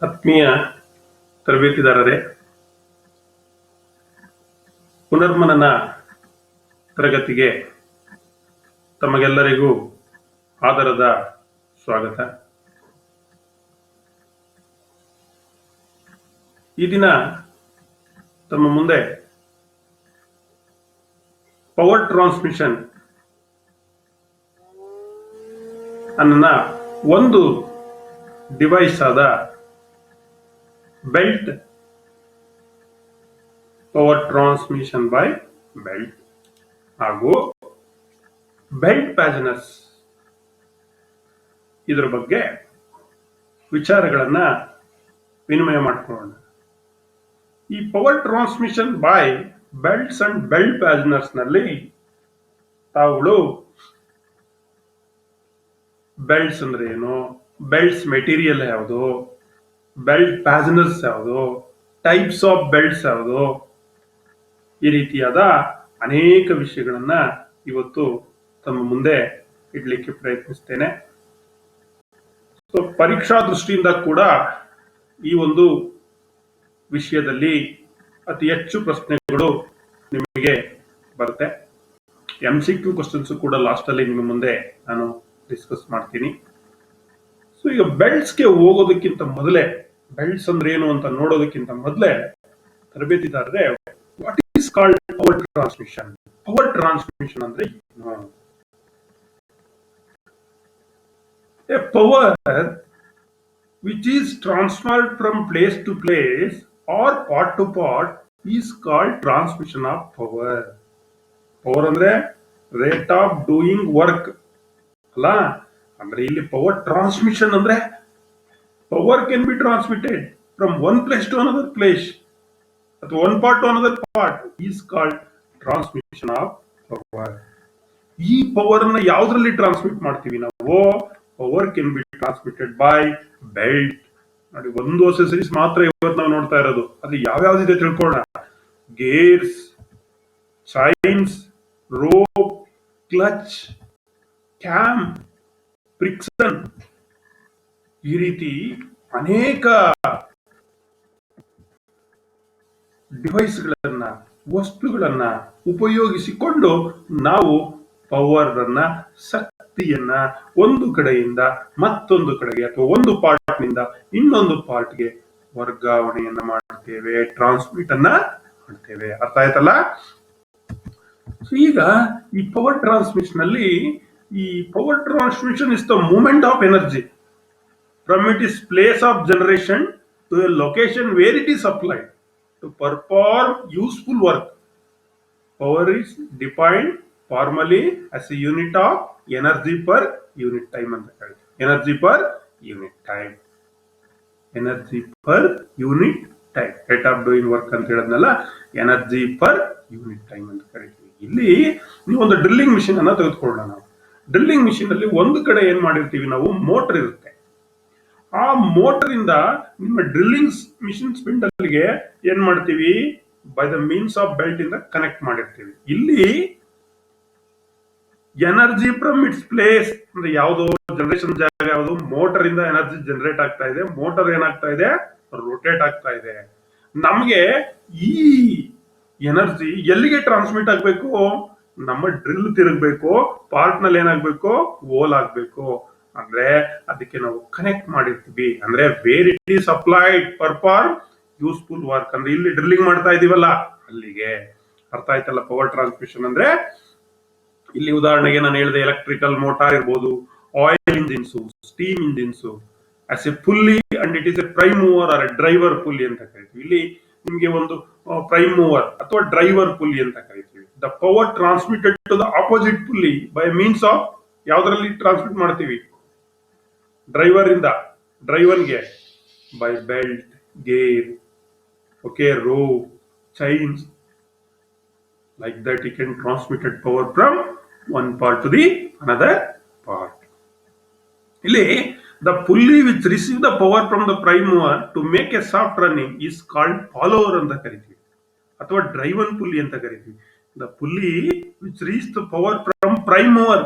ಆತ್ಮೀಯ ತರಬೇತಿದಾರರೇ, ಪುನರ್ಮನನ ತರಗತಿಗೆ ತಮಗೆಲ್ಲರಿಗೂ ಆದರದ ಸ್ವಾಗತ. ಈ ದಿನ ತಮ್ಮ ಮುಂದೆ ಪವರ್ ಟ್ರಾನ್ಸ್ಮಿಷನ್ ಅನ್ನ ಒಂದು ಡಿವೈಸ್ ಆದ belt, power transmission by belt ಹಾಗೂ ಬೆಲ್ಟ್ ಪ್ಯಾಜನರ್ಸ್ ಇದರ ಬಗ್ಗೆ ವಿಚಾರಗಳನ್ನ ವಿನಿಮಯ ಮಾಡಿಕೊಳ್ಳೋಣ. ಈ power transmission by belts and belt fasteners ನಲ್ಲಿ ತಾವುಗಳು ಬೆಲ್ಟ್ಸ್ ಅಂದ್ರೆ ಏನು, ಬೆಲ್ಟ್ಸ್ ಮೆಟೀರಿಯಲ್ ಯಾವುದು, ಬೆಲ್ಟ್ ಪ್ಯಾಜನರ್ಸ್ ಯಾವುದು, ಟೈಪ್ಸ್ ಆಫ್ ಬೆಲ್ಟ್ಸ್ ಯಾವುದು, ಈ ರೀತಿಯಾದ ಅನೇಕ ವಿಷಯಗಳನ್ನ ಇವತ್ತು ತಮ್ಮ ಮುಂದೆ ಇಡ್ಲಿಕ್ಕೆ ಪ್ರಯತ್ನಿಸ್ತೇನೆ. ಪರೀಕ್ಷಾ ದೃಷ್ಟಿಯಿಂದ ಕೂಡ ಈ ಒಂದು ವಿಷಯದಲ್ಲಿ ಅತಿ ಹೆಚ್ಚು ಪ್ರಶ್ನೆಗಳು ನಿಮಗೆ ಬರುತ್ತೆ. MCQ ಕ್ವಶನ್ಸ್ ಕೂಡ ಲಾಸ್ಟ್ ಅಲ್ಲಿ ನಿಮ್ಮ ಮುಂದೆ ನಾನು ಡಿಸ್ಕಸ್ ಮಾಡ್ತೀನಿ. ಸೊ ಈಗ ಬೆಲ್ಟ್ಸ್ಗೆ ಹೋಗೋದಕ್ಕಿಂತ ಮೊದಲೇ, ಬೆಲ್ಟ್ಸ್ ಅಂದ್ರೆ ಏನು ಅಂತ ನೋಡೋದಕ್ಕಿಂತ ಮೊದಲೇ ತರಬೇತಿದಾರರೇ, what is called power transmission? Power transmission ಅಂದ್ರೆ ಏನು? A power which is transferred from place to place or part to part is called transmission of power. Power ಅಂದ್ರೆ ರೇಟ್ ಆಫ್ ಡೂಯಿಂಗ್ ವರ್ಕ್ ಅಲ್ಲ. ಅಂದ್ರೆ ಇಲ್ಲಿ ಪವರ್ ಟ್ರಾನ್ಸ್ಮಿಷನ್ ಅಂದ್ರೆ power can be transmitted from one place to another place ಅಥವಾ one part to another part is called transmission of power. ಈ power ಅನ್ನ ಯಾವ್ದ್ರಲ್ಲಿ transmit ಮಾಡ್ತೀವಿ ನಾವು? Power can be transmitted by belt. ನೋಡಿ, ಒಂದು ಅಸೆಸರೀಸ್ ಮಾತ್ರ ಇವತ್ತು ನಾವು ನೋಡ್ತಾ ಇರೋದು. ಅದು ಯಾವ್ಯಾವ್ದಿದೆ ತಿಳ್ಕೊಳ್ಳೋಣ. Gears, chains, rope, clutch, cam, friction, ಈ ರೀತಿ ಅನೇಕ ಡಿವೈಸ್ಗಳನ್ನ, ವಸ್ತುಗಳನ್ನ ಉಪಯೋಗಿಸಿಕೊಂಡು ನಾವು ಪವರ್ ಅನ್ನ, ಶಕ್ತಿಯನ್ನ ಒಂದು ಕಡೆಯಿಂದ ಮತ್ತೊಂದು ಕಡೆಗೆ ಅಥವಾ ಒಂದು ಪಾರ್ಟ್ ನಿಂದ ಇನ್ನೊಂದು ಪಾರ್ಟ್ಗೆ ವರ್ಗಾವಣೆಯನ್ನ ಮಾಡ್ತೇವೆ, ಟ್ರಾನ್ಸ್ಮಿಟ್ ಅನ್ನ ಮಾಡ್ತೇವೆ. ಅರ್ಥ ಆಯ್ತಲ್ಲ? ಈಗ ಈ ಪವರ್ ಟ್ರಾನ್ಸ್ಮಿಷನ್ ಅಲ್ಲಿ, ಈ power transmission is the movement of energy from it is place of generation to a location where it is applied to perform useful work. Power is defined formally as a unit of energy per unit time ಅಂತ ಕರೀತೀವಿ. Energy per unit time, energy per unit time, rate of doing work ಅಂತ ಹೇಳದ್ನಲ್ಲ, energy per unit time ಅಂತ ಕರಿತೀವಿ. ಇಲ್ಲಿ ನೀವು ಒಂದು drilling machine ಅನ್ನ ತೆಗೆದುಕೊಳ್ಳೋಣ. ನಾವು ಡ್ರಿಲ್ಲಿಂಗ್ ಮಿಷಿನ್ ಅಲ್ಲಿ ಒಂದು ಕಡೆ ಏನ್ ಮಾಡಿರ್ತೀವಿ ನಾವು, ಮೋಟರ್ ಇರುತ್ತೆ. ಆ ಮೋಟರ್ ಇಂದ ನಿಮ್ಮ ಡ್ರಿಲ್ಲಿಂಗ್ ಮಿಷಿನ್ ಸ್ಪಿಂಡಲ್ ಗೆ ಏನ್ ಮಾಡ್ತೀವಿ, by the means of belt ಇಂದ ಕನೆಕ್ಟ್ ಮಾಡಿರ್ತೀವಿ. ಇಲ್ಲಿ ಎನರ್ಜಿ ಫ್ರಮ್ ಇಟ್ಸ್ ಪ್ಲೇಸ್ ಅಂದ್ರೆ ಯಾವುದು, ಜನರೇಷನ್ ಜಾಗ ಯಾವುದು, ಮೋಟರ್ ಇಂದ ಎನರ್ಜಿ ಜನರೇಟ್ ಆಗ್ತಾ ಇದೆ, ಮೋಟರ್ ಏನಾಗ್ತಾ ಇದೆ, ರೊಟೇಟ್ ಆಗ್ತಾ ಇದೆ. ನಮ್ಗೆ ಈ ಎನರ್ಜಿ ಎಲ್ಲಿಗೆ ಟ್ರಾನ್ಸ್ಮಿಟ್ ಆಗ್ಬೇಕು? ನಮ್ಮ ಡ್ರಿಲ್ ತಿರುಗಬೇಕು, ಪಾರ್ಟ್ ನಲ್ಲಿ ಏನಾಗ್ಬೇಕು, ಹೋಲ್ ಆಗ್ಬೇಕು. ಅಂದ್ರೆ ಅದಕ್ಕೆ ನಾವು ಕನೆಕ್ಟ್ ಮಾಡಿರ್ತೀವಿ. ಅಂದ್ರೆ wear it is applied perform useful work. ಅಂದ್ರೆ ಇಲ್ಲಿ ಡ್ರಿಲ್ಲಿಂಗ್ ಮಾಡ್ತಾ ಇದೀವಲ್ಲ ಅಲ್ಲಿಗೆ. ಅರ್ಥ ಆಯ್ತಲ್ಲ ಪವರ್ ಟ್ರಾನ್ಸ್ಮಿಷನ್ ಅಂದ್ರೆ? ಇಲ್ಲಿ ಉದಾಹರಣೆಗೆ ನಾನು ಹೇಳಿದೆ, ಎಲೆಕ್ಟ್ರಿಕಲ್ ಮೋಟಾರ್ ಇರ್ಬೋದು, oil engines, steam engines, as a pulley and it is a prime mover or a driver pulley ಅಂತ ಕರಿತೀವಿ. ಇಲ್ಲಿ ನಿಮ್ಗೆ ಒಂದು ಪ್ರೈಮ್ ಮೂವರ್ ಅಥವಾ ಡ್ರೈವರ್ ಪುಲ್ಲಿ ಅಂತ ಕರಿತೀವಿ. The power transmitted to the opposite pulley by means of ಯಾವ್ದ್ರಲ್ಲಿ transmit ಮಾಡ್ತೀವಿ? ಡ್ರೈವರ್ ಇಂದ ಡ್ರೈವರ್ಗೆ by belt, gear, okay, rope, chains, like that you can transmitted power from one part to the another part. ಇಲ್ಲಿ the pulley which receive the power from the prime mover to make a soft running is called follower ಅಂತ ಕರಿತೀವಿ, ಅಥವಾ driven pulley ಅಂತ ಕರಿತೀವಿ. the pulley which reach the power from prime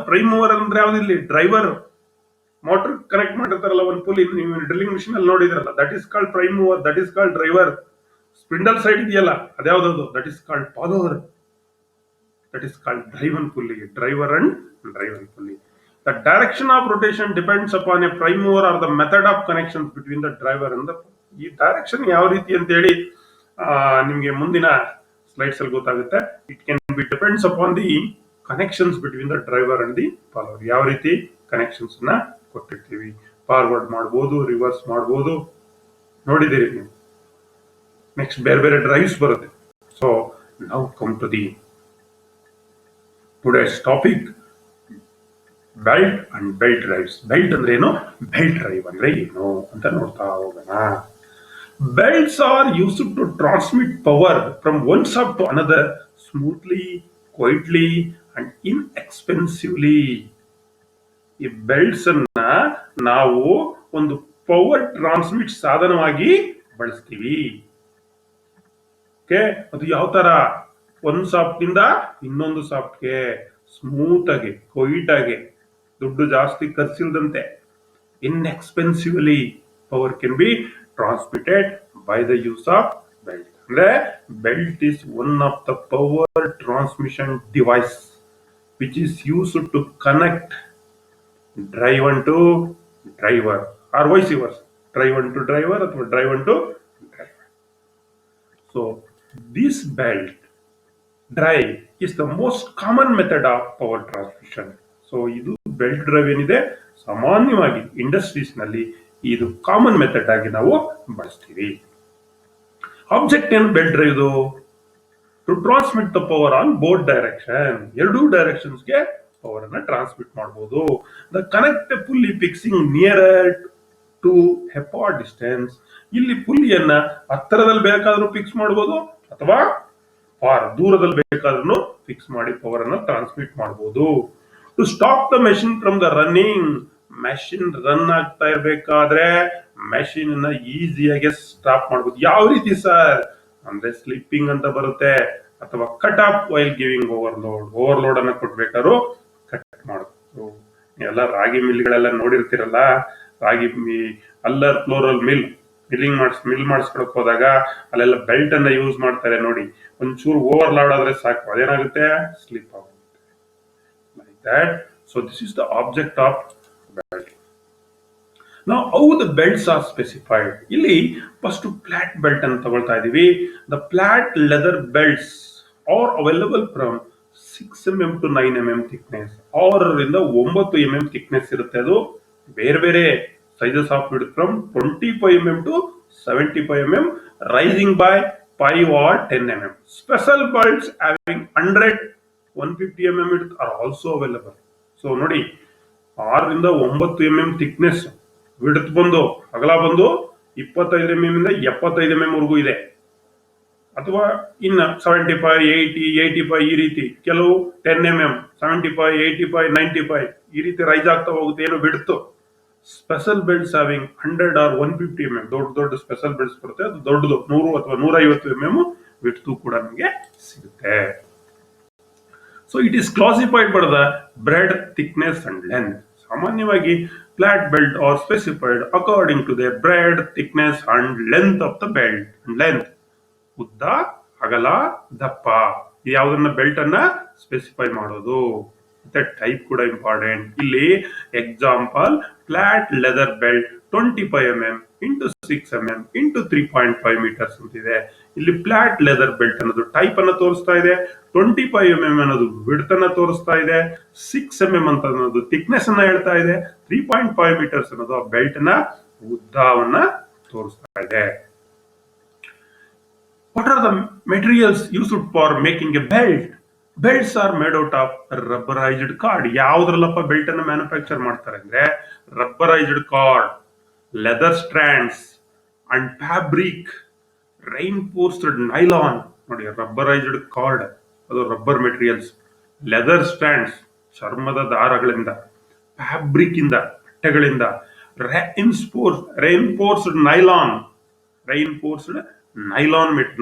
mover ಅಂದ್ರೆ ಯಾವ್ದಿಲ್ಲಿ driver motor connect ಮಾಡಿರ್ತಾರಲ್ಲ ಒಂದು ಪುಲಿ, ನೀವು ಡ್ರಿಲ್ಲಿಂಗ್ ಮಿಷಿನ್ ಅಲ್ಲಿ ನೋಡಿದ್ರಲ್ಲ, that is called prime mover, that is called driver. Spindle side ಇದೆಯಲ್ಲ ಅದ್ಯಾವ್ದು, that is called follower, that is called driven pulley, driver and driven pulley. The direction of rotation depends upon a prime mover or the method of connection between the driver and the. ಈ direction ಯಾವ ರೀತಿ ಅಂತ ಹೇಳಿ ನಿಮ್ಗೆ ಮುಂದಿನ slides ಅಲ್ಲಿ ಗೊತ್ತಾಗುತ್ತೆ. It can be depends upon the connections between the driver and the follower. ಯಾವ ರೀತಿ ಕನೆಕ್ಷನ್ಸ್ ನ ಕೊಟ್ಟಿರ್ತೀವಿ, ಫಾರ್ವರ್ಡ್ ಮಾಡಬಹುದು, ರಿವರ್ಸ್ ಮಾಡಬಹುದು, ನೋಡಿದ್ದೀರಿ ನೀವು. ನೆಕ್ಸ್ಟ್ ಬೇರೆ ಬೇರೆ ಡ್ರೈವ್ಸ್ ಬರುತ್ತೆ. So now come to the today's topic, belt and belt drives. Belt ಅಂದ್ರೆ ಏನು, ಬೆಲ್ಟ್ ಡ್ರೈವ್ ಅಂದ್ರೆ ಏನು ಅಂತ ನೋಡ್ತಾ ಹೋಗೋಣ. Belts are used to transmit power from one shaft to another smoothly, quietly and inexpensively. ಈ ಬೆಲ್ಟ್ಸ್ ಅನ್ನ ನಾವು ಒಂದು ಪವರ್ ಟ್ರಾನ್ಸ್ಮಿಟ್ ಸಾಧನವಾಗಿ ಬಳಸ್ತೀವಿ. ಅದು ಯಾವ ತರ, ಒಂದು ಸಾಫ್ಟ್ ನಿಂದ ಇನ್ನೊಂದು ಸಾಫ್ಟ್ಗೆ ಸ್ಮೂತ್ ಆಗಿ, ಕ್ವೈಟ್ ಆಗಿ, ದುಡ್ಡು ಜಾಸ್ತಿ ಖರ್ಚಿಲ್ದಂತೆ, inexpensively power can be transmitted by the use of belt. ಅಂದ್ರೆ belt is one of the power transmission device which is used to connect driven to driver or vice versa, driven to driver ಅಥವಾ driven to driver. So this belt drive is the most common method of power transmission. So ಇದು belt drive ಏನಿದೆ, ಸಾಮಾನ್ಯವಾಗಿ industries ನಲ್ಲಿ ಇದು common method ಆಗಿ ನಾವು ಬಳಸ್ತೀವಿ. Object ಏನು belt drive, to transmit the power on both direction, ಎರಡೂ ಡೈರೆಕ್ಷನ್ಸ್ಗೆ ಪವರ್ ಅನ್ನ ಟ್ರಾನ್ಸ್ಮಿಟ್ ಮಾಡಬಹುದು. The connect pulley fixing near to ಹೆಪಾರ್ ಡಿಸ್ಟೆನ್ಸ್. ಇಲ್ಲಿ ಪುಲ್ಲಿಯನ್ನ ಹತ್ತಿರದಲ್ಲಿ ಬೇಕಾದ್ರೂ ಫಿಕ್ಸ್ ಮಾಡಬಹುದು ಅಥವಾ ಫಾರ್ ದೂರದಲ್ಲಿ ಬೇಕಾದ್ರೂ ಫಿಕ್ಸ್ ಮಾಡಿ ಪವರ್ ಅನ್ನ ಟ್ರಾನ್ಸ್ಮಿಟ್ ಮಾಡಬಹುದು. To stop the machine from the running. Machine run ಆಗ್ತಾ ಇರ್ಬೇಕಾದ್ರೆ ಮೆಷಿನ್ ಅನ್ನ ಈಸಿಯಾಗಿ ಸ್ಟಾಪ್ ಮಾಡಬಹುದು. ಯಾವ ರೀತಿ ಸರ್ ಅಂದ್ರೆ ಸ್ಲಿಪ್ಪಿಂಗ್ ಅಂತ ಬರುತ್ತೆ, ಅಥವಾ cut off while giving overload. Overload ಅನ್ನ ಕೊಟ್ಬೇಕಾದ್ರು ಕಟ್ ಮಾಡಬಹುದು. ಎಲ್ಲ ರಾಗಿ ಮಿಲ್ಗಳೆಲ್ಲ ನೋಡಿರ್ತಿರಲ್ಲ, ರಾಗಿ ಅಲ್ಲರ್ ಫ್ಲೋರಲ್ ಮಿಲ್ ಮಾಡಿಸ್ಕೊಳಕ್ ಹೋದಾಗ ಅಲ್ಲೆಲ್ಲ ಬೆಲ್ಟ್ ಅನ್ನ ಯೂಸ್ ಮಾಡ್ತಾರೆ ನೋಡಿ. ಒಂಚೂರು ಓವರ್ಲೋಡ್ ಆದ್ರೆ ಸಾಕು, ಅದೇನಾಗುತ್ತೆ, ಸ್ಲಿಪ್ ಆಗುತ್ತೆ. Like that. So this is the object of belt. ನಾವು how the belts are specified. ಇಲ್ಲಿ ಫಸ್ಟ್ ಫ್ಲಾಟ್ ಬೆಲ್ಟ್ ಅನ್ನು ತಗೊಳ್ತಾ ಇದೀವಿ. The flat leather belts are available from 6 mm to 9 mm thickness. 6 ರಿಂದ 9 mm ಥಿಕ್ನೆಸ್ ಇರುತ್ತೆ. ಅದು ಬೇರೆ ಬೇರೆ sizes of width from 25 mm to 75 mm, rising by 5 or 10 mm. Special belts having 100, 150 mm width are also available. So ನೋಡಿ, 6 ರಿಂದ 9 mm thickness, width ಬಂದು ಅಗಲ ಬಂದು 25 mm ಇಂದ 75 mm ವರೆಗೂ ಇದೆ. ಅಥವಾ ಇನ್ನ 75, 80, 85 ಈ ರೀತಿ, ಕೆಲವು 10 mm, 75, 85, 95 ಈ ರೀತಿ ರೈಸ್ ಆಗ್ತಾ ಹೋಗುತ್ತೆ. ಏನು ಬಿಡ್ತು. Special belts having 100 or 150 mm, ದೊಡ್ಡ ಸ್ಪೆಷಲ್ ಬೆಲ್ಟ್ಸ್ ಬರುತ್ತೆ. ಅದು ದೊಡ್ಡದು 100 ಅಥವಾ 150 mm ವಿಡ್ತ್ ಕೂಡ ನಮಗೆ ಸಿಗುತ್ತೆ. So it is classified by the breadth, thickness and length. ಸಾಮಾನ್ಯವಾಗಿ flat belt are specified according to the breadth, thickness and length of the belt. Length, ಉದ್ದ, ಅಗಲ, ದಪ್ಪ, ಯಾವುದನ್ನ ಬೆಲ್ಟ್ ಅನ್ನ ಸ್ಪೆಸಿಫೈ ಮಾಡೋದು. ಮತ್ತೆ ಟೈಪ್ ಕೂಡ ಇಂಪಾರ್ಟೆಂಟ್. ಇಲ್ಲಿ example, flat leather belt 25 mm into 6 mm into 3.5 meters ಅಂತಿದೆ. ಇಲ್ಲಿ ಫ್ಲಾಟ್ ಲೆದರ್ ಬೆಲ್ಟ್ ಅನ್ನೋದು ಟೈಪ್ ಅನ್ನ ತೋರಿಸ್ತಾ ಇದೆ, 25 mm ಅನ್ನೋದು ವಿಡ್ತ್ ಅನ್ನ ತೋರಿಸ್ತಾ ಇದೆ, 6 mm ಅಂತ ಅನ್ನೋದು ಥಿಕ್ನೆಸ್ ಅನ್ನ ಹೇಳ್ತಾ ಇದೆ, 3.5 meters ಅನ್ನೋದು ಆ ಬೆಲ್ಟ್ ನ ಉದ್ದವನ್ನ ತೋರಿಸ್ತಾ ಇದೆ. What are the materials used for making a belt? Belts are made out of rubberized cord. ಯಾವುದ್ರಲ್ಲಪ್ಪ ಬೆಲ್ಟ್ ಅನ್ನ ಮ್ಯಾನುಫ್ಯಾಕ್ಚರ್ ಮಾಡ್ತಾರೆ ಅಂದ್ರೆ rubberized cord, leather strands and fabric, reinforced nylon. ನೋಡಿ, ರಬ್ಬರೈಸ್ಡ್ ಕಾರ್ಡ್ ಅದು ರಬ್ಬರ್ ಮೆಟೀರಿಯಲ್ಸ್, ಲೆದರ್ ಸ್ಟ್ರಾಂಡ್ಸ್ ಚರ್ಮದ ದಾರಗಳಿಂದ, fabric ಇಂದ ಬಟ್ಟೆಗಳಿಂದ, ರೈನ್ಫೋರ್ಸ್ಡ್ ನೈಲಾನ್, ರೈನ್ಫೋರ್ಸ್ಡ್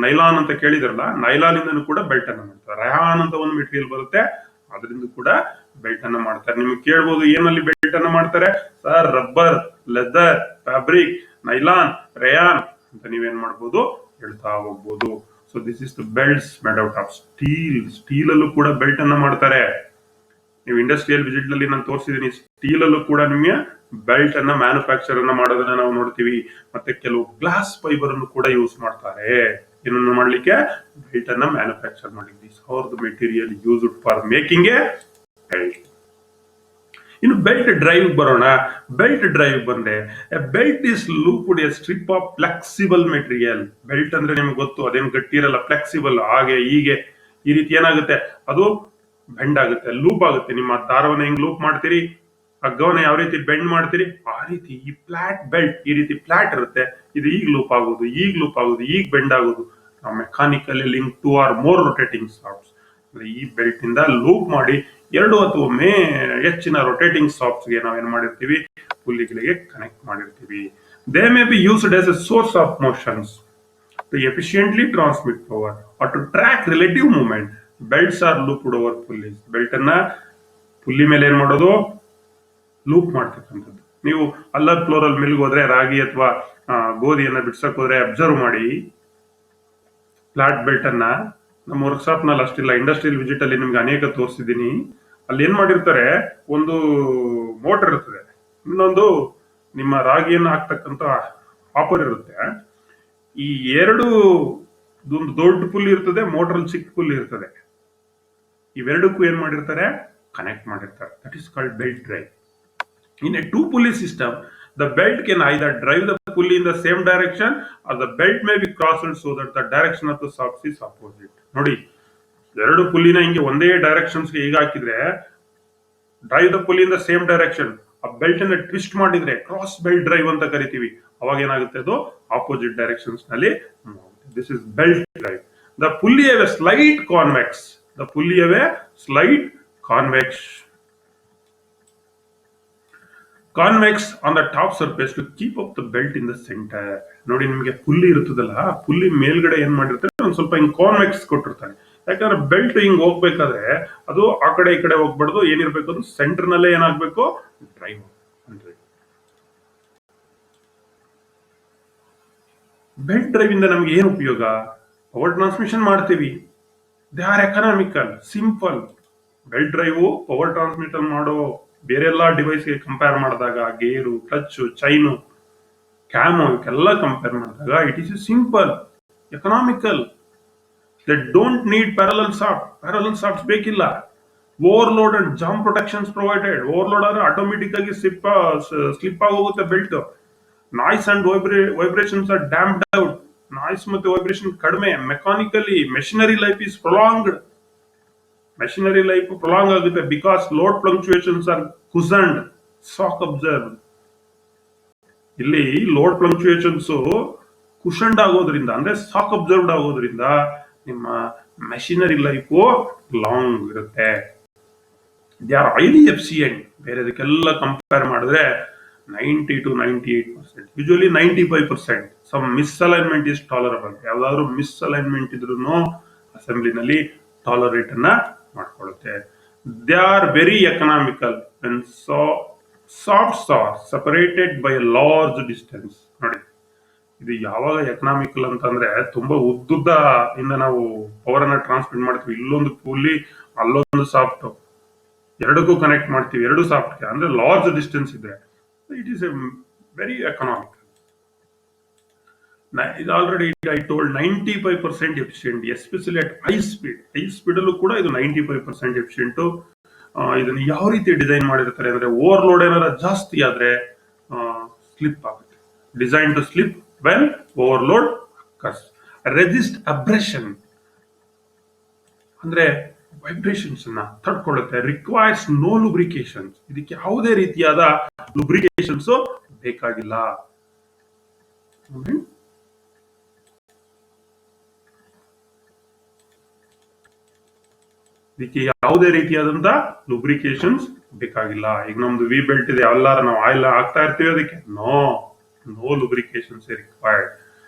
ನೈಲಾನ್ ಅಂತ ಕೇಳಿದ್ರಲ್ಲ, ನೈಲಾನ್ ಇಂದ ಕೂಡ ಬೆಲ್ಟ್ ಅನ್ನ ಮಾಡ್ತಾರೆ. ರಯಾನ್ ಅಂತ ಒಂದು ಮೆಟೀರಿಯಲ್ ಬರುತ್ತೆ, ಅದರಿಂದ ಕೂಡ ಬೆಲ್ಟ್ ಅನ್ನ ಮಾಡ್ತಾರೆ. ನಿಮ್ಗೆ ಕೇಳ್ಬೋದು, ಏನಲ್ಲಿ ಬೆಲ್ಟ್ ಬೆಲ್ಟ್ ಅನ್ನ ಮಾಡ್ತಾರೆ sir? Rubber, leather, fabric, nylon, rayon ಅಂತ ನೀವೇನ್ ಮಾಡ್ಬೋದು ಹೇಳ್ತಾ ಹೋಗ್ಬೋದು. So this is the belts made out of steel. Steel ಅಲ್ಲೂ ಕೂಡ ಬೆಲ್ಟ್ ಅನ್ನ ಮಾಡ್ತಾರೆ. ನೀವು ಇಂಡಸ್ಟ್ರಿಯಲ್ ವಿಸಿಟ್ ನಲ್ಲಿ ನಾನು ತೋರಿಸಿದೀನಿ, ಸ್ಟೀಲ್ ಅಲ್ಲೂ ಕೂಡ ನಿಮಗೆ ಬೆಲ್ಟ್ ಅನ್ನ ಮ್ಯಾನುಫ್ಯಾಕ್ಚರ್ ಅನ್ನ ಮಾಡೋದನ್ನ ನಾವು ನೋಡ್ತೀವಿ. ಮತ್ತೆ ಕೆಲವು ಗ್ಲಾಸ್ ಫೈಬರ್ ಅನ್ನು ಕೂಡ ಯೂಸ್ ಮಾಡ್ತಾರೆ ಏನನ್ನ ಮಾಡ್ಲಿಕ್ಕೆ, ಬೆಲ್ಟ್ ಅನ್ನ ಮ್ಯಾನುಫ್ಯಾಕ್ಚರ್ ಮಾಡ್ಲಿಕ್ಕೆ. This are the material used for making a belt. ಇನ್ನು ಬೆಲ್ಟ್ ಡ್ರೈವ್ ಬರೋಣ. ಬೆಲ್ಟ್ ಡ್ರೈವ್ ಬಂದ್ರೆ belt is looped a strip of flexible material. Belt ಅಂದ್ರೆ ನಿಮ್ಗೆ ಗೊತ್ತು, ಅದೇನು ಗಟ್ಟಿ ಇರಲ್ಲ, ಫ್ಲೆಕ್ಸಿಬಲ್, ಹಾಗೆ ಹೀಗೆ ಈ ರೀತಿ ಏನಾಗುತ್ತೆ, ಅದು ಬೆಂಡ್ ಆಗುತ್ತೆ, ಲೂಪ್ ಆಗುತ್ತೆ. ನಿಮ್ಮ ದಾರವನ್ನ ಹೆಂಗ್ ಲೂಪ್ ಮಾಡ್ತೀರಿ, ಹಗ್ಗವನ್ನ ಯಾವ ರೀತಿ ಬೆಂಡ್ ಮಾಡ್ತೀರಿ, ಆ ರೀತಿ ಈ ಫ್ಲಾಟ್ ಬೆಲ್ಟ್ ಈ ರೀತಿ ಫ್ಲಾಟ್ ಇರುತ್ತೆ. ಇದು ಈಗ ಲೂಪ್ ಆಗೋದು, ಈಗ ಲೂಪ್ ಆಗೋದು, ಈಗ ಬೆಂಡ್ ಆಗೋದು. ನಾವು mechanically link 2 or more rotating shafts, ಈ ಬೆಲ್ಟ್ ಇಂದ ಲೂಪ್ ಮಾಡಿ 2 ಅಥವಾ ಹೆಚ್ಚಿನ ರೊಟೇಟಿಂಗ್ ಶಾಫ್ಟ್ಸ್ ಗೆ ನಾವೇನ್ ಮಾಡಿರ್ತೀವಿ, ಪುಲ್ಲಿಗಳಿಗೆ ಕನೆಕ್ಟ್ ಮಾಡಿರ್ತೀವಿ. They may be used as a source of motions to efficiently transmit power or to track relative movement. Belts are looped over pulleys. Belt ಅನ್ನ ಪುಲ್ಲಿ ಮೇಲೆ ಏನ್ ಮಾಡೋದು, ಲೂಪ್ ಮಾಡ್ತಕ್ಕಂಥದ್ದು. ನೀವು ಅಲ್ಲರ್ ಫ್ಲೋರಲ್ ಮಿಲ್ಗೆ ಹೋದ್ರೆ, ರಾಗಿ ಅಥವಾ ಗೋಧಿಯನ್ನ ಬಿಡ್ಸಕ್ ಹೋದ್ರೆ ಅಬ್ಸರ್ವ್ ಮಾಡಿ, ಫ್ಲಾಟ್ ಬೆಲ್ಟ್ ಅನ್ನ ನಮ್ಮ ವರ್ಕ್ಶಾಪ್ ನಲ್ಲಿ ಅಷ್ಟಿಲ್ಲ, ಇಂಡಸ್ಟ್ರಿಯಲ್ ವಿಸಿಟ್ ಅಲ್ಲಿ ನಿಮ್ಗೆ ಅನೇಕ ತೋರಿಸಿದೀನಿ. ಅಲ್ಲಿ ಏನ್ ಮಾಡಿರ್ತಾರೆ, ಒಂದು ಮೋಟರ್ ಇರ್ತದೆ, ಇನ್ನೊಂದು ನಿಮ್ಮ ರಾಗಿಯನ್ನು ಹಾಕ್ತಕ್ಕಂತ ಆಪರ್ ಇರುತ್ತೆ. ಈ ಎರಡು ಒಂದು ದೊಡ್ಡ ಪುಲ್ಲಿ ಇರ್ತದೆ, ಮೋಟರ್ ಚಿಕ್ಕ ಪುಲ್ಲಿ ಇರ್ತದೆ. ಇವೆರಡಕ್ಕೂ ಏನ್ ಮಾಡಿರ್ತಾರೆ, ಕನೆಕ್ಟ್ ಮಾಡಿರ್ತಾರೆ. That is called belt drive. In a two pulley system, the belt can either drive the pulley in the same direction or the belt may be crossed so that the direction of the shaft is opposite. ನೋಡಿ, ಎರಡು ಪುಲ್ಲಿನ ಹಿಂಗೆ ಒಂದೇ directions ಗೆ ಈಗ ಹಾಕಿದ್ರೆ, drive the pulley in the same direction, ಆ belt ಅನ್ನ twist ಮಾಡಿದ್ರೆ ಕ್ರಾಸ್ ಬೆಲ್ಟ್ ಡ್ರೈವ್ ಅಂತ ಕರಿತೀವಿ. ಅವಾಗ ಏನಾಗುತ್ತೆ, ಅದು ಆಪೋಸಿಟ್ ಡೈರೆಕ್ಷನ್ಸ್ ನಲ್ಲಿ. This is belt drive. The pulley have a slight convex. The pulley have a slight convex on the top surface to keep up the belt in the center. ನೋಡಿ, ನಿಮಗೆ pulley ಇರುತ್ತದಲ್ಲ, pulley ಮೇಲ್ಗಡೆ ಏನ್ ಮಾಡಿರ್ತಾರೆ, ಒಂದ್ ಸ್ವಲ್ಪ ಹಿಂಗ್ convex ಕೊಟ್ಟಿರ್ತಾನೆ. ಯಾಕಂದ್ರೆ ಬೆಲ್ಟ್ ಹಿಂಗ್ ಹೋಗ್ಬೇಕಾದ್ರೆ ಅದು ಆ ಕಡೆ ಈ ಕಡೆ ಹೋಗ್ಬಾರ್ದು, ಏನಿರ್ಬೇಕು, ಅದು ಸೆಂಟರ್ ನಲ್ಲೇ ಏನಾಗ್ಬೇಕು, ಡ್ರೈವ್. ಬೆಲ್ಟ್ ಡ್ರೈವ್ ಇಂದ ನಮ್ಗೆ ಏನು ಉಪಯೋಗ? ಪವರ್ ಟ್ರಾನ್ಸ್ಮಿಷನ್ ಮಾಡ್ತೀವಿ. They are economical, simple. Belt drive power transmission ಮಾಡೋ ಬೇರೆ ಎಲ್ಲಾ ಡಿವೈಸ್ಗೆ ಕಂಪೇರ್ ಮಾಡಿದಾಗ, ಗೇರು, ಕ್ಲಚ್, ಚೈನು, ಕ್ಯಾಮೋ ಇವಕ್ಕೆಲ್ಲ ಕಂಪೇರ್ ಮಾಡಿದಾಗ it is simple, economical. They don't need parallel shaft. Parallel shafts ಬೇಕಿಲ್ಲ. Overload and jam protections provided. Overload ಆದ್ರೆ ಆಟೋಮೆಟಿಕ್ ಆಗಿ ಸ್ಲಿಪ್ ಆಗೋಗುತ್ತೆ belt. Noise and vibrations are damped out. Noise ಮತ್ತೆ vibration ಕಡಿಮೆ. Mechanically machinery life is prolonged. Machinery life prolong ಆಗುತ್ತೆ because load fluctuations are cushioned, shock absorb. ಇಲ್ಲಿ load fluctuations cushioned ಆಗೋದ್ರಿಂದ, ಅಂದ್ರೆ shock absorbed ಆಗೋದ್ರಿಂದ ನಿಮ್ಮ ಮೆಷಿನರಿ ಲೈಫ್ ಲಾಂಗ್ ಇರುತ್ತೆ. They are highly efficient. ಬೇರೆದಕ್ಕೆಲ್ಲ ಕಂಪೇರ್ ಮಾಡಿದ್ರೆ 90 to 98%, usually 95%. Some misalignment is tolerable. ಯಾವ್ದಾದ್ರು ಮಿಸ್ಅಲೈನ್ಮೆಂಟ್ ಇದ್ರೂ ಅಸೆಂಬ್ಲಿನಲ್ಲಿ ಟಾಲರೇಟ್ ಅನ್ನ ಮಾಡ್ಕೊಳ್ಳುತ್ತೆ. They are very economical when shafts are separated by a large distance. ನೋಡಿ, ಇದು ಯಾವಾಗ ಎಕನಾಮಿಕಲ್ ಅಂತಂದ್ರೆ, ತುಂಬಾ ಉದ್ದುದ್ದ ಇಂದ ನಾವು ಪವರ್ ಅನ್ನ ಟ್ರಾನ್ಸ್ಮಿಟ್ ಮಾಡ್ತೀವಿ. ಇಲ್ಲೊಂದು ಪುಲ್ಲಿ, ಅಲ್ಲೊಂದು ಸಾಫ್ಟ್, ಎರಡಕ್ಕೂ ಕನೆಕ್ಟ್ ಮಾಡ್ತೀವಿ. ಎರಡು ಸಾಫ್ಟ್ ಅಂದ್ರೆ ಲಾರ್ಜ್ ಡಿಸ್ಟೆನ್ಸ್ ಇದ್ರೆ it is a very economical. It already I told 95% efficient, especially at high speed. High speed ಅಲ್ಲೂ ಕೂಡ ಇದು 95% efficient. ಇದನ್ನ ಯಾವ ರೀತಿ ಡಿಸೈನ್ ಮಾಡಿರ್ತಾರೆ ಅಂದ್ರೆ, ಓವರ್ಲೋಡ್ ಏನಾರ ಜಾಸ್ತಿ ಆದ್ರೆ ಸ್ಲಿಪ್ ಆಗುತ್ತೆ. Design to slip when overload occurs. Resist abrasion ಅಂದ್ರೆ ವೈಬ್ರೇಷನ್ಸ್ ಅನ್ನ ತಡ್ಕೊಳ್ಳುತ್ತೆ. Requires no lubrications. ಇದಕ್ಕೆ ಯಾವುದೇ ರೀತಿಯಾದ ಲುಬ್ರಿಕೇಶನ್ಸ್ ಬೇಕಾಗಿಲ್ಲ. ಇದಕ್ಕೆ ಯಾವುದೇ ರೀತಿಯಾದಂತ ಲುಬ್ರಿಕೇಶನ್ಸ್ ಬೇಕಾಗಿಲ್ಲ. ಈಗ ನಮ್ದು ವಿ ಬೆಲ್ಟ್ ಇದೆ, ಎಲ್ಲಾರ ನಾವು ಆಯಿಲ್ ಹಾಕ್ತಾ ಇರ್ತೀವಿ, ಅದಕ್ಕೆ no lubrications required.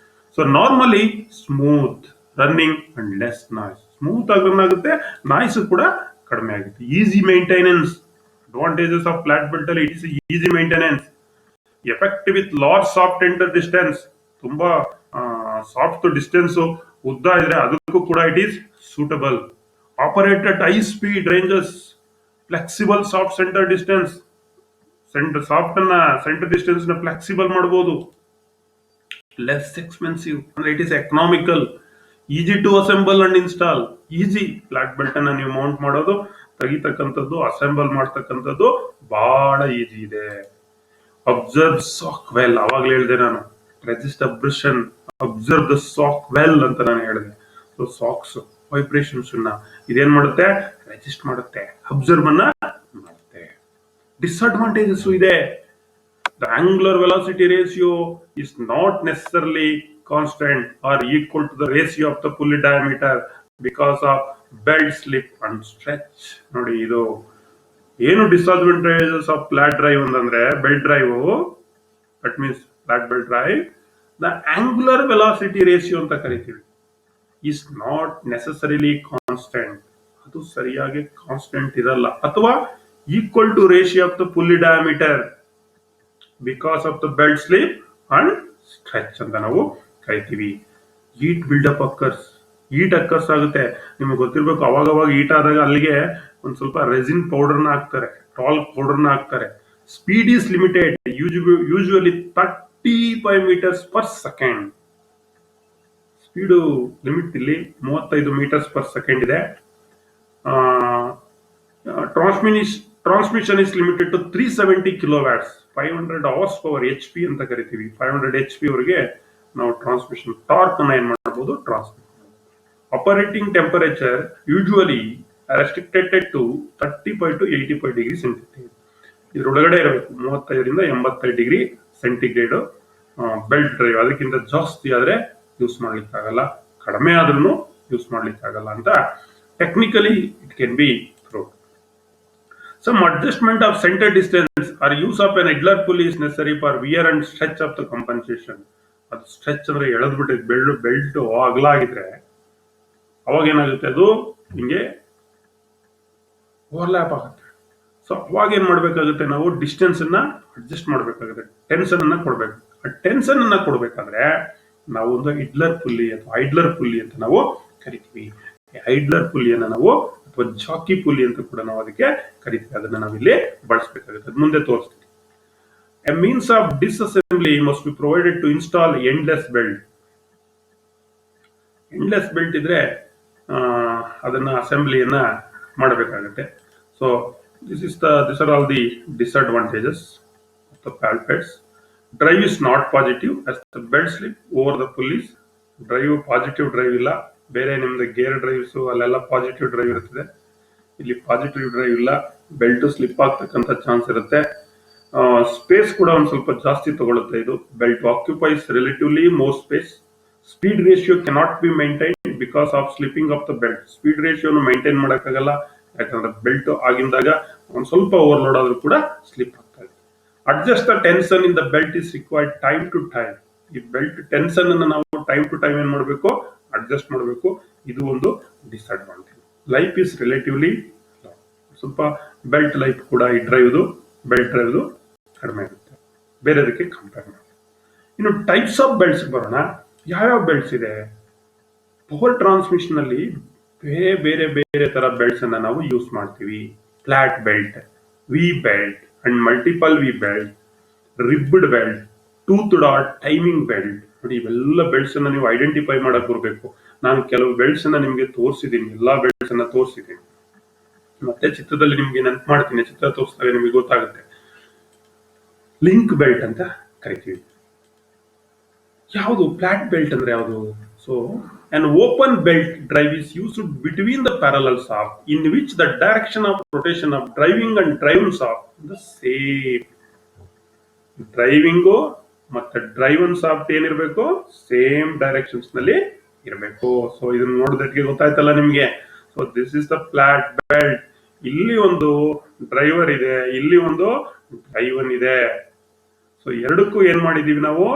So normally smooth running and less noise. Smooth ಆಗಿ ರನ್ ಆಗುತ್ತೆ, ನಾಯ್ಸ್ ಕೂಡ ಕಡಿಮೆ ಆಗುತ್ತೆ. Easy maintenance, advantages of flat belt ಅಲ್ಲಿ it is easy maintenance, effect with large shaft centre distance, ತುಂಬಾ ಸಾಫ್ಟ್ ಡಿಸ್ಟೆನ್ಸ್ ಉದ್ದ ಇದ್ರೆ ಅದಕ್ಕೂ ಕೂಡ it is suitable. Operate at high speed ranges, flexible shaft centre distance, centre distance ನ flexible ಮಾಡಬಹುದು. Less expensive ಅಂದ್ರೆ it is economical. Easy to assemble and install, easy. Flat belt ಅನ್ನ ನೀವು ಮೌಂಟ್ ಮಾಡೋದು, ತೆಗಿತಕ್ಕಂಥದ್ದು, ಅಸೆಂಬಲ್ ಮಾಡ್ತಕ್ಕಂಥದ್ದು ಬಹಳ ಈಸಿ ಇದೆ. Observe ಸಾಕ್ ವೆಲ್, ಅವಾಗ್ಲೇ ಹೇಳಿದೆ ನಾನು, ರೆಸಿಸ್ಟ್ ಅಬ್ರಿಷನ್, ಅಬ್ಸರ್ವ್ ದ ಸಾಕ್ ವೆಲ್ ಅಂತ ನಾನು ಹೇಳಿದೆ. ಸೊ ಸಾಕ್ಸ್ ವೈಬ್ರೇಷನ್ಸ್ ಇದೇನ್ ಮಾಡುತ್ತೆ, ರೆಜಿಸ್ಟ್ ಮಾಡುತ್ತೆ, ಅಬ್ಸರ್ವ್ ಅನ್ನ ಮಾಡುತ್ತೆ. ಡಿಸ್ಅಡ್ವಾಂಟೇಜಸ್ ಇದೆ. The angular velocity ratio is not necessarily constant or equal to the ratio of the pulley diameter because of belt slip and stretch. ನೋಡಿ ಇದು ಏನು ಡಿಸ್ಅಡ್ವಾಂಟೇಜಸ್ ಆಫ್ ಫ್ಲಾಟ್ ಡ್ರೈವ್ ಅಂತಂದ್ರೆ, belt drive, that means flat belt drive, the angular velocity ratio ಅಂತ ಕರಿತೀವಿ, is not necessarily constant, ಅದು ಸರಿಯಾಗಿ constant ಇರಲ್ಲ, ಅಥವಾ equal to ratio of the pulley diameter because of the belt slip and stretch ಅಂತ ನಾವು ಕರಿತೀವಿ. Heat build up occurs, heat occurs ಆಗುತ್ತೆ. ನಿಮ್ಗೆ ಗೊತ್ತಿರ್ಬೇಕು, ಅವಾಗವಾಗ ಹೀಟ್ ಆದಾಗ ಅಲ್ಲಿಗೆ ಒಂದ್ ಸ್ವಲ್ಪ ರೆಸಿನ್ ಪೌಡರ್ನ ಹಾಕ್ತಾರೆ, ಟಾಲ್ಕ್ ಪೌಡರ್ನ ಹಾಕ್ತಾರೆ. Speed is limited, usually 35 meters per second. Speed limit ಇಲ್ಲಿ 35 meters per second ಇದೆ. Transmission is limited to 370 kilowatts, 500 horse power, HP ಅಂತ ಕರಿತೀವಿ. 500 HP ವರೆಗೆ ನಾವು ಟ್ರಾನ್ಸ್ಮಿಷನ್ ಟಾರ್ಕ್ ಅನ್ನ ಏನ್ ಮಾಡಬಹುದು, transmit. Operating temperature usually restricted to 35 to 85 degree centigrade. ಇದ್ರೊಳಗಡೆ ಇರಬೇಕು, 35ರಿಂದ 85 ಡಿಗ್ರಿ ಸೆಂಟಿಗ್ರೇಡ್ ಬೆಲ್ಟ್ ಡ್ರೈವ್. ಅದಕ್ಕಿಂತ ಜಾಸ್ತಿ ಆದ್ರೆ ಯೂಸ್ ಮಾಡ್ಲಿಕ್ಕಾಗಲ್ಲ, ಕಡಿಮೆ ಆದ್ರೂ ಯೂಸ್ ಮಾಡ್ಲಿಕ್ಕಾಗಲ್ಲ ಅಂತ technically it can B proved. Some adjustment of center distance or use of an idler pulley is necessary for wear and stretch of the compensation. ಅದು stretch ಅಂದ್ರೆ ಎಳೆದ್ಬಿಟ್ಟು belt ಅಗಲ ಆಗಿದ್ರೆ ಅವಾಗ ಏನಾಗುತ್ತೆ, ಅದು ಹಿಂಗೆ ಓವರ್ಲ್ಯಾಪ್ ಆಗುತ್ತೆ. ಸೊ ಅವಾಗ ಏನ್ ಮಾಡ್ಬೇಕಾಗುತ್ತೆ, ನಾವು ಡಿಸ್ಟೆನ್ಸ್ ಅನ್ನ ಅಡ್ಜಸ್ಟ್ ಮಾಡ್ಬೇಕಾಗುತ್ತೆ, ಟೆನ್ಷನ್ ಅನ್ನ ಕೊಡ್ಬೇಕು. ಆ ಟೆನ್ಷನ್ ಅನ್ನ ಕೊಡ್ಬೇಕಾದ್ರೆ ನಾವು ಒಂದು ಇಡ್ಲರ್ ಪುಲ್ಲಿ ಅಥವಾ ಐಡ್ಲರ್ ಪುಲ್ಲಿ ಅಂತ ನಾವು ಕರಿತೀವಿ. ಐಡ್ಲರ್ ಪುಲ್ಲಿಯನ್ನ ನಾವು ಅಥವಾ ಜಾಕಿ ಪುಲ್ಲಿ ಅಂತ ಕೂಡ ನಾವು ಅದಕ್ಕೆ ಕರಿತೀವಿ. ಅದನ್ನ ನಾವಿಲ್ಲಿ ಬಳಸಬೇಕಾಗುತ್ತೆ, ಮುಂದೆ ತೋರಿಸ್ತೀವಿ. A means of disassembly must be provided to install endless belt. Endless belt ಇದ್ರೆ ಅದನ್ನ ಅಸೆಂಬ್ಲಿಯನ್ನ ಮಾಡಬೇಕಾಗುತ್ತೆ. So these are all the disadvantages of the flat belts. Drive is not positive as the belt slip over the pulleys. Drive positive drive ಇಲ್ಲ. ಬೇರೆ ನಿಮ್ದು gear drives ಅಲ್ಲೆಲ್ಲ positive drive ಇರ್ತದೆ, ಇಲ್ಲಿ positive drive ಇಲ್ಲ. ಬೆಲ್ಟ್ ಸ್ಲಿಪ್ ಆಗ್ತಕ್ಕಂಥ chance ಇರುತ್ತೆ. Space ಕೂಡ ಒಂದ್ ಸ್ವಲ್ಪ ಜಾಸ್ತಿ ತಗೊಳುತ್ತೆ ಇದು. Belt occupies relatively more space. Speed ratio cannot be maintain because of slipping of the belt. Speed ರೇಷಿಯೋನು ಮೈಂಟೈನ್ ಮಾಡಕ್ಕಾಗಲ್ಲ, ಯಾಕಂದ್ರೆ ಬೆಲ್ಟ್ ಆಗಿಂದಾಗ ಒಂದ್ ಸ್ವಲ್ಪ ಓವರ್ಲೋಡ್ ಆದ್ರೂ ಕೂಡ ಸ್ಲಿಪ್ ಆಗ್ತಾ ಇದೆ. Adjust the tension in the belt is required time to time. ಈ ಬೆಲ್ಟ್ ಟೆನ್ಷನ್ ಅನ್ನು ನಾವು ಟೈಮ್ ಟು ಟೈಮ್ ಏನ್ ಮಾಡಬೇಕು, ಅಡ್ಜಸ್ಟ್ ಮಾಡಬೇಕು. ಇದು ಒಂದು ಡಿಸ್ಅಡ್ವಾಂಟೇಜ್. ಲೈಫ್ ಇಸ್ ರಿಲೇಟಿವ್ಲಿ ಸ್ವಲ್ಪ ಬೆಲ್ಟ್ ಲೈಫ್ ಕೂಡ ಈ ಡ್ರೈವ್ದು ಬೆಲ್ಟ್ ಡ್ರೈವ್ದು ಕಡಿಮೆ ಇರುತ್ತೆ ಬೇರೆದಕ್ಕೆ ಕಂಪೇರ್ ಮಾಡಿ. ಇನ್ನು ಟೈಪ್ಸ್ ಆಫ್ ಬೆಲ್ಟ್ಸ್ ಬರೋಣ. ಯಾವ್ಯಾವ ಬೆಲ್ಟ್ಸ್ ಇದೆ? ಪವರ್ ಟ್ರಾನ್ಸ್ಮಿಷನ್ ಅಲ್ಲಿ ಬೇರೆ ಬೇರೆ ಬೇರೆ ತರ ಬೆಲ್ಟ್ಸ್ ಅನ್ನ ನಾವು ಯೂಸ್ ಮಾಡ್ತೀವಿ. Flat belt, V belt and multiple V belt, ribbed belt, tooth dot, timing belt. ನೋಡಿ, ಇವೆಲ್ಲ ಬೆಲ್ಟ್ಸ್ ಅನ್ನ ನೀವು ಐಡೆಂಟಿಫೈ ಮಾಡಕ್ ಬರಬೇಕು. ನಾನು ಕೆಲವು ಬೆಲ್ಟ್ಸ್ ಅನ್ನ ನಿಮ್ಗೆ ತೋರಿಸಿದ್ದೀನಿ, ಎಲ್ಲಾ ಬೆಲ್ಟ್ಸ್ ಅನ್ನ ತೋರಿಸಿದ್ದೀನಿ. ಮತ್ತೆ ಚಿತ್ರದಲ್ಲಿ ನಿಮ್ಗೆ ನೆನಪು ಮಾಡ್ತೀನಿ, ಚಿತ್ರ ತೋರಿಸಿದಾಗ ನಿಮಗೆ ಗೊತ್ತಾಗುತ್ತೆ. ಲಿಂಕ್ ಬೆಲ್ಟ್ ಅಂತ ಕರಿತೀವಿ. ಯಾವುದು ಫ್ಲಾಟ್ ಬೆಲ್ಟ್ ಅಂದ್ರೆ ಯಾವುದು? So an open belt drive is used between the parallel shaft in which the direction of rotation of driving and driven shaft the same. Driving ಮತ್ತೆ ಡ್ರೈವನ್ ಶಾಫ್ಟ್ ಏನಿರಬೇಕು, same directions ನಲ್ಲಿ ಇರಬೇಕು. So ಇದನ್ನ ನೋಡಿದಕ್ಕೆ ಗೊತ್ತಾಯ್ತಲ್ಲ ನಿಮ್ಗೆ. So this is the flat belt. ಇಲ್ಲಿ ಒಂದು driver ಇದೆ, ಇಲ್ಲಿ ಒಂದು ಡ್ರೈವನ್ ಇದೆ. ಸೊ ಎರಡಕ್ಕೂ ಏನ್ ಮಾಡಿದೀವಿ ನಾವು,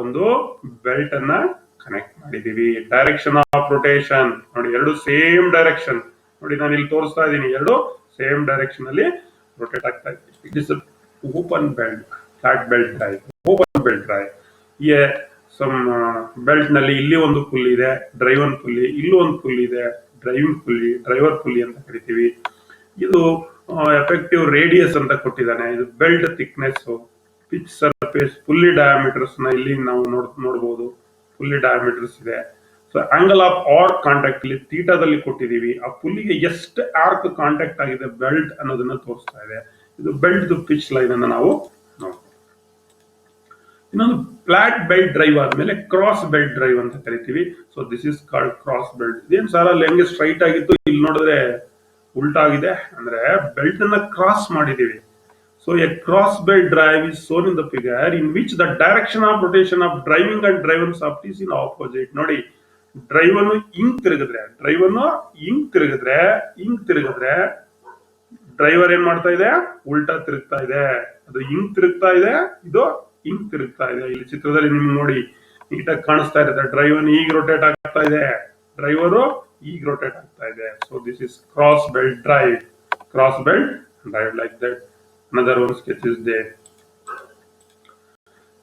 ಒಂದು ಬೆಲ್ಟ್ ಅನ್ನ ಕನೆಕ್ಟ್ ಮಾಡಿದೀವಿ. ಡೈರೆಕ್ಷನ್ ಆಫ್ ರೊಟೇಷನ್ ನೋಡಿ, ಎರಡು ಸೇಮ್ ಡೈರೆಕ್ಷನ್. ನೋಡಿ ನಾನು ಇಲ್ಲಿ ತೋರಿಸ್ತಾ ಇದ್ದೀನಿ, ಎರಡು ಸೇಮ್ ಡೈರೆಕ್ಷನ್ ಅಲ್ಲಿ ರೊಟೇಟ್ ಆಗ್ತಾ ಇದೆ. It is open belt, flat belt drive, open belt drive. ಈ ಸಮ್ ಬೆಲ್ಟ್ ನಲ್ಲಿ ಇಲ್ಲಿ ಒಂದು ಪುಲ್ಲಿ ಇದೆ, ಡ್ರೈವನ್ ಪುಲ್ಲಿ, ಇಲ್ಲೂ ಒಂದು ಪುಲ್ಲಿ ಇದೆ, ಡ್ರೈವಿಂಗ್ ಪುಲ್ಲಿ, ಡ್ರೈವರ್ ಪುಲ್ಲಿ ಅಂತ ಕರಿತೀವಿ. ಇದು ಎಫೆಕ್ಟಿವ್ ರೇಡಿಯಸ್ ಅಂತ ಕೊಟ್ಟಿದ್ದಾನೆ. ಇದು belt thickness, pitch surface, pulley diameters ನ ಇಲ್ಲಿ ನಾವು ನೋಡಬಹುದು. ಪುಲ್ಲಿ ಡಯಾಮೀಟರ್ಸ್ ಇದೆ. So angle of arc contact ಇಲ್ಲಿ ಥೀಟಾದಲ್ಲಿ ಕೊಟ್ಟಿದೀವಿ. ಆ ಪುಲ್ಲಿಗೆ ಎಷ್ಟು ಆರ್ಕ್ ಕಾಂಟ್ಯಾಕ್ಟ್ ಆಗಿದೆ ಬೆಲ್ಟ್ ಅನ್ನೋದನ್ನ ತೋರಿಸ್ತಾ ಇದೆ. ಇದು ಬೆಲ್ಟ್ ಪಿಚ್ ಲೈನ್ ಅನ್ನ ನಾವು ನೋಡ್ತೀವಿ. ಇನ್ನೊಂದು ಫ್ಲಾಟ್ ಬೆಲ್ಟ್ ಡ್ರೈವ್ ಆದ್ಮೇಲೆ ಕ್ರಾಸ್ ಬೆಲ್ಟ್ ಡ್ರೈವ್ ಅಂತ ಕರಿತೀವಿ. So this is called cross belt. ಇದೇನ್ ಸಾಲ ಅಲ್ಲಿ ಹೆಂಗೆ ಸ್ಟ್ರೈಟ್ ಆಗಿತ್ತು, ಇಲ್ಲಿ ನೋಡಿದ್ರೆ ಉಲ್ಟಾ ಆಗಿದೆ, ಅಂದ್ರೆ ಬೆಲ್ಟ್ ಅನ್ನ ಕ್ರಾಸ್ ಮಾಡಿದೀವಿ. So a cross belt drive is shown in the figure in which the direction of rotation of driving and driven shaft is in opposite. ನೋಡಿ, ಡ್ರೈವ್ ಅನ್ನು ಹಿಂಗ್ ತಿರುಗಿದ್ರೆ, ಡ್ರೈವರ್ ಏನ್ ಮಾಡ್ತಾ ಇದೆ, ಉಲ್ಟಾ ತಿರುಗ್ತಾ ಇದೆ. ಅದು ಹಿಂಗ್ ತಿರುಗ್ತಾ ಇದೆ, ಇದು ಹಿಂಗ್ ತಿರುಗ್ತಾ ಇದೆ. ಇಲ್ಲಿ ಚಿತ್ರದಲ್ಲಿ ನಿಮ್ಗೆ ನೋಡಿ ನೀಟಾಗಿ ಕಾಣಿಸ್ತಾ ಇದೆ. ಡ್ರೈವರ್ ಈಗ ರೊಟೇಟ್ ಆಗ್ತಾ ಇದೆ, ಡ್ರೈವರು ಈಗ ರೊಟೇಟ್ ಆಗ್ತಾ ಇದೆ. So this is cross belt drive. Cross belt drive like that. Another one sketch is there.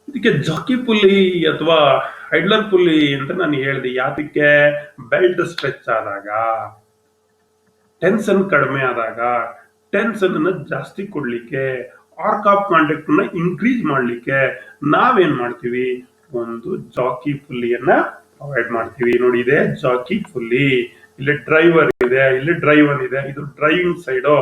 ಇದಕ್ಕೆ ಜಾಕಿ ಪುಲ್ಲಿ ಅಥವಾ ಐಡ್ಲರ್ ಪುಲ್ಲಿ ಅಂತ ನಾನು ಹೇಳಿದೆ. ಯಾತಕ್ಕೆ? ಬೆಲ್ಟ್ ಸ್ಟ್ರೆಚ್ ಆದಾಗ, ಟೆನ್ಷನ್ ಕಡಿಮೆ ಆದಾಗ, ಟೆನ್ಷನ್ ಅನ್ನ ಜಾಸ್ತಿ ಕೊಡ್ಲಿಕ್ಕೆ, ಆರ್ಕ್ ಆಫ್ ಕಾಂಟ್ಯಾಕ್ಟ್ ನ ಇನ್ಕ್ರೀಸ್ ಮಾಡ್ಲಿಕ್ಕೆ ನಾವೇನ್ ಮಾಡ್ತೀವಿ, ಒಂದು ಜಾಕಿ ಪುಲ್ಲಿಯನ್ನ ಪ್ರೊವೈಡ್ ಮಾಡ್ತೀವಿ. ನೋಡಿ, ಇದೆ ಜಾಕಿ ಪುಲ್ಲಿ, ಇಲ್ಲಿ ಡ್ರೈವರ್ ಇದೆ, ಇಲ್ಲಿ ಡ್ರೈವರ್ ಇದೆ. ಇದು ಡ್ರೈವಿಂಗ್ ಸೈಡ್.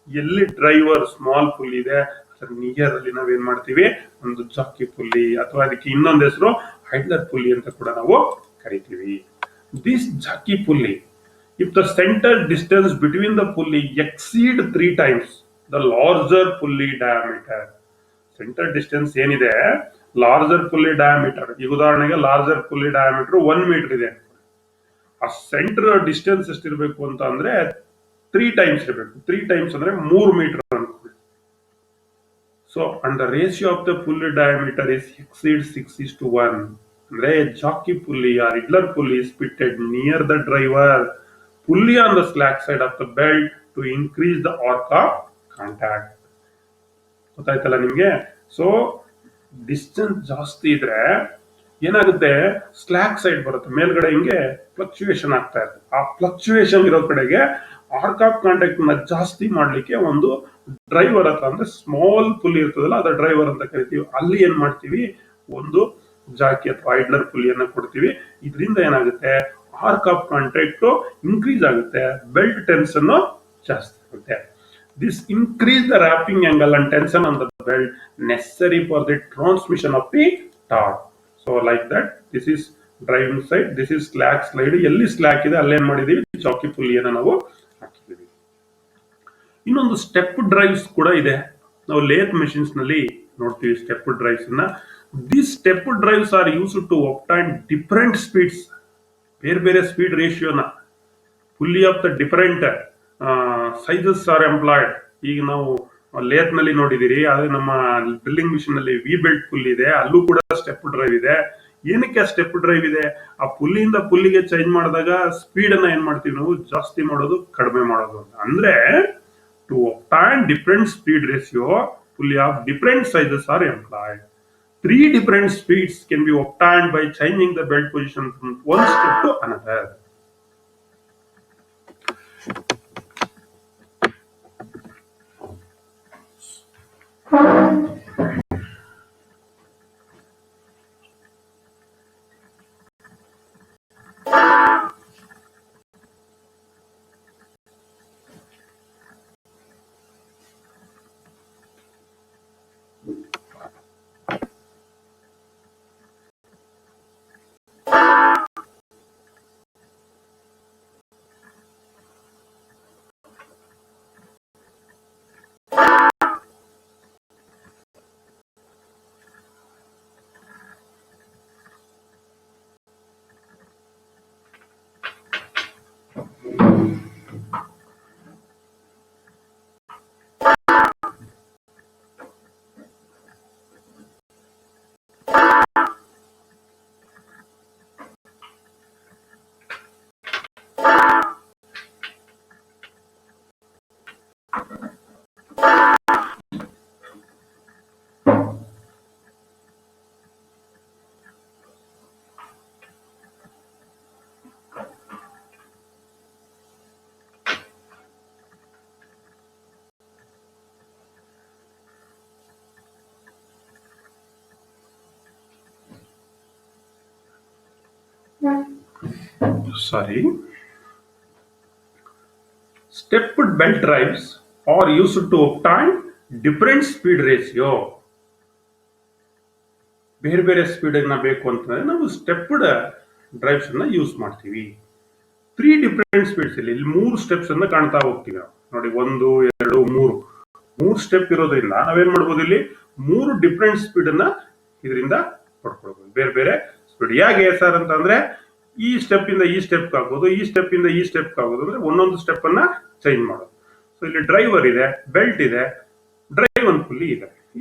ಎಲ್ಲಿ ಡ್ರೈವರ್ ಸ್ಮಾಲ್ ಪುಲ್ಲಿ ಇದೆ ಅದರ ನಿಯರ್ ಅಲ್ಲಿ ನಾವೇನ್ ಮಾಡ್ತೀವಿ, ಒಂದು ಜಾಕಿ ಪುಲ್ಲಿ, ಅಥವಾ ಅದಕ್ಕೆ ಇನ್ನೊಂದು ಹೆಸರು ಐಡ್ಲರ್ ಪುಲ್ಲಿ ಅಂತ ಕೂಡ ನಾವು ಕರಿತೀವಿ. This jockey pulley, if the centre distance between the pulley exceed 3 times the larger pulley diameter. Centre distance ಏನಿದೆ, ಲಾರ್ಜರ್ ಪುಲ್ಲಿ ಡಯಾಮೀಟರ್, ಈಗ ಉದಾಹರಣೆಗೆ ಲಾರ್ಜರ್ ಪುಲ್ಲಿ ಡಯಾಮೀಟರ್ 1 ಮೀಟರ್ ಇದೆ. ಆ ಸೆಂಟರ್ ಡಿಸ್ಟೆನ್ಸ್ ಎಷ್ಟಿರ್ಬೇಕು ಅಂತ ಅಂದ್ರೆ 3 times ಇರಬೇಕು. 3 times ಅಂದ್ರೆ 3 ಮೀಟರ್ ಅನ್ಕೊಳ್ಳಿ. So and the ratio of the pulley diameter is exceed 6:1. ಅಂದ್ರೆ jockey pulley or idler pulley is fitted near the driver, pulley on the slack side of the belt to increase the arc of contact. ಗೊತ್ತಾಯ್ತಲ್ಲ ನಿಮ್ಗೆ? So distance ಜಾಸ್ತಿ ಇದ್ರೆ ಏನಾಗುತ್ತೆ, slack side ಬರುತ್ತೆ, ಮೇಲ್ಗಡೆ ಹಿಂಗೆ fluctuation ಆಗ್ತಾ ಇರುತ್ತೆ. ಆ ಫ್ಲಕ್ಚುಯೇಷನ್ ಇರೋ ಕಡೆಗೆ ಆರ್ಕ್ ಆಫ್ ಕಾಂಟ್ಯಾಕ್ಟ್ ನ ಜಾಸ್ತಿ ಮಾಡ್ಲಿಕ್ಕೆ ಒಂದು ಡ್ರೈವರ್ ಹತ್ರ, ಅಂದ್ರೆ ಸ್ಮಾಲ್ ಪುಲ್ಲಿ ಇರ್ತದಲ್ಲ, ಅದ ಡ್ರೈವರ್ ಅಂತ ಕರಿತೀವಿ. ಅಲ್ಲಿ ಏನ್ ಮಾಡ್ತೀವಿ, ಒಂದು ಜಾಕಿ ಅಥವಾ ಐಡ್ಲರ್ ಪುಲ್ಲಿಯನ್ನ ಕೊಡ್ತೀವಿ. ಇದರಿಂದ ಏನಾಗುತ್ತೆ, ಆರ್ಕ್ ಆಫ್ ಕಾಂಟ್ಯಾಕ್ಟ್ ಇನ್ಕ್ರೀಸ್ ಆಗುತ್ತೆ, ಬೆಲ್ಟ್ ಟೆನ್ಷನ್ ಜಾಸ್ತಿ ಆಗುತ್ತೆ. This increase the wrapping angle and tension on the belt necessary for the transmission of the torque. So like that, this is driving side, this is slack slide. ಎಲ್ಲಿ slack ಇದೆ ಅಲ್ಲೇನ್ ಮಾಡಿದೀವಿ, ಜಾಕಿ ಪುಲ್ಲಿಯನ್ನ ನಾವು ಹಾಕಿದೀವಿ. ಇನ್ನೊಂದು step drives ಕೂಡ ಇದೆ. ನಾವು lathe machines ನಲ್ಲಿ ನೋಡ್ತೀವಿ ಸ್ಟೆಪ್ ಡ್ರೈವ್ಸ್ ಅನ್ನ. These step drives are used to obtain different speeds, ಬೇರೆ ಬೇರೆ ಸ್ಪೀಡ್ ರೇಷಿಯೋನ. Pulley of the different sizes are employed. ಈಗ ನಾವು ಲೇತ್ ನಲ್ಲಿ ನೋಡಿದಿರಿ, ಆದ್ರೆ ನಮ್ಮ ಡ್ರಿಲ್ಲಿಂಗ್ ಮಿಷಿನ್ ನಲ್ಲಿ ವಿ ಬೆಲ್ಟ್ ಪುಲ್ಲಿ ಇದೆ, ಅಲ್ಲೂ ಕೂಡ ಸ್ಟೆಪ್ ಡ್ರೈವ್ ಇದೆ. ಏನಕ್ಕೆ ಸ್ಟೆಪ್ ಡ್ರೈವ್ ಇದೆ? ಆ ಪುಲ್ಲಿಯಿಂದ ಪುಲ್ಲಿಗೆ ಚೇಂಜ್ ಮಾಡಿದಾಗ ಸ್ಪೀಡ್ ಅನ್ನ ಏನ್ ಮಾಡ್ತೀವಿ ನಾವು, ಜಾಸ್ತಿ ಮಾಡೋದು, ಕಡಿಮೆ ಮಾಡೋದು ಅಂತ. ಅಂದ್ರೆ to obtain different speed ratio, pulley of different sizes are employed. 3 different speeds can be obtained by changing the belt position from one step to another. Sorry. Stepped belt drives are used to obtain different speed ratio. ಬೇರೆ ಬೇರೆ speed ಅನ್ನ ಬೇಕು ಅಂತಂದ್ರೆ ನಾವು stepped drives ಅನ್ನ use ಮಾಡ್ತೀವಿ. 3 different speeds ಇಲ್ಲಿ 3 steps ಅನ್ನ ಕಾಣ್ತಾ ಹೋಗ್ತೀವಿ ನಾವು. ನೋಡಿ 1 2 3 ಸ್ಟೆಪ್ ಇರೋದ್ರಿಂದ ನಾವೇನ್ ಮಾಡ್ಬೋದು, ಇಲ್ಲಿ 3 ಡಿಫರೆಂಟ್ ಸ್ಪೀಡ್ ಅನ್ನ ಇದರಿಂದ ಪಡ್ಕೊಳ್ಬಹುದು. ಬೇರೆ ಬೇರೆ ಸ್ಪೀಡ್. ಯಾಕೆ ಸರ್ ಅಂತಂದ್ರೆ ಈ ಸ್ಟೆಪ್ ಇಂದ ಈ ಸ್ಟೆಪ್ ಆಗ್ಬೋದು, ಈ ಸ್ಟೆಪ್ ಇಂದ ಈ ಸ್ಟೆಪ್ ಆಗ್ಬೋದು, ಅಂದ್ರೆ ಒಂದೊಂದು ಸ್ಟೆಪ್ ಅನ್ನ ಚೇಂಜ್ ಮಾಡೋದು. ಸೊ ಇಲ್ಲಿ ಡ್ರೈವರ್ ಇದೆ, ಬೆಲ್ಟ್ ಇದೆ, ಡ್ರೈವ್ ಅನ್ ಪುಲ್ಲಿ ಇದೆ,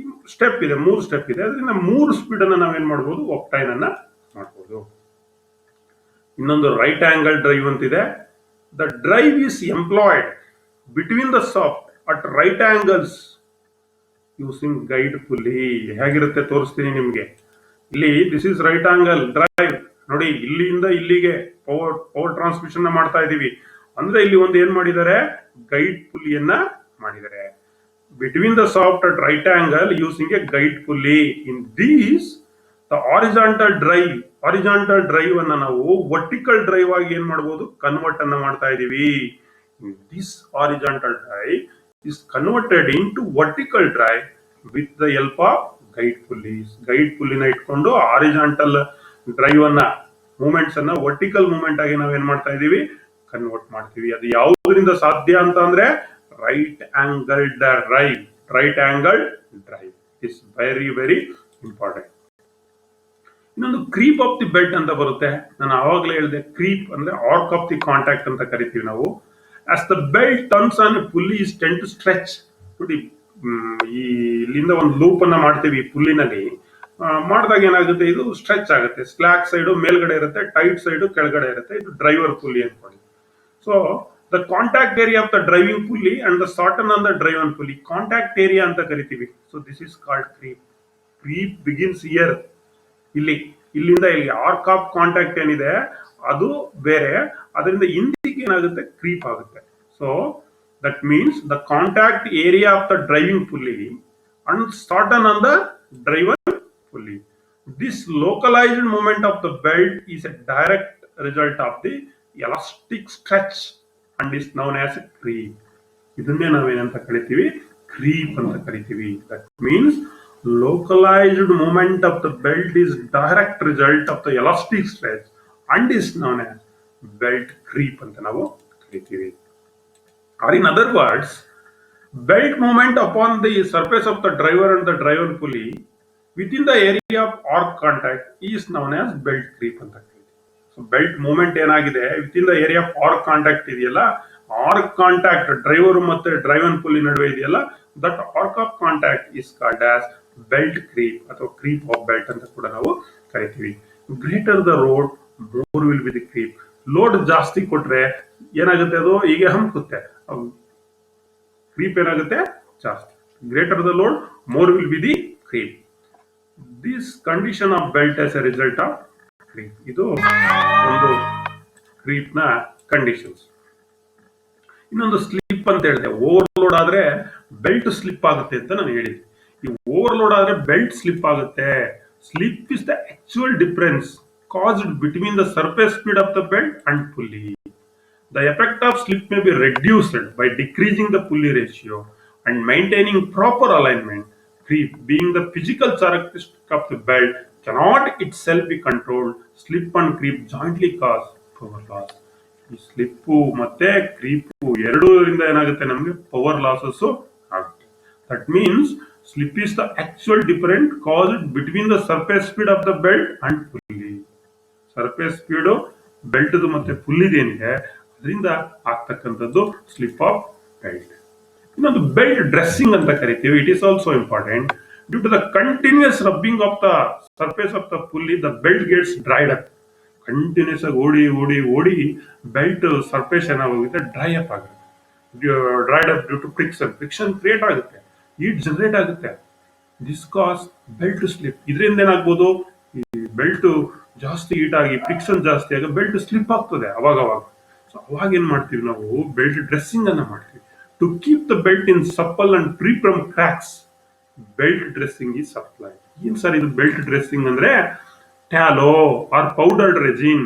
ಸ್ಟೆಪ್ ಇದೆ, 3 ಸ್ಟೆಪ್ ಇದೆ. ಅದರಿಂದ 3 ಸ್ಪೀಡ್ ಅನ್ನ ನಾವೇನ್ ಮಾಡ್ಬೋದು, ಒಪ್ಟೈನ್ ಅನ್ನ ಮಾಡ್ಬೋದು. ಇನ್ನೊಂದು ರೈಟ್ ಆಂಗಲ್ ಡ್ರೈವ್ ಅಂತಿದೆ. The drive is employed between the soft at right angles using guide pulley. ಹೇಗಿರುತ್ತೆ ತೋರಿಸ್ತೀನಿ ನಿಮ್ಗೆ. ಇಲ್ಲಿ this is right angle drive. ನೋಡಿ, ಇಲ್ಲಿಂದ ಇಲ್ಲಿಗೆ ಪವರ್ ಟ್ರಾನ್ಸ್ಮಿಷನ್ ಮಾಡ್ತಾ ಇದೀವಿ. ಅಂದ್ರೆ ಇಲ್ಲಿ ಒಂದು ಏನ್ ಮಾಡಿದ್ದಾರೆ, ಗೈಡ್ ಪುಲ್ಲಿಯನ್ನ ಮಾಡಿದ್ದಾರೆ. Between the soft at right angle using A guide pulley. In these the horizontal drive ಅನ್ನ ನಾವು ವರ್ಟಿಕಲ್ ಡ್ರೈವ್ ಆಗಿ ಏನ್ ಮಾಡಬಹುದು, ಕನ್ವರ್ಟ್ ಅನ್ನ ಮಾಡ್ತಾ ಇದೀವಿ. This horizontal drive is converted into vertical drive with the help of guide pulleys. Guide ಪುಲ್ಲಿನ ಇಟ್ಕೊಂಡು ಹಾರಿಜಾಂಟಲ್ ಡ್ರೈವ್ ಅನ್ನ ಮೂವ್ಮೆಂಟ್ಸ್ ಅನ್ನ ವರ್ಟಿಕಲ್ ಮೂವ್ಮೆಂಟ್ ಆಗಿ ನಾವೇನ್ ಮಾಡ್ತಾ ಇದೀವಿ, ಕನ್ವರ್ಟ್ ಮಾಡ್ತೀವಿ. ಅದು ಯಾವುದರಿಂದ ಸಾಧ್ಯ ಅಂತ ಅಂದ್ರೆ right angle drive is very very important. ಇನ್ನೊಂದು ಕ್ರೀಪ್ ಆಫ್ ದಿ ಬೆಲ್ಟ್ ಅಂತ ಬರುತ್ತೆ. ನಾನು ಆವಾಗಲೇ ಹೇಳಿದೆ, ಕ್ರೀಪ್ ಅಂದ್ರೆ ಆರ್ಕ್ ಆಫ್ ದಿ ಕಾಂಟ್ಯಾಕ್ಟ್ ಅಂತ ಕರಿತೀವಿ ನಾವು. As the belt turns on a pulley is tend to stretch. ನೋಡಿ, ಇಲ್ಲಿಂದ ಒಂದು ಲೂಪ್ ಅನ್ನ ಮಾಡ್ತೀವಿ ಪುಲ್ಲಿನಲ್ಲಿ. ಮಾಡಿದಾಗ ಏನಾಗುತ್ತೆ, ಇದು ಸ್ಟ್ರೆಚ್ ಆಗುತ್ತೆ. ಸ್ಲಾಕ್ ಸೈಡ್ ಮೇಲ್ಗಡೆ ಇರುತ್ತೆ, ಟೈಟ್ ಸೈಡ್ ಕೆಳಗಡೆ ಇರುತ್ತೆ. ಇದು ಡ್ರೈವರ್ ಪುಲ್ಲಿ ಅನ್ಕೊಳ್ಳಿ. So the contact area of the driving pulley and the ಸಾಟನ್ on the drive on pulley, contact area ಅಂತ ಕರಿತೀವಿ. So this is called creep. Creep begins here. ಇಲ್ಲಿಂದ ಇಲ್ಲಿ ಆರ್ಕ್ ಆಫ್ ಕಾಂಟ್ಯಾಕ್ಟ್ ಏನಿದೆ ಅದು ಬೇರೆ, ಅದರಿಂದ ಹಿಂದಿಗೆ ಏನಾಗುತ್ತೆ, ಕ್ರೀಪ್ ಆಗುತ್ತೆ. So that means the contact area of the driving pulley and ಸಾಟನ್ on the driver pulley. This localised movement of the belt is A direct result of the elastic stretch and is known as A creep. ಇದನ್ನೇ ನಾವೇನಂತ ಕರಿತೀವಿ, creep ಅಂತ ಕರಿತೀವಿ. That means localized movement of the belt is direct result of the elastic stretch and is known as belt creep ಅಂತ ನಾವು ಕರಿತೀವಿ. Or in other words, belt movement upon the surface of the driver and the driver pulley within the area of arc contact is known as belt creep ಅಂತ ಕರಿತೀವಿ. So belt movement ಏನಾಗಿದೆ with in the area of arc contact ಇದೆಯಲ್ಲ, arc contact driver ಮತ್ತೆ driver pulley ನಡುವೆ ಇದೆಯಲ್ಲ, that arc of contact is called as belt creep ಅಥವಾ creep of belt ಅಂತ ಕೂಡ ನಾವು ಕರಿತೀವಿ. Greater the road more will be the creep. Load ಜಾಸ್ತಿ ಕೊಟ್ರೆ ಏನಾಗುತ್ತೆ, ಅದು ಹೀಗೆ ಹಂಕುತ್ತೆ. ಕ್ರೀಪ್ ಏನಾಗುತ್ತೆ, ಜಾಸ್ತಿ. Greater the load more will be the creep. This condition of belt as A result of creep. ಇದು ಒಂದು ಕ್ರೀಪ್ ನ ಕಂಡೀಷನ್ಸ್. ಇನ್ನೊಂದು ಸ್ಲಿಪ್ ಅಂತ ಹೇಳಿದೆ. ಓವರ್ಲೋಡ್ ಆದ್ರೆ ಬೆಲ್ಟ್ ಸ್ಲಿಪ್ ಆಗುತ್ತೆ ಅಂತ ನಾನು ಹೇಳಿದ್ದೆ. ಈ ಓವರ್ಲೋಡ್ ಆದ್ರೆ ಬೆಲ್ಟ್ ಸ್ಲಿಪ್ ಆಗುತ್ತೆ. Slip is the actual difference caused between the surface speed of the belt and pulley. The effect of slip may be reduced by decreasing the pulley ratio and maintaining proper alignment. Creep, being the physical characteristic of the belt, cannot itself be controlled. Slip and creep jointly cause power loss. ಈ slip ಮತ್ತೆ ಕ್ರೀಪು ಎರಡೂರಿಂದ ಏನಾಗುತ್ತೆ, ನಮಗೆ power losses ಆಗುತ್ತೆ. That means slip is the actual difference caused between the surface speed of the belt and pulley. Surface speed belt ಮತ್ತೆ ಪುಲ್ಲಿದ್ ಏನಿದೆ ಅದರಿಂದ ಆಗ್ತಕ್ಕಂಥದ್ದು ಸ್ಲಿಪ್ ಆಫ್ ಬೆಲ್ಟ್. ಇನ್ನೊಂದು ಬೆಲ್ಟ್ ಡ್ರೆಸ್ಸಿಂಗ್ ಅಂತ ಕರಿತೀವಿ. It is also important. Due to the continuous rubbing of the surface of the pulley, the belt gets dried up. Continuous ಆಗಿ ಓಡಿ ಬೆಲ್ಟ್ ಸರ್ಫೇಸ್ ಏನಾಗುತ್ತೆ, ಡ್ರೈ ಅಪ್ ಆಗುತ್ತೆ. Dried up due to friction create ಆಗುತ್ತೆ, heat generate ಆಗುತ್ತೆ. This cause belt slip. ಇದರಿಂದ ಏನಾಗ್ಬೋದು, ಈ belt ಜಾಸ್ತಿ ಹೀಟ್ ಆಗಿ ಫ್ರಿಕ್ಷನ್ ಜಾಸ್ತಿ ಆಗಿ ಬೆಲ್ಟ್ ಸ್ಲಿಪ್ ಆಗ್ತದೆ ಅವಾಗವಾಗ. ಸೊ ಅವಾಗ ಏನ್ ಮಾಡ್ತೀವಿ ನಾವು, ಬೆಲ್ಟ್ ಡ್ರೆಸ್ಸಿಂಗ್ ಅನ್ನ ಮಾಡ್ತೀವಿ. To keep the belt in supple and free from cracks, belt dressing is applied. ಏನ್ ಸರ್ ಇದು ಬೆಲ್ಟ್ ಡ್ರೆಸ್ಸಿಂಗ್ ಅಂದ್ರೆ? ಟ್ಯಾಲೋ ಆರ್ ಪೌಡರ್ಡ್ ರೆಸಿನ್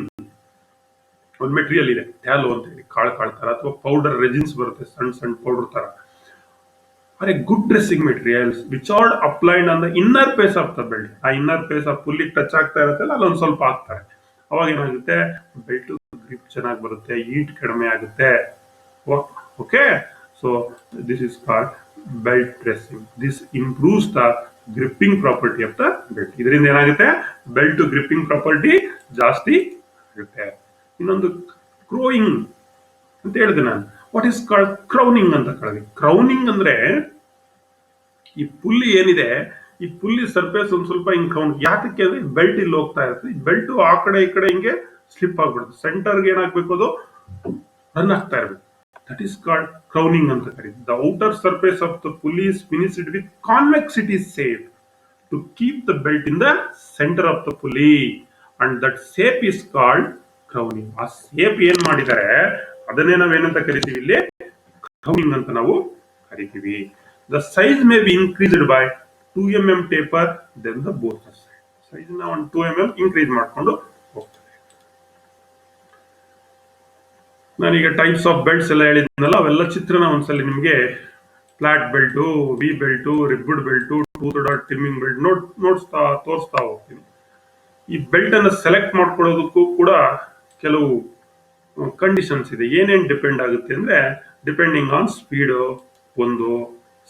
ಒಂದು ಮೆಟೀರಿಯಲ್ ಇದೆ ಟ್ಯಾಲೋ ಅಂತ ಹೇಳಿ, ಕಾಳು ಕಾಳು ತರ ಅಥವಾ ಪೌಡರ್ ರೆಜಿನ್ಸ್ ಬರುತ್ತೆ ಸಣ್ಣ ಸಣ್ಣ ಪೌಡರ್ ತರ. Are a good dressing materials which are applied on the inner face of the belt. ಆ ಇನ್ನರ್ ಪೇಸ್ ಆ ಪುಲ್ಲಿಗೆ ಟಚ್ ಆಗ್ತಾ ಇರುತ್ತಲ್ಲ ಅಲ್ಲೊಂದು ಸ್ವಲ್ಪ ಹಾಕ್ತಾರೆ. ಅವಾಗ ಏನಾಗುತ್ತೆ, ಬೆಲ್ಟ್ ಗ್ರಿಪ್ ಚೆನ್ನಾಗಿ ಬರುತ್ತೆ, ಈಟ್ ಕಡಿಮೆ ಆಗುತ್ತೆ. Okay, so this is called belt dressing. This improves the gripping property of the belt. ಇದರಿಂದ ಏನಾಗುತ್ತೆ, ಬೆಲ್ಟ್ ಗ್ರಿಪ್ಪಿಂಗ್ ಪ್ರಾಪರ್ಟಿ ಜಾಸ್ತಿ ಆಗುತ್ತೆ. ಇನ್ನೊಂದು ಕ್ರೋಯಿಂಗ್ ಅಂತ ಹೇಳಿದೆ ನಾನು. ವಾಟ್ ಈಸ್ ಕಾಲ್ಡ್ ಕ್ರೌನಿಂಗ್ ಅಂತ ಕೇಳಿದೆ. ಕ್ರೌನಿಂಗ್ ಅಂದ್ರೆ ಈ ಪುಲ್ಲಿ ಏನಿದೆ, ಈ ಪುಲ್ಲಿ ಸರ್ಫೇಸ್ ಒಂದ್ ಸ್ವಲ್ಪ ಹಿಂಗ್ ಕ್ರೌನ್. ಯಾತಕ್ಕೆ ಅಂದ್ರೆ ಬೆಲ್ಟ್ ಇಲ್ಲಿ ಹೋಗ್ತಾ ಇರುತ್ತೆ, ಈ ಬೆಲ್ಟ್ ಆ ಕಡೆ ಈ ಕಡೆ ಹಿಂಗೆ ಸ್ಲಿಪ್ ಆಗ್ಬಿಡುತ್ತೆ. ಸೆಂಟರ್ಗೆ ಏನಾಗ್ಬೇಕು, ಅದು ರನ್ ಆಗ್ತಾ ಇರ್ಬೇಕು. ದಟ್ ಈಸ್ ಕಾಲ್ಡ್ ಕ್ರೌನಿಂಗ್ ಅಂತ ಕರೀತೀವಿ. The outer surface of the pulley is finished with convexity safe to keep the belt in the centre of the pulley and that shape is called crowning. ಆ shape ಏನ್ ಮಾಡಿದ್ದಾರೆ ಅದನ್ನೇ ನಾವೇನಂತ ಕರಿತೀವಿ, ಇಲ್ಲಿ crowning ಅಂತ ನಾವು ಕರಿತೀವಿ. The size may be increased by 2 mm taper then the both side. Size ನ ಒಂದು 2 mm ಇನ್ಕ್ರೀಸ್ ಮಾಡ್ಕೊಂಡು ಹೋಗ್ತದೆ. ನಾನೀಗ ಟೈಪ್ಸ್ ಆಫ್ ಬೆಲ್ಟ್ಸ್ ಎಲ್ಲ ಹೇಳಿದ್ನಲ್ಲ, ಅವೆಲ್ಲ ಚಿತ್ರನ ಒಂದ್ಸಲಿ ನಿಮ್ಗೆ flat belt, V belt, ribbed belt, tooth dot trimming belt ತೋರಿಸ್ತಾ ಹೋಗ್ತೀನಿ. ಈ ಬೆಲ್ಟ್ ಅನ್ನು ಸೆಲೆಕ್ಟ್ ಮಾಡ್ಕೊಳ್ಳೋದಕ್ಕೂ ಕೂಡ ಕೆಲವು ಕಂಡೀಷನ್ಸ್ ಇದೆ. ಏನೇನ್ ಡಿಪೆಂಡ್ ಆಗುತ್ತೆ ಅಂದ್ರೆ, ಡಿಪೆಂಡಿಂಗ್ ಆನ್ ಸ್ಪೀಡ್ ಒಂದು,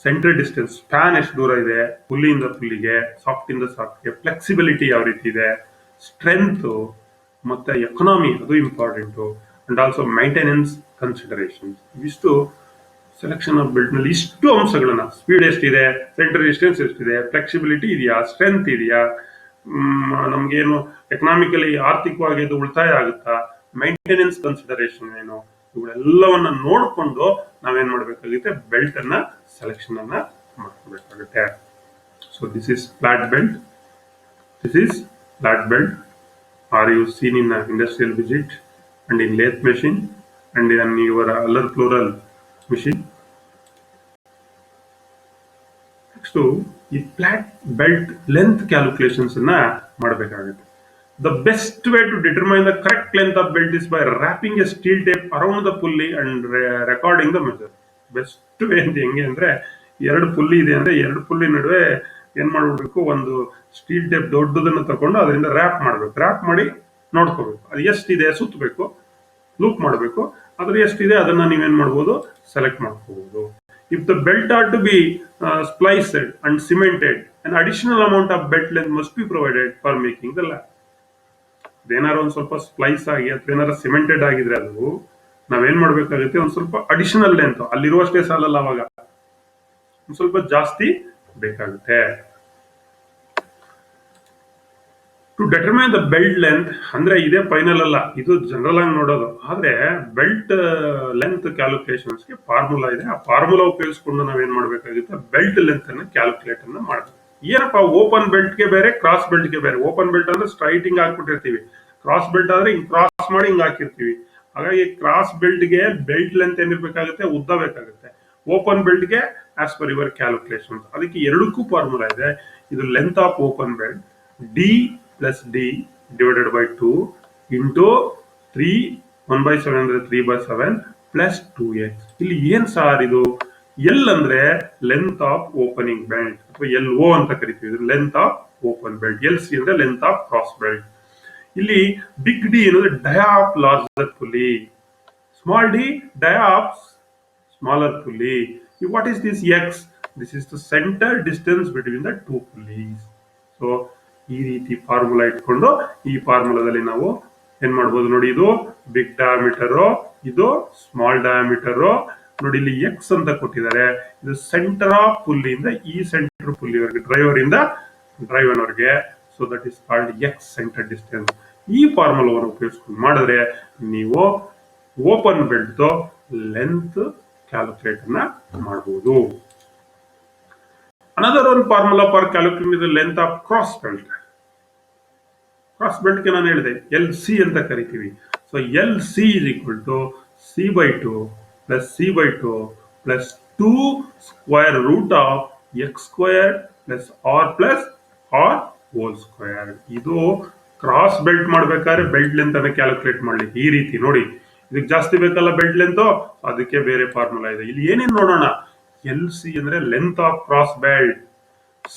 ಸೆಂಟರ್ ಡಿಸ್ಟೆನ್ಸ್, ಸ್ಪ್ಯಾನ್ ಎಷ್ಟು ದೂರ ಇದೆ ಪುಲ್ಲಿಯಿಂದ ಪುಲ್ಲಿಗೆ, ಸಾಫ್ಟ್ ಇಂದ ಸಾಫ್ಟ್ಗೆ, ಫ್ಲೆಕ್ಸಿಬಿಲಿಟಿ ಯಾವ ರೀತಿ ಇದೆ, ಸ್ಟ್ರೆಂತ್, ಮತ್ತೆ ಎಕನಾಮಿ ಅದು important, and also maintenance considerations. ಇವಿಷ್ಟು ಸೆಲೆಕ್ಷನ್ ಆಫ್ ಬೆಲ್ಟ್ ನಲ್ಲಿ ಇಷ್ಟು ಅಂಶಗಳನ್ನ, ಸ್ಪೀಡ್ ಎಷ್ಟಿದೆ, ಸೆಂಟರ್ ಡಿಸ್ಟೆನ್ಸ್ ಎಷ್ಟಿದೆ, ಫ್ಲೆಕ್ಸಿಬಿಲಿಟಿ ಇದೆಯಾ, ಸ್ಟ್ರೆಂತ್ ಇದೆಯಾ, ನಮ್ಗೇನು ಎಕನಾಮಿಕಲಿ ಆರ್ಥಿಕವಾಗಿ ಇದು ಉಳಿತಾಯ ಆಗುತ್ತಾ, ಮೈಂಟೆನೆನ್ಸ್ ಕನ್ಸಿಡರೇಷನ್ ಏನು, ಇವುಗಳೆಲ್ಲವನ್ನ ನೋಡ್ಕೊಂಡು ನಾವೇನ್ ಮಾಡ್ಬೇಕಾಗುತ್ತೆ, ಬೆಲ್ಟ್ ಅನ್ನ ಸೆಲೆಕ್ಷನ್ ಅನ್ನ ಮಾಡ್ಕೋಬೇಕಾಗುತ್ತೆ. So this is flat belt. This is flat belt are you seen in industrial visit and in lathe machine and in your other plural machine. Next, ಈ ಫ್ಲಾಟ್ ಬೆಲ್ಟ್ ಲೆಂತ್ ಕ್ಯಾಲ್ಕುಲೇಷನ್ಸ್ ಅನ್ನ ಮಾಡಬೇಕಾಗುತ್ತೆ. The best way to determine the correct length of belt is by wrapping a steel tape around the pulley and recording the measure. Best way ಅಂತ ಹೆಂಗೆ ಅಂದ್ರೆ, ಎರಡು pulley ಇದೆ ಅಂದ್ರೆ ಎರಡು ಪುಲ್ಲಿ ನಡುವೆ ಏನ್ ಮಾಡ್ಬಿಡ್ಬೇಕು, ಒಂದು ಸ್ಟೀಲ್ ಟೇಪ್ ದೊಡ್ಡದನ್ನ ತಗೊಂಡು ಅದರಿಂದ ರ್ಯಾಪ್ ಮಾಡ್ಬೇಕು. ರ್ಯಾಪ್ ಮಾಡಿ ನೋಡ್ಕೋಬೇಕು, ಅದು ಎಷ್ಟಿದೆ ಸುತ್ತಬೇಕು, ಲೂಪ್ ಮಾಡಬೇಕು, ಅದ್ರ ಎಷ್ಟಿದೆ ಅದನ್ನ ನೀವೇನ್ ಮಾಡ್ಬೋದು, ಸೆಲೆಕ್ಟ್ ಮಾಡ್ಕೋಬಹುದು. If the belt are to be spliced and cemented, an additional amount of belt length must be provided for making the lap. ಅದೇನಾರು ಒಂದ್ ಸ್ವಲ್ಪ ಸ್ಪ್ಲೈಸ್ ಆಗಿ ಅಥವಾ ಏನಾರು ಸಿಮೆಂಟೆಡ್ ಆಗಿದ್ರೆ ಅದು ನಾವೇನ್ ಮಾಡ್ಬೇಕಾಗುತ್ತೆ, ಒಂದ್ ಸ್ವಲ್ಪ ಅಡಿಷನಲ್ ಲೆಂತ್, ಅಲ್ಲಿರುವಷ್ಟೇ ಸಾಲಲ್ಲ, ಅವಾಗ ಒಂದ್ ಸ್ವಲ್ಪ ಜಾಸ್ತಿ ಬೇಕಾಗುತ್ತೆ. To determine the belt length ಅಂದ್ರೆ ಇದೇ ಫೈನಲ್ ಅಲ್ಲ, ಇದು ಜನರಲ್ ಆಗಿ ನೋಡೋದು. ಆದ್ರೆ ಬೆಲ್ಟ್ ಲೆಂತ್ ಕ್ಯಾಲ್ಕುಲೇಷನ್ಸ್ಗೆ ಫಾರ್ಮುಲಾ ಇದೆ. ಆ ಫಾರ್ಮುಲಾ ಉಪಯೋಗಿಸ್ಕೊಂಡು ನಾವೇನ್ ಮಾಡ್ಬೇಕಾಗುತ್ತೆ, ಬೆಲ್ಟ್ ಲೆಂತ್ ಅನ್ನ ಕ್ಯಾಲ್ಕುಲೇಟ್ ಅನ್ನ ಮಾಡಬೇಕು. ಏನಪ್ಪಾ, ಓಪನ್ ಬೆಲ್ಟ್ ಗೆ ಬೇರೆ, ಕ್ರಾಸ್ ಬೆಲ್ಟ್ ಗೆ ಬೇರೆ. ಓಪನ್ ಬೆಲ್ಟ್ ಅಂದ್ರೆ ಸ್ಟ್ರೈಟ್ ಹಿಂಗ್ ಹಾಕ್ಬಿಟ್ಟಿರ್ತೀವಿ, ಕ್ರಾಸ್ ಬೆಲ್ಟ್ ಆದ್ರೆ ಹಿಂಗ್ ಕ್ರಾಸ್ ಮಾಡಿ ಹಿಂಗ್ ಹಾಕಿರ್ತೀವಿ. ಹಾಗಾಗಿ ಕ್ರಾಸ್ ಬೆಲ್ಟ್ ಗೆ ಬೆಲ್ಟ್ ಲೆಂತ್ ಏನಿರ್ಬೇಕಾಗುತ್ತೆ, ಉದ್ದ ಬೇಕಾಗುತ್ತೆ. ಓಪನ್ ಬೆಲ್ಟ್ ಗೆ ಆಸ್ ಪರ್ ಯುವರ್ ಕ್ಯಾಲ್ಕುಲೇಷನ್. ಅದಕ್ಕೆ ಎರಡಕ್ಕೂ ಫಾರ್ಮುಲಾ ಇದೆ. ಇದು length of open belt D plus d divided by 2 into 3 1/7 ಅಂದ್ರೆ 3/7 plus 2x. ಇಲ್ಲಿ ಏನ್ ಸಾರ್ ಇದು, ಎಲ್ ಅಂದ್ರೆ ಲೆಂತ್ ಆಫ್ ಓಪನಿಂಗ್ ಬೆಲ್ಟ್ ಅಥವಾ ಎಲ್ ಓ ಅಂತ ಕರಿತೀವಿ, length of open belt. L C ಅಂದ್ರೆ ಲೆಂತ್ ಆಫ್ ಕ್ರಾಸ್ ಬೆಲ್ಟ್. ಇಲ್ಲಿ ಬಿಗ್ ಡಿ ಏನಂದ್ರೆ dia of larger pulley, small D dia of smaller pulley. What is this X? This is the centre distance between the two pulleys. So ಈ ರೀತಿ formula ಇಟ್ಕೊಂಡು ಈ ಫಾರ್ಮುಲಾದಲ್ಲಿ ನಾವು ಏನ್ ಮಾಡ್ಬೋದು ನೋಡಿ, ಇದು ಬಿಗ್ ಡಯಾಮೀಟರ್, ಇದು ಸ್ಮಾಲ್ ಡಯಾಮೀಟರ್. ನೋಡಿ ಇಲ್ಲಿ ಎಕ್ಸ್ ಅಂತ ಕೊಟ್ಟಿದ್ದಾರೆ, ಇದು ಸೆಂಟರ್ ಆಫ್ ಪುಲ್ಲಿಯಿಂದ ಈ ಸೆಂಟರ್ ಪುಲ್ಲಿವರೆಗೆ, ಡ್ರೈವರ್ ಇಂದ ಡ್ರೈವರ್ ವರೆಗೆ. So that is called X centre distance. ಈ ಫಾರ್ಮುಲಾವನ್ನು ಉಪಯೋಗಿಸ್ಕೊಂಡು ಮಾಡಿದ್ರೆ ನೀವು ಓಪನ್ ಬೆಲ್ಟ್ ಲೆಂತ್ ಕ್ಯಾಲ್ಕುಲೇಟ್ ಅನ್ನ ಮಾಡಬಹುದು. Another one formula for calculating the length of cross belt. Cross belt ಗೆ ನಾನು ಹೇಳಿದೆ ಎಲ್ ಸಿ ಅಂತ ಕರಿತೀವಿ. So L C is equal to c/2 plus c/2 plus 2 square root of X square plus R whole square. ಇದು cross belt ಮಾಡ್ಬೇಕಾದ್ರೆ belt length ಅನ್ನ calculate ಮಾಡ್ಲಿಕ್ಕೆ ಈ ರೀತಿ ನೋಡಿ, ಇದಕ್ಕೆ ಜಾಸ್ತಿ ಬೇಕಲ್ಲ ಬೆಲ್ಟ್ ಲೆಂತ್, ಅದಕ್ಕೆ ಬೇರೆ ಫಾರ್ಮುಲಾ ಇದೆ. ಇಲ್ಲಿ ಏನೇನ್ ನೋಡೋಣ. ಎಲ್ ಸಿ ಅಂದ್ರೆ length of cross belt,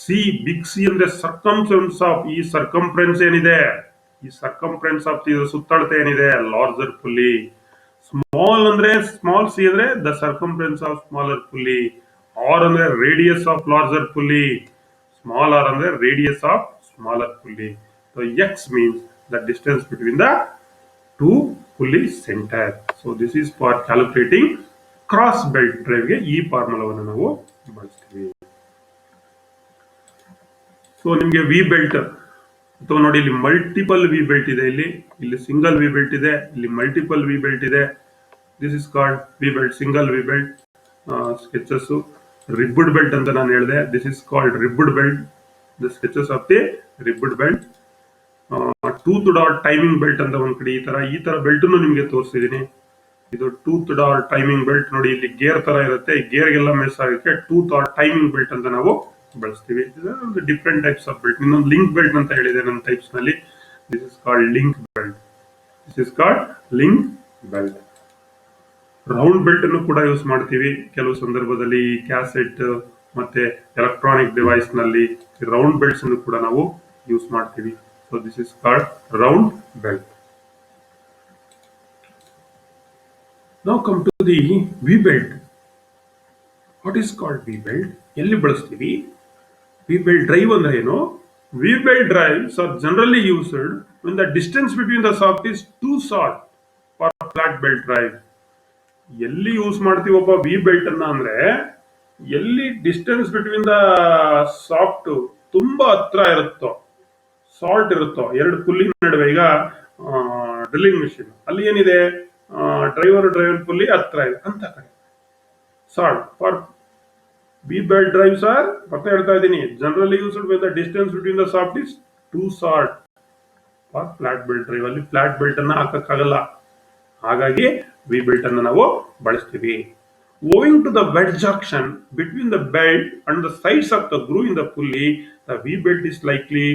C big C ಅಂದ್ರೆ ಸರ್ಕಂಫರೆನ್ಸ್ ಆಫ್ ಈ ಸರ್ಕಂಫರೆನ್ಸ್ ಏನಿದೆ, ಈ ಸರ್ಕಂಫರೆನ್ಸ್ ಆಫ್ ಇದು ಸುತ್ತಳತೆ ಏನಿದೆ ಲಾರ್ಜರ್ ಪುಲ್ಲಿ. ಸ್ಮಾಲ್ ಅಂದ್ರೆ ಸ್ಮಾಲ್ ಸಿ ಅಂದ್ರೆ the circumference of smaller pulley. R ಅಂದ್ರೆ radius of larger pulley. Small R ಅಂದ್ರೆ radius of smaller pulley. So x means the distance between the two pulley center. So this is for calculating cross belt drive ಗೆ ಈ ಫಾರ್ಮುಲಾವನ್ನು ನಾವು ಬಳಸ್ತೀವಿ. So ನಿಮಗೆ V belt ಅಥವಾ ನೋಡಿ ಇಲ್ಲಿ multiple V belt ಇದೆ, ಇಲ್ಲಿ ಸಿಂಗಲ್ ವಿ ಬೆಲ್ಟ್ ಇದೆ, ಇಲ್ಲಿ ಮಲ್ಟಿಪಲ್ ವಿ ಬೆಲ್ಟ್ ಇದೆ. This is called V belt, single V belt. Sketches ribbed belt ಅಂತ ನಾನು ಹೇಳಿದೆ. This is called ribbed belt, the sketches of the ribbed belt. Tooth dot timing belt ಅಂತ ಒಂದ್ ಕಡೆ ಈ ತರ ಬೆಲ್ಟ್ ನಿಮ್ಗೆ ತೋರಿಸಿದೀನಿ. ಇದು ಟೂತ್ ಡಾಟ್ ಟೈಮಿಂಗ್ ಬೆಲ್ಟ್ ನೋಡಿ, ಇಲ್ಲಿ ಗೇರ್ ತರ ಇರುತ್ತೆ, ಗೇರ್ಗೆಲ್ಲ ಮಿಸ್ ಆಗುತ್ತೆ. ಟೂತ್ ಆರ್ ಟೈಮಿಂಗ್ ಬೆಲ್ಟ್ ಅಂತ ನಾವು ಬಳಸ್ತೀವಿ. Different types of belt. ಇನ್ನೊಂದು ಲಿಂಕ್ ಬೆಲ್ಟ್ ಅಂತ ಹೇಳಿದೆ ನನ್ನ ಟೈಪ್ಸ್ ನಲ್ಲಿ. This is called link belt. This is called link belt. Round belt ಅನ್ನು ಕೂಡ ಯೂಸ್ ಮಾಡ್ತೀವಿ ಕೆಲವು ಸಂದರ್ಭದಲ್ಲಿ. ಕ್ಯಾಸೆಟ್ ಮತ್ತೆ ಎಲೆಕ್ಟ್ರಾನಿಕ್ ಡಿವೈಸ್ ನಲ್ಲಿ ರೌಂಡ್ ಬೆಲ್ಟ್ಸ್ ಅನ್ನು ಕೂಡ ನಾವು ಯೂಸ್ ಮಾಡ್ತೀವಿ. So this is called round belt. Now come to the V belt. What is called V belt? ಎಲ್ಲಿ ಬಳಸ್ತೀವಿ? V belt drive ಅಂದ್ರೆ ಏನು? V belt drives are generally used when the distance between the shaft is too short for flat belt drive. ಎಲ್ಲಿ use ಮಾಡ್ತೀವಪ್ಪ V belt ಅನ್ನ ಅಂದ್ರೆ, ಎಲ್ಲಿ distance between the soft ತುಂಬಾ ಹತ್ರ ಇರುತ್ತೋ, ಸಾಲ್ಟ್ ಇರುತ್ತೋ ಎರಡು ಪುಲ್ಲಿ ನಡುವೆ. ಈಗ ಡ್ರಿಲ್ಲಿಂಗ್ ಮಿಷಿನ್ ಅಲ್ಲಿ ಏನಿದೆ, ಡ್ರೈವರ್ ಪುಲ್ಲಿ ಹತ್ರ ಇದೆ ಅಂತ ಕಡೆ ಸಾಲ್ಟ್. For V belt drives are, ಮತ್ತೆ ಹೇಳ್ತಾ ಇದ್ದೀನಿ, generally used when the distance between the shaft is too short for flat belt drive. ಅಲ್ಲಿ ಫ್ಲಾಟ್ ಬೆಲ್ಟ್ ಅನ್ನ ಹಾಕಕ್ಕಾಗಲ್ಲ, ಹಾಗಾಗಿ ವಿ ಬೆಲ್ಟ್ ಅನ್ನು ನಾವು ಬಳಸ್ತೀವಿ. Owing to the wedge action between the belt and the sides of the groove in the pulley, the V belt is likely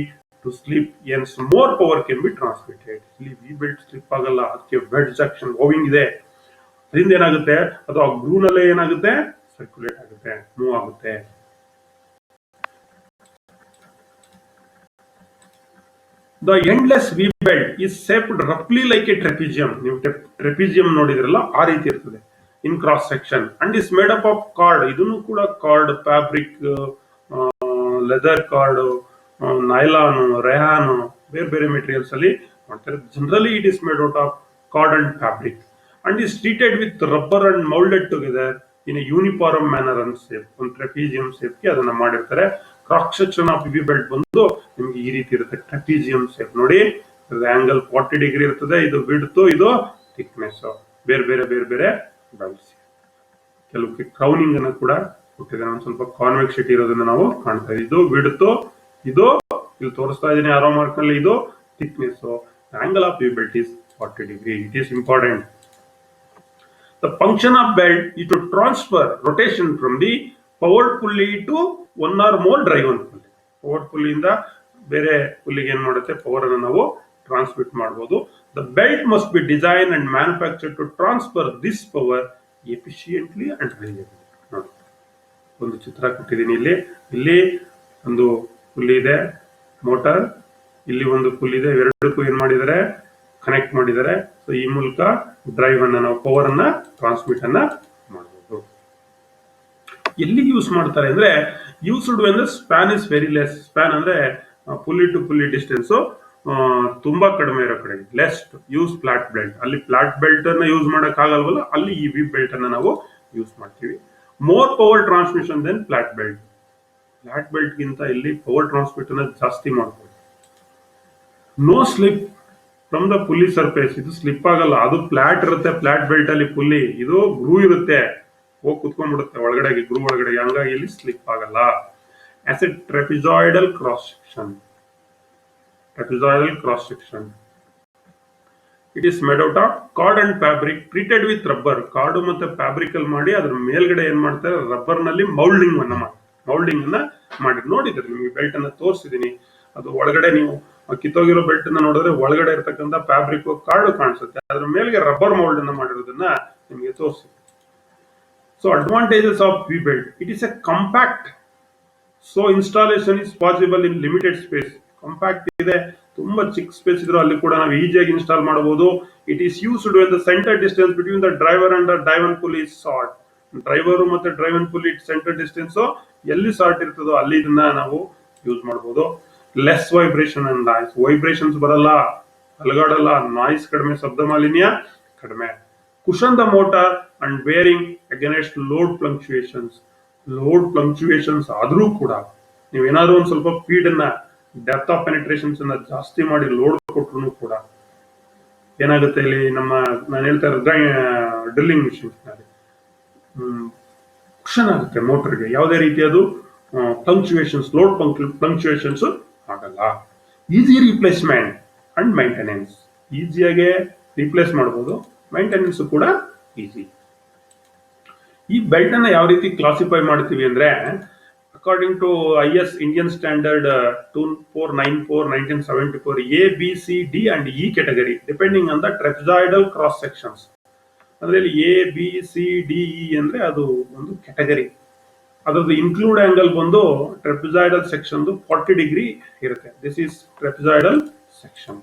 to slip and more power can be transmitted. ಇಲ್ಲಿ V belt slip ಆಗಲ್ಲ, ಅದಕ್ಕೆ wedge action owing ಇದೆ. ಅದರಿಂದ ಏನಾಗುತ್ತೆ, ಅದು ಆ ಗ್ರೂ ನಲ್ಲೇ ಏನಾಗುತ್ತೆ, ಸರ್ಕ್ಯುಲೇಟ್ ಆಗುತ್ತೆ, ಮೂವ್ ಆಗುತ್ತೆ. The endless V belt is shaped roughly like a trapezium. ನೀವು ಟ್ರೆಪಿಜಿಯಂ ನೋಡಿದ್ರಲ್ಲ ಆ ರೀತಿ ಇರ್ತದೆ in cross section, and is made up of cord. ಇದನ್ನು ಕೂಡ cord, fabric, leather cord, nylon, rayon, ಬೇರೆ ಬೇರೆ ಮೆಟೀರಿಯಲ್ಸ್ ಅಲ್ಲಿ ಮಾಡ್ತಾರೆ. Generally it is made out of cord and fabric and is treated with rubber and moulded together in a uniform manner and shape. ಒಂದು trapezium ಶೇಪ್ಗೆ ಅದನ್ನ ಮಾಡಿರ್ತಾರೆ. Cross section of V belt ಬಂದು ನಿಮ್ಗೆ ಈ ರೀತಿ ಇರುತ್ತೆ, ಟ್ರೆಪಿಜಿಯಂ ಶೇಪ್. ನೋಡಿ, ಆಂಗಲ್ 40 ಡಿಗ್ರಿ ಇರ್ತದೆ. ಇದು ವಿಡ್ತ್, ಇದು ಥಿಕ್ನೆಸ್, ಬೇರೆ ಬೇರೆ ಬೇರೆ ಬೇರೆ ಬೆಲ್ಟ್ಸ್. ಕೆಲವಕ್ಕೆ ಕ್ರೌನಿಂಗ್ ಅನ್ನು ಕೂಡ ಕೊಟ್ಟಿದೆ. ಒಂದು ಸ್ವಲ್ಪ ಕಾನ್ವೆಕ್ಸಿಟಿ ಇರೋದನ್ನ ನಾವು ಕಾಣ್ತಾ ಇದ್ದೀವಿ. ಇದು ವಿಡ್ತ್, ಇದು ಇಲ್ಲಿ ತೋರಿಸ್ತಾ ಇದ್ದೀನಿ ಆರೋ ಮಾರ್ಕ್ ನಲ್ಲಿ, ಇದು thickness. Angle of V belt is 40 degree. It is important. The function of belt is to transfer rotation from the powered pulley to one or more driven pulley. Powered pulley ಇಂದ ಬೇರೆ ಪುಲ್ಲಿಗೆ ಏನ್ ಮಾಡುತ್ತೆ, power ಅನ್ನು ನಾವು transmit ಮಾಡಬಹುದು. The belt must be designed and manufactured to transfer this power efficiently and reliably. ನೋಡಿ, ಒಂದು ಚಿತ್ರ ಕೊಟ್ಟಿದ್ದೀನಿ. ಇಲ್ಲಿ ಒಂದು ಪುಲ್ಲಿ ಇದೆ, ಮೋಟಾರ್, ಇಲ್ಲಿ ಒಂದು ಪುಲ್ಲಿ ಇದೆ. ಎರಡಕ್ಕೂ ಏನ್ ಮಾಡಿದ್ದಾರೆ, ಕನೆಕ್ಟ್ ಮಾಡಿದ್ದಾರೆ. ಸೊ ಈ ಮೂಲಕ ಡ್ರೈವ್ ಅನ್ನ ನಾವು ಪವರ್ ಅನ್ನ ಟ್ರಾನ್ಸ್ಮಿಟ್ ಅನ್ನ ಮಾಡಬಹುದು. ಎಲ್ಲಿ ಯೂಸ್ ಮಾಡ್ತಾರೆ ಅಂದ್ರೆ, used when the span is very less. Span ಅಂದ್ರೆ ಪುಲ್ಲಿ ಟು ಪುಲ್ಲಿ ಡಿಸ್ಟೆನ್ಸ್ ತುಂಬಾ ಕಡಿಮೆ ಇರೋ ಕಡೆ ಲೆಸ್ ಯೂಸ್ ಫ್ಲಾಟ್ ಬೆಲ್ಟ್. ಅಲ್ಲಿ ಫ್ಲಾಟ್ ಬೆಲ್ಟ್ ಅನ್ನ ಯೂಸ್ ಮಾಡಕ್ ಆಗಲ್ವಲ್ಲ, ಅಲ್ಲಿ ಈ ವಿ ಬೆಲ್ಟ್ ಅನ್ನ ನಾವು ಯೂಸ್ ಮಾಡ್ತೀವಿ. More power transmission then flat belt. Flat belt ಗಿಂತ ಇಲ್ಲಿ ಪವರ್ ಟ್ರಾನ್ಸ್ಮಿಟ್ ಅನ್ನ ಜಾಸ್ತಿ ಮಾಡ್ಬೋದು. No slip from the pulley surface. ಇದು ಸ್ಲಿಪ್ ಆಗಲ್ಲ, ಅದು ಫ್ಲಾಟ್ ಇರುತ್ತೆ. ಫ್ಲಾಟ್ ಬೆಲ್ಟ್ ಅಲ್ಲಿ ಪುಲ್ಲಿ, ಇದು ಗ್ರೂ ಇರುತ್ತೆ, ಹೋಗಿ ಕುತ್ಕೊಂಡ್ಬಿಡುತ್ತೆ ಒಳಗಡೆಗೆ, ಗ್ರೂ ಒಳಗಡೆ, ಹಂಗಾಗಿ ಇಲ್ಲಿ ಸ್ಲಿಪ್ ಆಗಲ್ಲ. As a trapezoidal cross section. Trapezoidal cross section it is made out of cord and fabric treated with rubber. Cord ಮತ್ತೆ ಫ್ಯಾಬ್ರಿಕ್ ಅಲ್ಲಿ ಮಾಡಿ ಅದ್ರ ಮೇಲ್ಗಡೆ ಏನ್ ಮಾಡ್ತಾರೆ, ರಬ್ಬರ್ ನಲ್ಲಿ ಮೌಲ್ಡಿಂಗ್ ಅನ್ನ ಮಾಡಿ ನೋಡಿದ್ರೆ ನಿಮಗೆ ಬೆಲ್ಟ್ ಅನ್ನ ತೋರಿಸಿದೀನಿ. ಅದು ಒಳಗಡೆ ನೀವು ಕಿತ್ತೋಗಿರೋ ಬೆಲ್ಟ್ ಅನ್ನ ನೋಡಿದ್ರೆ ಒಳಗಡೆ ಇರ್ತಕ್ಕಂಥ ಫ್ಯಾಬ್ರಿಕ್ ಕಾರ್ಡ್ ಕಾಣಿಸುತ್ತೆ, ಅದ್ರ ಮೇಲೆ ರಬ್ಬರ್ ಮೌಲ್ಡ್ ಅನ್ನ ಮಾಡಿರೋದನ್ನ ನಿಮಗೆ ತೋರಿಸಿ. So advantages of V belt: it is a compact, so installation is possible in limited space. Compact ಇದೆ, ತುಂಬಾ ಚಿಕ್ಕ ಸ್ಪೇಸ್ ಇದ್ರು ಅಲ್ಲಿ ಕೂಡ ನಾವು ಈಸಿಯಾಗಿ ಇನ್ಸ್ಟಾಲ್ ಮಾಡಬಹುದು. It is used when the centre distance between the driver and the drive and pull is short. Driver ಮತ್ತೆ drive and pull centre distance ಎಲ್ಲಿ ಶಾರ್ಟ್ ಇರ್ತದೋ ಅಲ್ಲಿ ಇದನ್ನ ನಾವು ಯೂಸ್ ಮಾಡಬಹುದು. Less vibration and noise, vibrations ಬರಲ್ಲ, ಅಲಗಾಡಲ್ಲ, ನಾಯ್ಸ್ ಕಡಿಮೆ, ಶಬ್ದ ಮಾಲಿನ್ಯ ಕಡಿಮೆ. Cushion the motor and bearing against load fluctuations. Load fluctuations ಆದ್ರೂ ಕೂಡ ನೀವೇನಾದ್ರೂ ಒಂದ್ ಸ್ವಲ್ಪ ಸ್ಪೀಡ್ ಅನ್ನ, ಡೆಪ್ತ್ ಆಫ್ ಪೆನಿಟ್ರೇಷನ್ಸ್ ಅನ್ನ ಜಾಸ್ತಿ ಮಾಡಿ ಲೋಡ್ ಕೊಟ್ರು ಕೂಡ ಏನಾಗುತ್ತೆ, ಇಲ್ಲಿ ನಾನು ಹೇಳ್ತಾ ಇರೋದು ಡ್ರಿಲ್ಲಿಂಗ್ ಮಿಷಿನ್ಸ್ ನಲ್ಲಿ ಕುಷನ್ ಆಗುತ್ತೆ ಮೋಟರ್ಗೆ, ಯಾವುದೇ ರೀತಿಯದು ಫ್ಲಕ್ಚುಯೇಷನ್ಸ್, ಲೋಡ್ ಫ್ಲಕ್ಚುಯೇಷನ್ಸ್ ಆಗಲ್ಲ. ಈಸಿ ರಿಪ್ಲೇಸ್ಮೆಂಟ್ ಅಂಡ್ ಮೈಂಟೆನೆನ್ಸ್, ಈಸಿಯಾಗಿ ರಿಪ್ಲೇಸ್ ಮಾಡಬಹುದು, ಮೈಂಟೆನೆನ್ಸ್ ಕೂಡ ಈಸಿ. ಈ ಬೆಲ್ಟ್ ಅನ್ನ ಯಾವ ರೀತಿ ಕ್ಲಾಸಿಫೈ ಮಾಡ್ತೀವಿ ಅಂದ್ರೆ, according to IS Indian standard 2494/1974, A, B, C, D and E category depending on the trapezoidal cross sections. ಅಂದ್ರೆ ಇಲ್ಲಿ A, B, C, D, E ಅಂದ್ರೆ ಅದು ಒಂದು ಕ್ಯಾಟಗರಿ. ಅದ್ರದ್ದು ಇನ್ಕ್ಲೂಡ್ ಆಂಗಲ್ ಬಂದು ಟ್ರೆಪೆಜಾಯ್ಡಲ್ ಸೆಕ್ಷನ್ 40 ಡಿಗ್ರಿ ಇರುತ್ತೆ. This is trapezoidal section.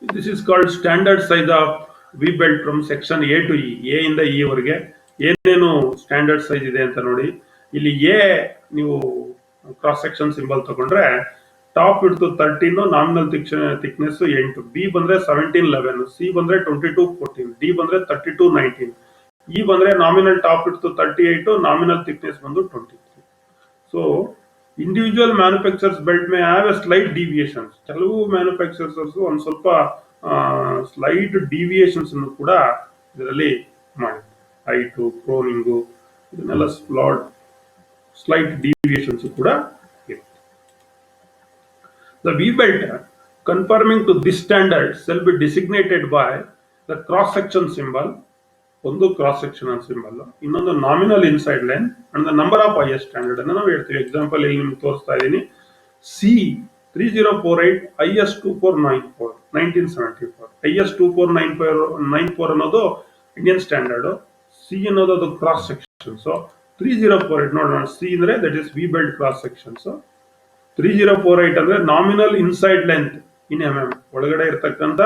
This is called standard size of V belt from section A to E. A ಇಂದ E ವರೆಗೆ ಏನೇನು ಸ್ಟ್ಯಾಂಡರ್ಡ್ ಸೈಜ್ ಇದೆ ಅಂತ ನೋಡಿ. ಇಲ್ಲಿ ಎ ನೀವು ಕ್ರಾಸ್ ಸೆಕ್ಷನ್ ಸಿಂಬಲ್ ತಗೊಂಡ್ರೆ ಟಾಪ್ ಇಡ್ತು 13, ನಾಮಿನಲ್ ಥಿಕ್ನೆಸ್ 8, ಬಿ ಬಂದ್ರೆ 1711, ಸಿ ಬಂದ್ರೆ 2214, ಡಿ ಬಂದ್ರೆ 3219, ಇ ಬಂದ್ರೆ ನಾಮಿನಲ್ ಟಾಪ್ ಇಡ್ತು 38, ನಾಮಿನಲ್ ಥಿಕ್ನೆಸ್ ಬಂದು 23. So individual manufacturers belt may have a slight deviations. ಕೆಲವು ಮ್ಯಾನುಫ್ಯಾಕ್ಚರ್ಸ್ ಒಂದ್ ಸ್ವಲ್ಪ ಸ್ಲೈಟ್ ಡಿವಿಯೇಷನ್ಸ್ ಅನ್ನು ಕೂಡ ಇದರಲ್ಲಿ ಮಾಡಿ, ಹೈಟು, ಕ್ರೋನಿಂಗು, ಇದನ್ನೆಲ್ಲ ಸ್ಲೈಟ್ ಡಿವಿಯೇಷನ್ಸ್ ಕೂಡ ಇರುತ್ತೆ. The V belt conforming to this standard shall be designated by the cross section symbol, ಒಂದು ಕ್ರಾಸ್ ಸೆಕ್ಷನ್ ಸಿಂಬಲ್, ಇನ್ನೊಂದು nominal inside line and the number of IS standard ಅನ್ನು ನಾವು ಹೇಳ್ತೀವಿ. ಎಕ್ಸಾಂಪಲ್ ಇಲ್ಲಿ ನಿಮ್ಗೆ ತೋರಿಸ್ತಾ ಇದ್ದೀನಿ. C 3048 IS 2494 1974. IS 2494 ಅನ್ನೋದು ಇಂಡಿಯನ್ ಸ್ಟ್ಯಾಂಡರ್ಡ್, ಸಿ ಅನ್ನೋದು ಅದು ಕ್ರಾಸ್ ಸೆಕ್ಷನ್. ಸೊ 3048 ನೋಡೋಣ, ಸಿ ಅಂದ್ರೆ that is V belt cross section. 3048 ಅಂದ್ರೆ nominal inside length in mm, ಒಳಗಡೆ ಇರ್ತಕ್ಕಂಥ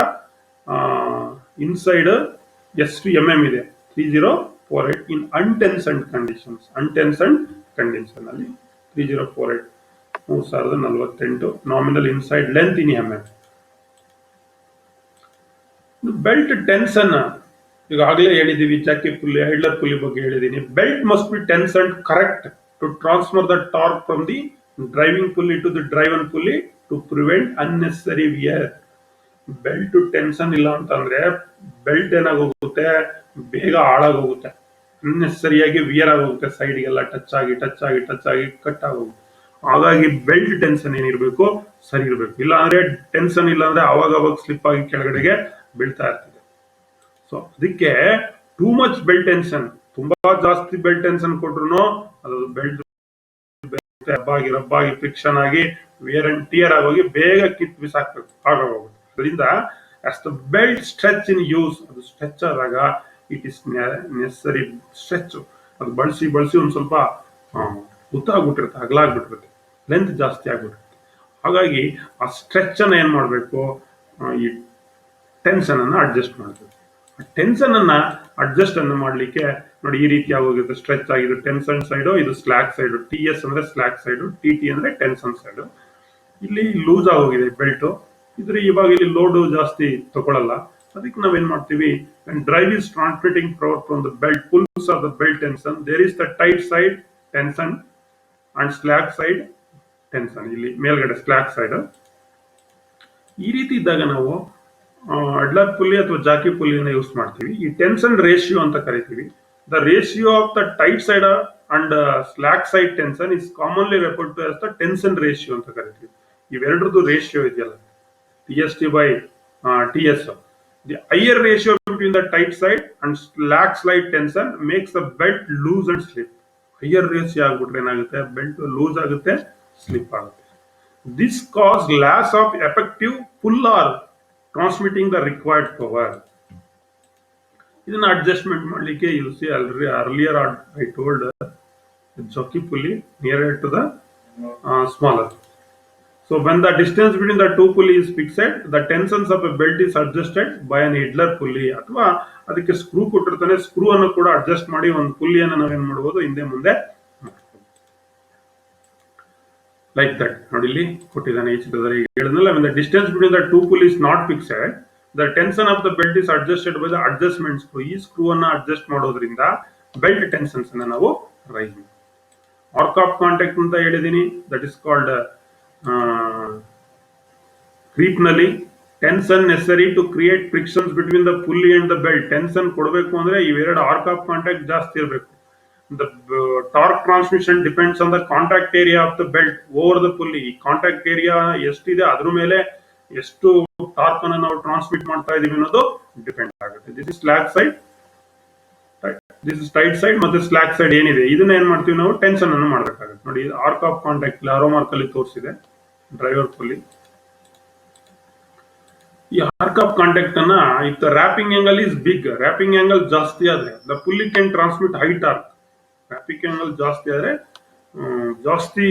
ಇನ್ಸೈಡ್ ಎಷ್ಟು mm ಇದೆ. 3048 ಇನ್ ಅನ್ಟೆನ್ಸನ್ಡ್ ಕಂಡೀಷನ್ಸ್. ಅನ್ಟೆನ್ಸನ್ಡ್ ಕಂಡೀಷನ್ ಅಲ್ಲಿ 3048 3048 nominal inside length in mm. Belt tension ಈಗಾಗಲೇ ಹೇಳಿದೀವಿ, ಜಾಕಿ ಪುಲ್ಲಿ, ಐಡ್ಲರ್ ಪುಲ್ಲಿ ಬಗ್ಗೆ ಹೇಳಿದೀನಿ. Belt must be tensioned correct to transfer the torque from the driving pulley to the driven pulley to prevent unnecessary wear. Belt tension ಇಲ್ಲ ಅಂತಂದ್ರೆ belt ಏನಾಗೋಗುತ್ತೆ, ಬೇಗ ಹಾಳಾಗೋಗುತ್ತೆ, ಅನ್ನೆಸರಿಯಾಗಿ wear ಆಗೋಗುತ್ತೆ, ಸೈಡ್ಗೆಲ್ಲ touch ಆಗಿ cut ಆಗೋಗುತ್ತೆ. ಹಾಗಾಗಿ belt tension ಏನಿರ್ಬೇಕು, ಸರಿ ಇರಬೇಕು. ಇಲ್ಲ ಅಂದ್ರೆ ಟೆನ್ಷನ್ ಇಲ್ಲ ಅಂದ್ರೆ ಅವಾಗ ಸ್ಲಿಪ್ ಆಗಿ ಕೆಳಗಡೆಗೆ ಬೀಳ್ತಾ ಇರ್ತದೆ. ಸೊ ಅದಕ್ಕೆ ಟೂ ಮಚ್ ಬೆಲ್ಟ್ ಟೆನ್ಷನ್, ತುಂಬಾ ಜಾಸ್ತಿ ಬೆಲ್ಟ್ ಟೆನ್ಷನ್ ಕೊಟ್ರು ಅದು ಬೆಲ್ಟ್ ರಬ್ಬಾಗಿ ಫ್ರಿಕ್ಷನ್ ಆಗಿ ವೇರ್ ಅಂಡ್ ಟಿಯರ್ ಆಗೋಗಿ ಬೇಗ ಕಿತ್ ಬಿಸಾಕ್ಬೇಕು, ಆಗೋಗುತ್ತೆ. ಅದರಿಂದ as the belt stretch in use, ಅದು ಸ್ಟ್ರೆಚ್ ಆದಾಗ ಇಟ್ ಇಸ್ ನೆಸರಿ ಸ್ಟ್ರೆಚ್. ಅದು ಬಳಸಿ ಒಂದ್ ಸ್ವಲ್ಪ ಉದ್ದ ಆಗ್ಬಿಟ್ಟಿರುತ್ತೆ, ಅಗಲಾಗ್ಬಿಟ್ಟಿರುತ್ತೆ, ಲೆಂತ್ ಜಾಸ್ತಿ ಆಗ್ಬಿಟ್ಟಿರುತ್ತೆ. ಹಾಗಾಗಿ ಆ ಸ್ಟ್ರೆಚ್ ಅನ್ನ ಏನ್ ಮಾಡ್ಬೇಕು, ಈ ಟೆನ್ಷನ್ ಅನ್ನ ಅಡ್ಜಸ್ಟ್ ಮಾಡಬೇಕು. ಟೆನ್ಷನ್ ಅನ್ನ ಅಡ್ಜಸ್ಟ್ ಅನ್ನು ಮಾಡ್ಲಿಕ್ಕೆ ನೋಡಿ ಈ ರೀತಿ ಆಗೋಗುತ್ತೆ. ಸ್ಟ್ರೆಚ್ ಆಗಿದೆ ಟೆನ್ಷನ್ ಸೈಡ್, ಇದು ಸ್ಲಾಕ್ ಸೈಡ್. TS ಅಂದ್ರೆ ಸ್ಲಾಕ್ ಸೈಡ್, TT ಅಂದ್ರೆ ಟೆನ್ಷನ್ ಸೈಡ್. ಇಲ್ಲಿ ಲೂಸ್ ಆಗೋಗಿದೆ ಬೆಲ್ಟ್, ಇದ್ರೆ ಇವಾಗ ಇಲ್ಲಿ ಲೋಡ್ ಜಾಸ್ತಿ ತಗೊಳ್ಳಲ್ಲ. ಅದಕ್ಕೆ ನಾವೇನ್ ಮಾಡ್ತೀವಿ, drive is transmitting power from the belt pulls of the belt tension, there is the tight side tension and slack side tension. ಇಲ್ಲಿ ಮೇಲ್ಗಡೆ ಸ್ಲಾಕ್ ಸೈಡ್. ಈ ರೀತಿ ಇದ್ದಾಗ ನಾವು ಅಡ್ಲರ್ ಪುಲ್ಲಿ ಅಥವಾ ಜಾಕಿ ಪುಲ್ಲಿನ ಯೂಸ್ ಮಾಡ್ತೀವಿ. ಈ ಟೆನ್ಷನ್ ರೇಷಿಯೋ ಅಂತ ಕರಿತೀವಿ. The ratio of the tight side and slack side tension is commonly referred to as the tension ratio ಅಂತ ಕರಿತೀವಿ. ಇವೆರಡರದ್ದು ರೇಷಿಯೋ ಇದೆಯಲ್ಲ, TST/TS. The higher ratio between the tight side and slack side tension makes the belt loose and slip. Higher ratio ಆಗ್ಬಿಟ್ರೆ ಏನಾಗುತ್ತೆ, belt loose ಆಗುತ್ತೆ, slip ಆಗುತ್ತೆ. This cause loss of effective pull or transmitting the required power. ಇದನ್ನ adjustment ಮಾಡಲಿಕ್ಕೆ U C earlier I told jockey pulley nearer to the smaller. So when the distance between the two pulley is fixed, the tensions of a belt is adjusted by an idler pulley. ಅಥವಾ ಅದಕ್ಕೆ screw ಕೊಟ್ಟಿರ್ತಾನೆ, screw ಅನ್ನು ಕೂಡ adjust ಮಾಡಿ ಒಂದು ಪುಲ್ಲಿಯನ್ನು ನಾವೇನ್ ಮಾಡಬಹುದು ಹಿಂದೆ ಮುಂದೆ ಲೈಕ್ ದಟ್. ನೋಡಿ ಇಲ್ಲಿ ಕೊಟ್ಟಿದ್ದಾನೆ ಈ ಚಿತ್ರದಲ್ಲಿ ಹೇಳಿದ್ನಲ್ಲ, when the distance between the two pulley is not fixed, the tension of the belt is adjusted by the adjustment screw. ಈ ಸ್ಕ್ರೂ ಅನ್ನ ಅಡ್ಜಸ್ಟ್ ಮಾಡೋದ್ರಿಂದ ಬೆಲ್ಟ್ ಟೆನ್ಷನ್ಸ್ ಅನ್ನ ನಾವು ರೈಸ್ ಮಾಡ್ತೀವಿ. ಆರ್ಕ್ ಆಫ್ ಕಾಂಟ್ಯಾಕ್ಟ್ ಅಂತ ಹೇಳಿದೀನಿ, ದಟ್ ಇಸ್ ಕಾಲ್ಡ್ ಕ್ರೀಪ್ ನಲ್ಲಿ tension necessary to create frictions between the pulley and the belt. Tension ಕೊಡಬೇಕು ಅಂದ್ರೆ ಇವೆರಡು ಆರ್ಕ್ ಆಫ್ ಕಾಂಟ್ಯಾಕ್ಟ್ ಜಾಸ್ತಿ ಇರಬೇಕು. The torque transmission depends on the contact area of the belt over the pulley. Contact area ಎಷ್ಟಿದೆ ಅದ್ರ ಮೇಲೆ ಎಷ್ಟು torque ಅನ್ನು ನಾವು ಟ್ರಾನ್ಸ್ಮಿಟ್ ಮಾಡ್ತಾ ಇದೀವಿ ಅನ್ನೋದು ಡಿಪೆಂಡ್ ಆಗುತ್ತೆ. This is slack side, this is tight side, ಮತ್ತೆ ಸ್ಲಾಕ್ ಸೈಡ್ ಏನಿದೆ ಇದನ್ನ ಏನ್ ಮಾಡ್ತೀವಿ ನಾವು ಟೆನ್ಷನ್ ಅನ್ನು ಮಾಡಬೇಕಾಗುತ್ತೆ. ನೋಡಿ arc of contact arrow mark ಅಲ್ಲಿ ತೋರಿಸಿದೆ ಡ್ರೈವರ್ ಪುಲ್ಲಿ. ಈ ಆರ್ಕ್ ಆಫ್ ಕಾಂಟ್ಯಾಕ್ಟ್ ಅನ್ನ if the wrapping angle is big, wrapping angle ಜಾಸ್ತಿ ಆದ್ರೆ the pulley can transmit high torque. Wrapping angle ಜಾಸ್ತಿ ಆದ್ರೆ ಜಾಸ್ತಿ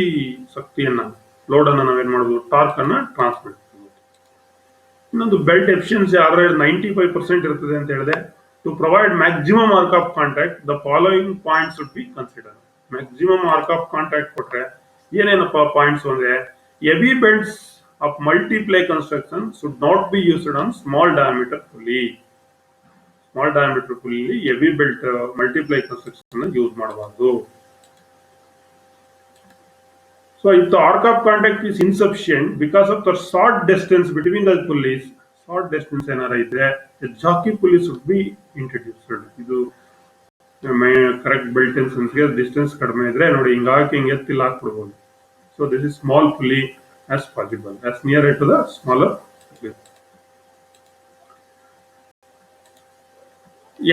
ಶಕ್ತಿಯನ್ನ ಲೋಡ್ ಅನ್ನ ನಾವೇನ್ ಮಾಡಬಹುದು ಟಾರ್ಕ್ ಅನ್ನ ಟ್ರಾನ್ಸ್ಮಿಟ್ ಮಾಡಬಹುದು. ಇನ್ನೊಂದು ಬೆಲ್ಟ್ ಎಫಿಷಿಯನ್ಸಿ ಆವರೇಜ್ 95% ಇರ್ತದೆ ಅಂತ ಹೇಳಿದೆ. To provide maximum arc of contact, the following points should be considered. Maximum arc of contact ಕೊಟ್ರೆ ಏನೇನಪ್ಪ ಪಾಯಿಂಟ್ಸ್ ಅಂದ್ರೆ, heavy belts of multiply construction should not be used on small diameter pulley. Small diameter pulley heavy belt multiply construction use ಮಾಡಬಾರದು. So if the arc of contact is insufficient because of the short distance between the pulleys, short distance ಏನಾರ ಇದ್ರೆ jockey pulley should be introduced. ಇದು correct belt ಟೆನ್ಷನ್ಸ್ಗೆ distance ಕಡಿಮೆ ಇದ್ರೆ ನೋಡಿ ಹಿಂಗಾಗಿ ಹಿಂಗೆ ಎತ್ತಿಲ್ಲ ಹಾಕ್ಬಿಡ್ಬೋದು. So this is small pulley as possible, as near to the smaller.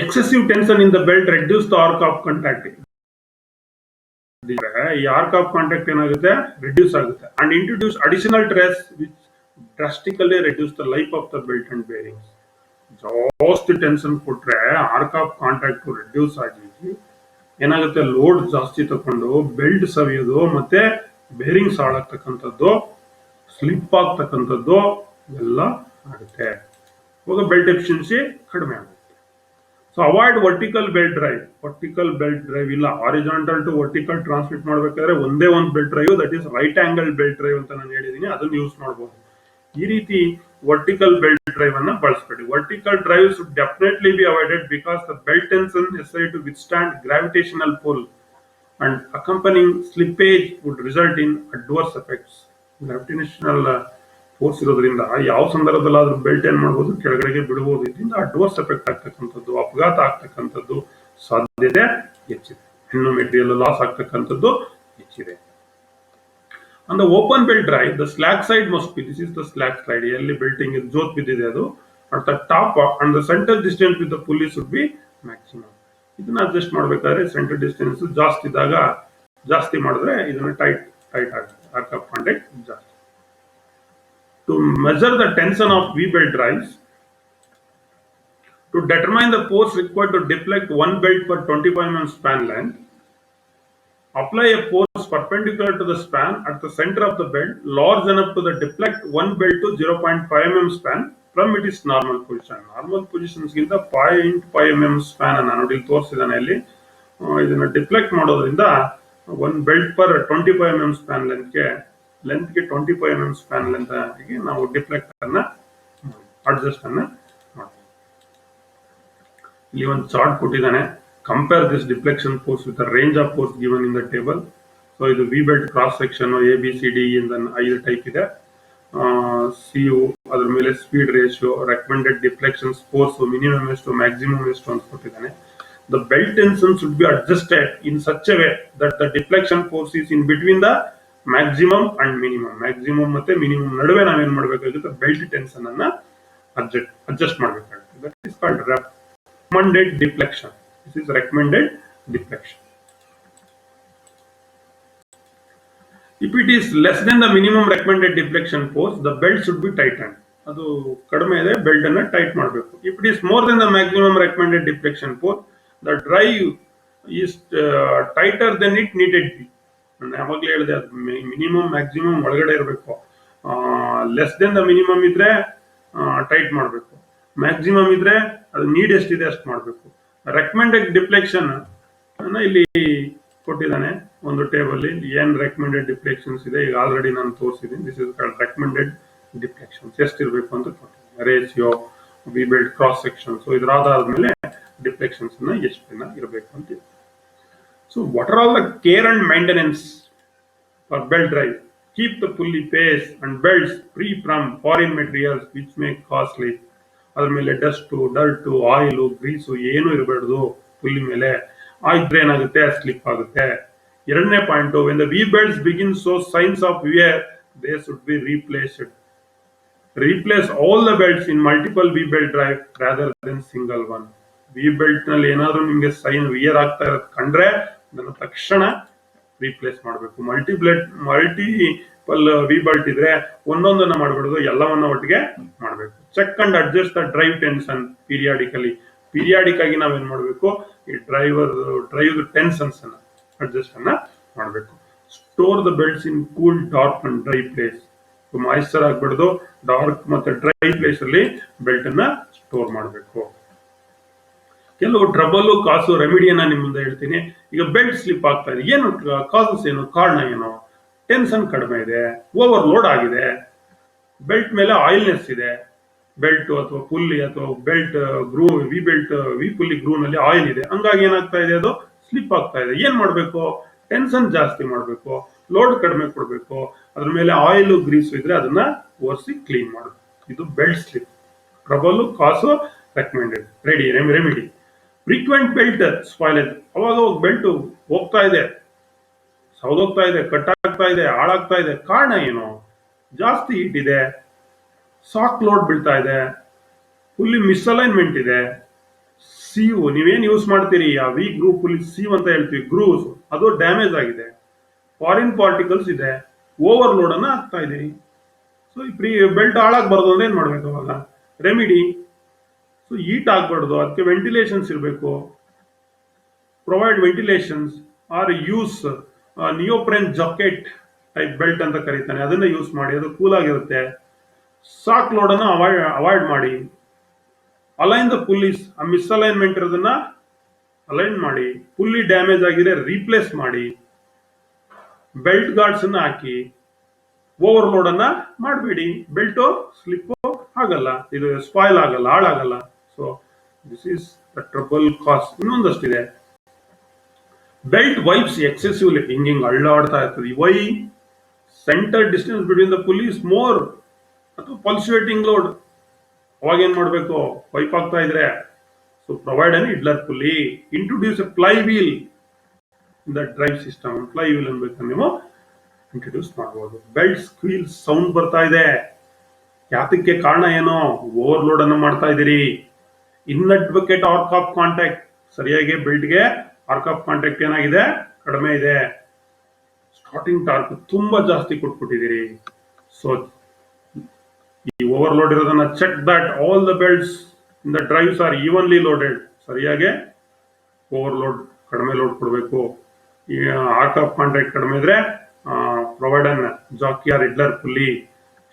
Excessive tension in the belt reduce the arc of contact. ಈ ಆರ್ಕ್ ಆಫ್ ಕಾಂಟ್ಯಾಕ್ಟ್ ಏನಾಗುತ್ತೆ ರಿಡ್ಯೂಸ್ ಆಗುತ್ತೆ and introduce additional stress which drastically reduce the life of the belt and bearings. ಜಾಸ್ತಿ tension ಕೊಟ್ರೆ arc of contact reduce ಆಗಿ ಏನಾಗುತ್ತೆ load ಜಾಸ್ತಿ ತಕೊಂಡು belt ಸವಿಯೋದು ಮತ್ತೆ ಬೇರಿಂಗ್ಸ್ ಹಾಳಾಗ್ತಕ್ಕಂಥದ್ದು, ಸ್ಲಿಪ್ ಆಗ್ತಕ್ಕಂಥದ್ದು ಎಲ್ಲ ಆಗುತ್ತೆ. ಇವಾಗ ಬೆಲ್ಟ್ ಎಫಿಷಿಯನ್ಸಿ ಕಡಿಮೆ ಆಗುತ್ತೆ. So avoid vertical belt drive. Vertical belt drive ಇಲ್ಲ, ಹಾರಿಜಾಂಟಲ್ ಟು ವರ್ಟಿಕಲ್ ಟ್ರಾನ್ಸ್ಮಿಟ್ ಮಾಡಬೇಕಾದ್ರೆ ಒಂದೇ ಒಂದು belt drive, that is right angle belt drive ಅಂತ ನಾನು ಹೇಳಿದೀನಿ, ಅದನ್ನು ಯೂಸ್ ಮಾಡಬಹುದು. ಈ ರೀತಿ ವರ್ಟಿಕಲ್ ಬೆಲ್ಟ್ ಡ್ರೈವ್ ಅನ್ನ ಬಳಸಬೇಡಿ. Vertical drive should definitely be avoided because the belt tension necessary to withstand gravitational pull and accompanying slippage would result in adverse effects. Gravitational force ಇರೋದ್ರಿಂದ ಯಾವ ಸಂದರ್ಭದಲ್ಲಾದ್ರೂ ಬೆಲ್ಟ್ ಏನ್ ಮಾಡಬಹುದು ಕೆಳಗಡೆಗೆ ಬಿಡಬಹುದು. ಇದರಿಂದ ಅಡ್ವರ್ಸ್ ಎಫೆಕ್ಟ್ ಆಗ್ತಕ್ಕಂಥದ್ದು, ಅಪಘಾತ ಆಗ್ತಕ್ಕಂಥದ್ದು ಸಾಧ್ಯತೆ ಹೆಚ್ಚಿದೆ. ಹೆಣ್ಣು ಮೆಟೀರಿಯಲ್ ಲಾಸ್ ಆಗ್ತಕ್ಕಂಥದ್ದು ಹೆಚ್ಚಿದೆ. On the open belt drive, the slack side must be, this is the slack side, ಎಲ್ಲಿ ಬೆಲ್ಟಿಂಗ್ ಜೋತ್ ಬಿದ್ದಿದೆ ಅದು, at the top and the center distance with the pulley should be maximum. ಇದನ್ನ ಅಡ್ಜಸ್ಟ್ ಮಾಡಬೇಕಾದ್ರೆ centre distance ಜಾಸ್ತಿ ಇದ್ದಾಗ ಜಾಸ್ತಿ ಮಾಡಿದ್ರೆ ಇದನ್ನ ಟೈಟ್ ಆಗುತ್ತೆ, ಆರ್ಕ್ ಆಫ್ ಕಾಂಟ್ಯಾಕ್ಟ್ ಜಾಸ್ತಿ. To measure the tension of V-belt drives, to determine the force required to deflect one belt per 25 mm span length, apply a force perpendicular to the span at the center of the belt large enough to the deflect one belt to 0.5 mm span from its normal position. Normal positions ಗಿಂತ 0.5 mm span ಅನ್ನು ನೋಡಿ ಇಲ್ಲಿ ತೋರಿಸಿದಾನೆ ಇಲ್ಲಿ. ಇದನ್ನ deflect ಮಾಡೋದ್ರಿಂದ ಒಂದು belt per 25 mm span ಲೆಂತ್ಗೆ 25 mm span length ನಾವು ಡಿಫ್ಲೆಕ್ಟ್ ಅನ್ನ ಅಡ್ಜಸ್ಟ್ ಅನ್ನ ಮಾಡ್ತೀವಿ. ಇಲ್ಲಿ ಒಂದು ಚಾರ್ಟ್ ಕೊಟ್ಟಿದ್ದಾನೆ. Compare this deflection force with the range of force given in the table. So ಇದು V belt cross section A B C D ಇಂದ 5 ಟೈಪ್ ಇದೆ. CU ಅದರ ಮೇಲೆ speed ratio, recommended deflection force minimum ಎಷ್ಟು maximum ಎಷ್ಟು ಅಂತ ಕೊಟ್ಟಿದ್ದಾನೆ. The belt tension should be adjusted in such a way that the deflection force is in between the maximum and minimum. Maximum ಮತ್ತೆ minimum ನಡುವೆ ನಾವೇನ್ ಮಾಡಬೇಕಾಗುತ್ತೆ ಬೆಲ್ಟ್ ಟೆನ್ಷನ್ ಅನ್ನ adjust ಮಾಡಬೇಕಾಗುತ್ತೆ. That is called recommended deflection. This is recommended deflection. If it is less than the minimum recommended deflection force, the belt should be tightened. ಅದು ಕಡಿಮೆ ಇದೆ, belt ಅನ್ನ ಟೈಟ್ ಮಾಡಬೇಕು. If it is more than the maximum recommended deflection force, the drive is tighter than it needed be. ನಾನು ಯಾವಾಗಲೇ ಹೇಳಿದೆ ಅದು minimum maximum ಒಳಗಡೆ ಇರಬೇಕು. ಲೆಸ್ ದೆನ್ ದ ಮಿನಿಮಮ್ ಇದ್ರೆ ಟೈಟ್ ಮಾಡಬೇಕು, ಮ್ಯಾಕ್ಸಿಮಮ್ ಇದ್ರೆ ಅದು ನೀಡ್ ಎಷ್ಟಿದೆ ಅಷ್ಟು ಮಾಡಬೇಕು. ರೆಕಮೆಂಡೆಡ್ ಡಿಫ್ಲೆಕ್ಷನ್ ಇಲ್ಲಿ ಕೊಟ್ಟಿದ್ದಾನೆ ಒಂದು ಟೇಬಲ್, ಏನ್ ರೆಕಮೆಂಡೆಡ್ ಡಿಫ್ಲೆಕ್ಷನ್ಸ್ ಇದೆ ಈಗ ಆಲ್ರೆಡಿ ನಾನು ತೋರಿಸಿದ್ದೀನಿ. ದಿಸ್ ಇಸ್ ರೆಕಮೆಂಡೆಡ್ ಡಿಫ್ಲೆಕ್ಷನ್ಸ್ ಎಷ್ಟಿರಬೇಕು ಅಂತ ಕೊಟ್ಟಿದ್ದೀನಿ, ratio, V belt cross section. So ಇದಾದ್ಮೇಲೆ ಡಿಫ್ಲೆಕ್ಷನ್ಸ್ ಎಷ್ಟು ದಿನ ಇರಬೇಕು ಅಂತ. So what are all the care and maintenance for belt drive? Keep the pulley face and belts free from foreign materials which may cause leak. ಅದ್ರ ಮೇಲೆ dust, dirt, oil, grease ಏನು ಇರಬಾರ್ದು pulley ಮೇಲೆ. ಇದ್ರೆ ಏನಾಗುತ್ತೆ, ಸ್ಲಿಪ್ ಆಗುತ್ತೆ. ಎರಡನೇ point, when the V belts begin show signs of wear, they should be replaced. Replace all the belts in multiple V belt drive rather than single one. V belt ನಲ್ಲಿ ಏನಾದ್ರೂ ನಿಮ್ಗೆ sign wear ಆಗ್ತಾ ಇರೋದು ಕಂಡ್ರೆ ಅದನ್ನು ತಕ್ಷಣ replace ಮಾಡಬೇಕು. Multiple V belt ಇದ್ರೆ ಒಂದೊಂದನ್ನ ಮಾಡಬಾರ್ದು, ಎಲ್ಲವನ್ನ ಒಟ್ಟಿಗೆ ಮಾಡಬೇಕು. Check and adjust the drive tension periodically. Periodic ಆಗಿ ನಾವೇನ್ ಮಾಡಬೇಕು, ಈ ಡ್ರೈವ್ ಟೆನ್ಷನ್ಸ್ ಅನ್ನ ಅಡ್ಜಸ್ಟ್ ಅನ್ನ ಮಾಡಬೇಕು. Store the belts in cool, dark and dry place. Moisture ಆಗ್ಬಿಡ್ದು, ಡಾರ್ಕ್ ಮತ್ತೆ ಡ್ರೈ ಪ್ಲೇಸ್ ಅಲ್ಲಿ ಬೆಲ್ಟ್ ಅನ್ನ ಸ್ಟೋರ್ ಮಾಡಬೇಕು. ಕೆಲವು ಟ್ರಬಲ್ ಕಾಸು ರೆಮಿಡಿಯನ್ನ ನಿಮ್ ಮುಂದೆ ಹೇಳ್ತೀನಿ. ಈಗ ಬೆಲ್ಟ್ ಸ್ಲಿಪ್ ಆಗ್ತಾ ಇದೆ, ಏನು ಕಾಸಸ್, ಏನು ಕಾರಣ, ಏನು? ಟೆನ್ಷನ್ ಕಡಿಮೆ ಇದೆ, ಓವರ್ ಲೋಡ್ ಆಗಿದೆ, ಬೆಲ್ಟ್ ಮೇಲೆ ಆಯಿಲ್ನೆಸ್ ಇದೆ, ಬೆಲ್ಟ್ ಅಥವಾ ಪುಲ್ಲಿ ಅಥವಾ ಬೆಲ್ಟ್ ಗ್ರೂ, ವಿ ಪುಲ್ಲಿ ಗ್ರೂ ನಲ್ಲಿ ಆಯಿಲ್ ಇದೆ, ಹಂಗಾಗಿ ಏನಾಗ್ತಾ ಇದೆ, ಅದು ಸ್ಲಿಪ್ ಆಗ್ತಾ ಇದೆ. ಏನ್ ಮಾಡ್ಬೇಕು? ಟೆನ್ಷನ್ ಜಾಸ್ತಿ ಮಾಡಬೇಕು, ಲೋಡ್ ಕಡಿಮೆ ಕೊಡಬೇಕು, ಅದ್ರ ಮೇಲೆ ಆಯಿಲ್ ಗ್ರೀಸ್ ಇದ್ರೆ ಅದನ್ನ ಒರೆಸಿ ಕ್ಲೀನ್ ಮಾಡಬೇಕು. ಇದು belt slip. Trouble cause recommended remedy. Frequent belt spoilage. ಅವಾಗ ಬೆಲ್ಟ್ ಹೋಗ್ತಾ ಇದೆ, ಸೌದೋಗ್ತಾ ಇದೆ, ಕಟ್ ಆಗ್ತಾ ಇದೆ, ಹಾಳಾಗ್ತಾ ಇದೆ. ಕಾರಣ ಏನು? ಜಾಸ್ತಿ ಹೀಟ್ ಇದೆ, ಸಾಕ್ ಲೋಡ್ ಬೀಳ್ತಾ ಇದೆ, ಫುಲ್ಲಿ ಮಿಸ್ಅಲೈನ್ಮೆಂಟ್ ಇದೆ, ಸೀವ್ ನೀವೇನ್ ಯೂಸ್ ಮಾಡ್ತೀರಿ, ಆ ವಿ ಗ್ರೂ ಫುಲ್ಲಿ ಸೀವ್ ಅಂತ ಹೇಳ್ತೀವಿ, ಗ್ರೂಸ್ ಅದು ಡ್ಯಾಮೇಜ್ ಆಗಿದೆ, ಫಾರಿನ್ ಪಾರ್ಟಿಕಲ್ಸ್ ಇದೆ, ಓವರ್ ಲೋಡ್ ಅನ್ನ ಆಗ್ತಾ ಇದೀರಿ. ಸೊ ಈ ಬೆಲ್ಟ್ ಹಾಳಾಗಬಾರ್ದು ಅಂದ್ರೆ ಏನ್ ಮಾಡ್ಬೇಕು ಅವಾಗ? ರೆಮಿಡಿ. ಸೊ ಹೀಟ್ ಆಗ್ಬಾರ್ದು, ಅದಕ್ಕೆ ವೆಂಟಿಲೇಷನ್ಸ್ ಇರಬೇಕು. Provide ventilations or use neoprene jacket type belt ಅಂತ ಕರೀತಾನೆ, ಅದನ್ನ ಯೂಸ್ ಮಾಡಿ, ಅದು ಕೂಲ್ ಆಗಿರುತ್ತೆ. ಸಾಕ್ ಲೋಡ್ ಅನ್ನ ಅವಾಯ್ಡ್ ಮಾಡಿ. ಅಲೈನ್ ದ ಪುಲ್ಲೀಸ್, ಆ ಮಿಸ್ಅಲೈನ್ಮೆಂಟ್ ಇರೋದನ್ನ ಅಲೈನ್ ಮಾಡಿ. ಪುಲ್ಲಿ ಡ್ಯಾಮೇಜ್ ಆಗಿದೆ, ರೀಪ್ಲೇಸ್ ಮಾಡಿ. ಬೆಲ್ಟ್ ಗಾರ್ಡ್ಸ್ ಅನ್ನ ಹಾಕಿ. ಓವರ್ ಲೋಡ್ ಅನ್ನ ಮಾಡಬೇಡಿ, ಬೆಲ್ಟ್ ಸ್ಲಿಪ್ ಆಗಲ್ಲ, ಇದು ಸ್ಪಾಯ್ಲ್ ಆಗಲ್ಲ, ಹಾಳಾಗಲ್ಲ. So this is the trouble cause. ಇನ್ನೊಂದಷ್ಟಿದೆ, ಬೆಲ್ಟ್ ವೈಪ್ಸ್ ಎಕ್ಸೆಸಿವ್ಲಿ, ಹಿಂಗಿಂಗ್ ಅಳ್ಳಾಡ್ತಾ ಇರ್ತದೆ. Why? Centre distance between the pulleys more ಅಥವಾ ಪಲ್ಸುವೇಟಿಂಗ್ ಲೋಡ್. ಅವಾಗ ಏನ್ ಮಾಡ್ಬೇಕು? ವೈಪ್ ಆಗ್ತಾ ಇದ್ರೆ, so provide an idler pulley. Introduce a flywheel in the drive system. Flywheel ಅನ್ಬೇಕು ನೀವು ಇಂಟ್ರೊಡ್ಯೂಸ್ ಮಾಡಬಹುದು. ಬೆಲ್ಟ್ ಸ್ಕ್ವೀಲ್ ಸೌಂಡ್ ಬರ್ತಾ ಇದೆ, ಯಾತಕ್ಕೆ? ಕಾರಣ ಏನು? ಓವರ್ಲೋಡ್ ಅನ್ನು ಮಾಡ್ತಾ ಇದ್ದೀರಿ. ಇನ್ಅಡ್ವೊಕೇಟ್ ಆರ್ಕ್ ಆಫ್ ಕಾಂಟ್ಯಾಕ್ಟ್, ಸರಿಯಾಗಿ ಬೆಲ್ಟ್ಗೆ ಆರ್ಕ್ ಆಫ್ ಕಾಂಟ್ಯಾಕ್ಟ್ ಏನಾಗಿದೆ? ಕಡಿಮೆ ಇದೆ. ಸ್ಟಾರ್ಟಿಂಗ್ ಟಾರ್ಕ್ ತುಂಬಾ ಜಾಸ್ತಿ ಕೊಟ್ಬಿಟ್ಟಿದ್ದೀರಿ. ಸೊ ಈ ಓವರ್ಲೋಡ್ ಇರೋದನ್ನ check that all the belts in the drives are evenly loaded. ಸರಿಯಾಗಿ ಓವರ್ಲೋಡ್, ಕಡಿಮೆ ಲೋಡ್ ಕೊಡಬೇಕು. ಈ ಆರ್ಕ್ ಆಫ್ ಕಾಂಟ್ಯಾಕ್ಟ್ ಕಡಿಮೆ ಇದ್ರೆ provide an jockey or idler pulley.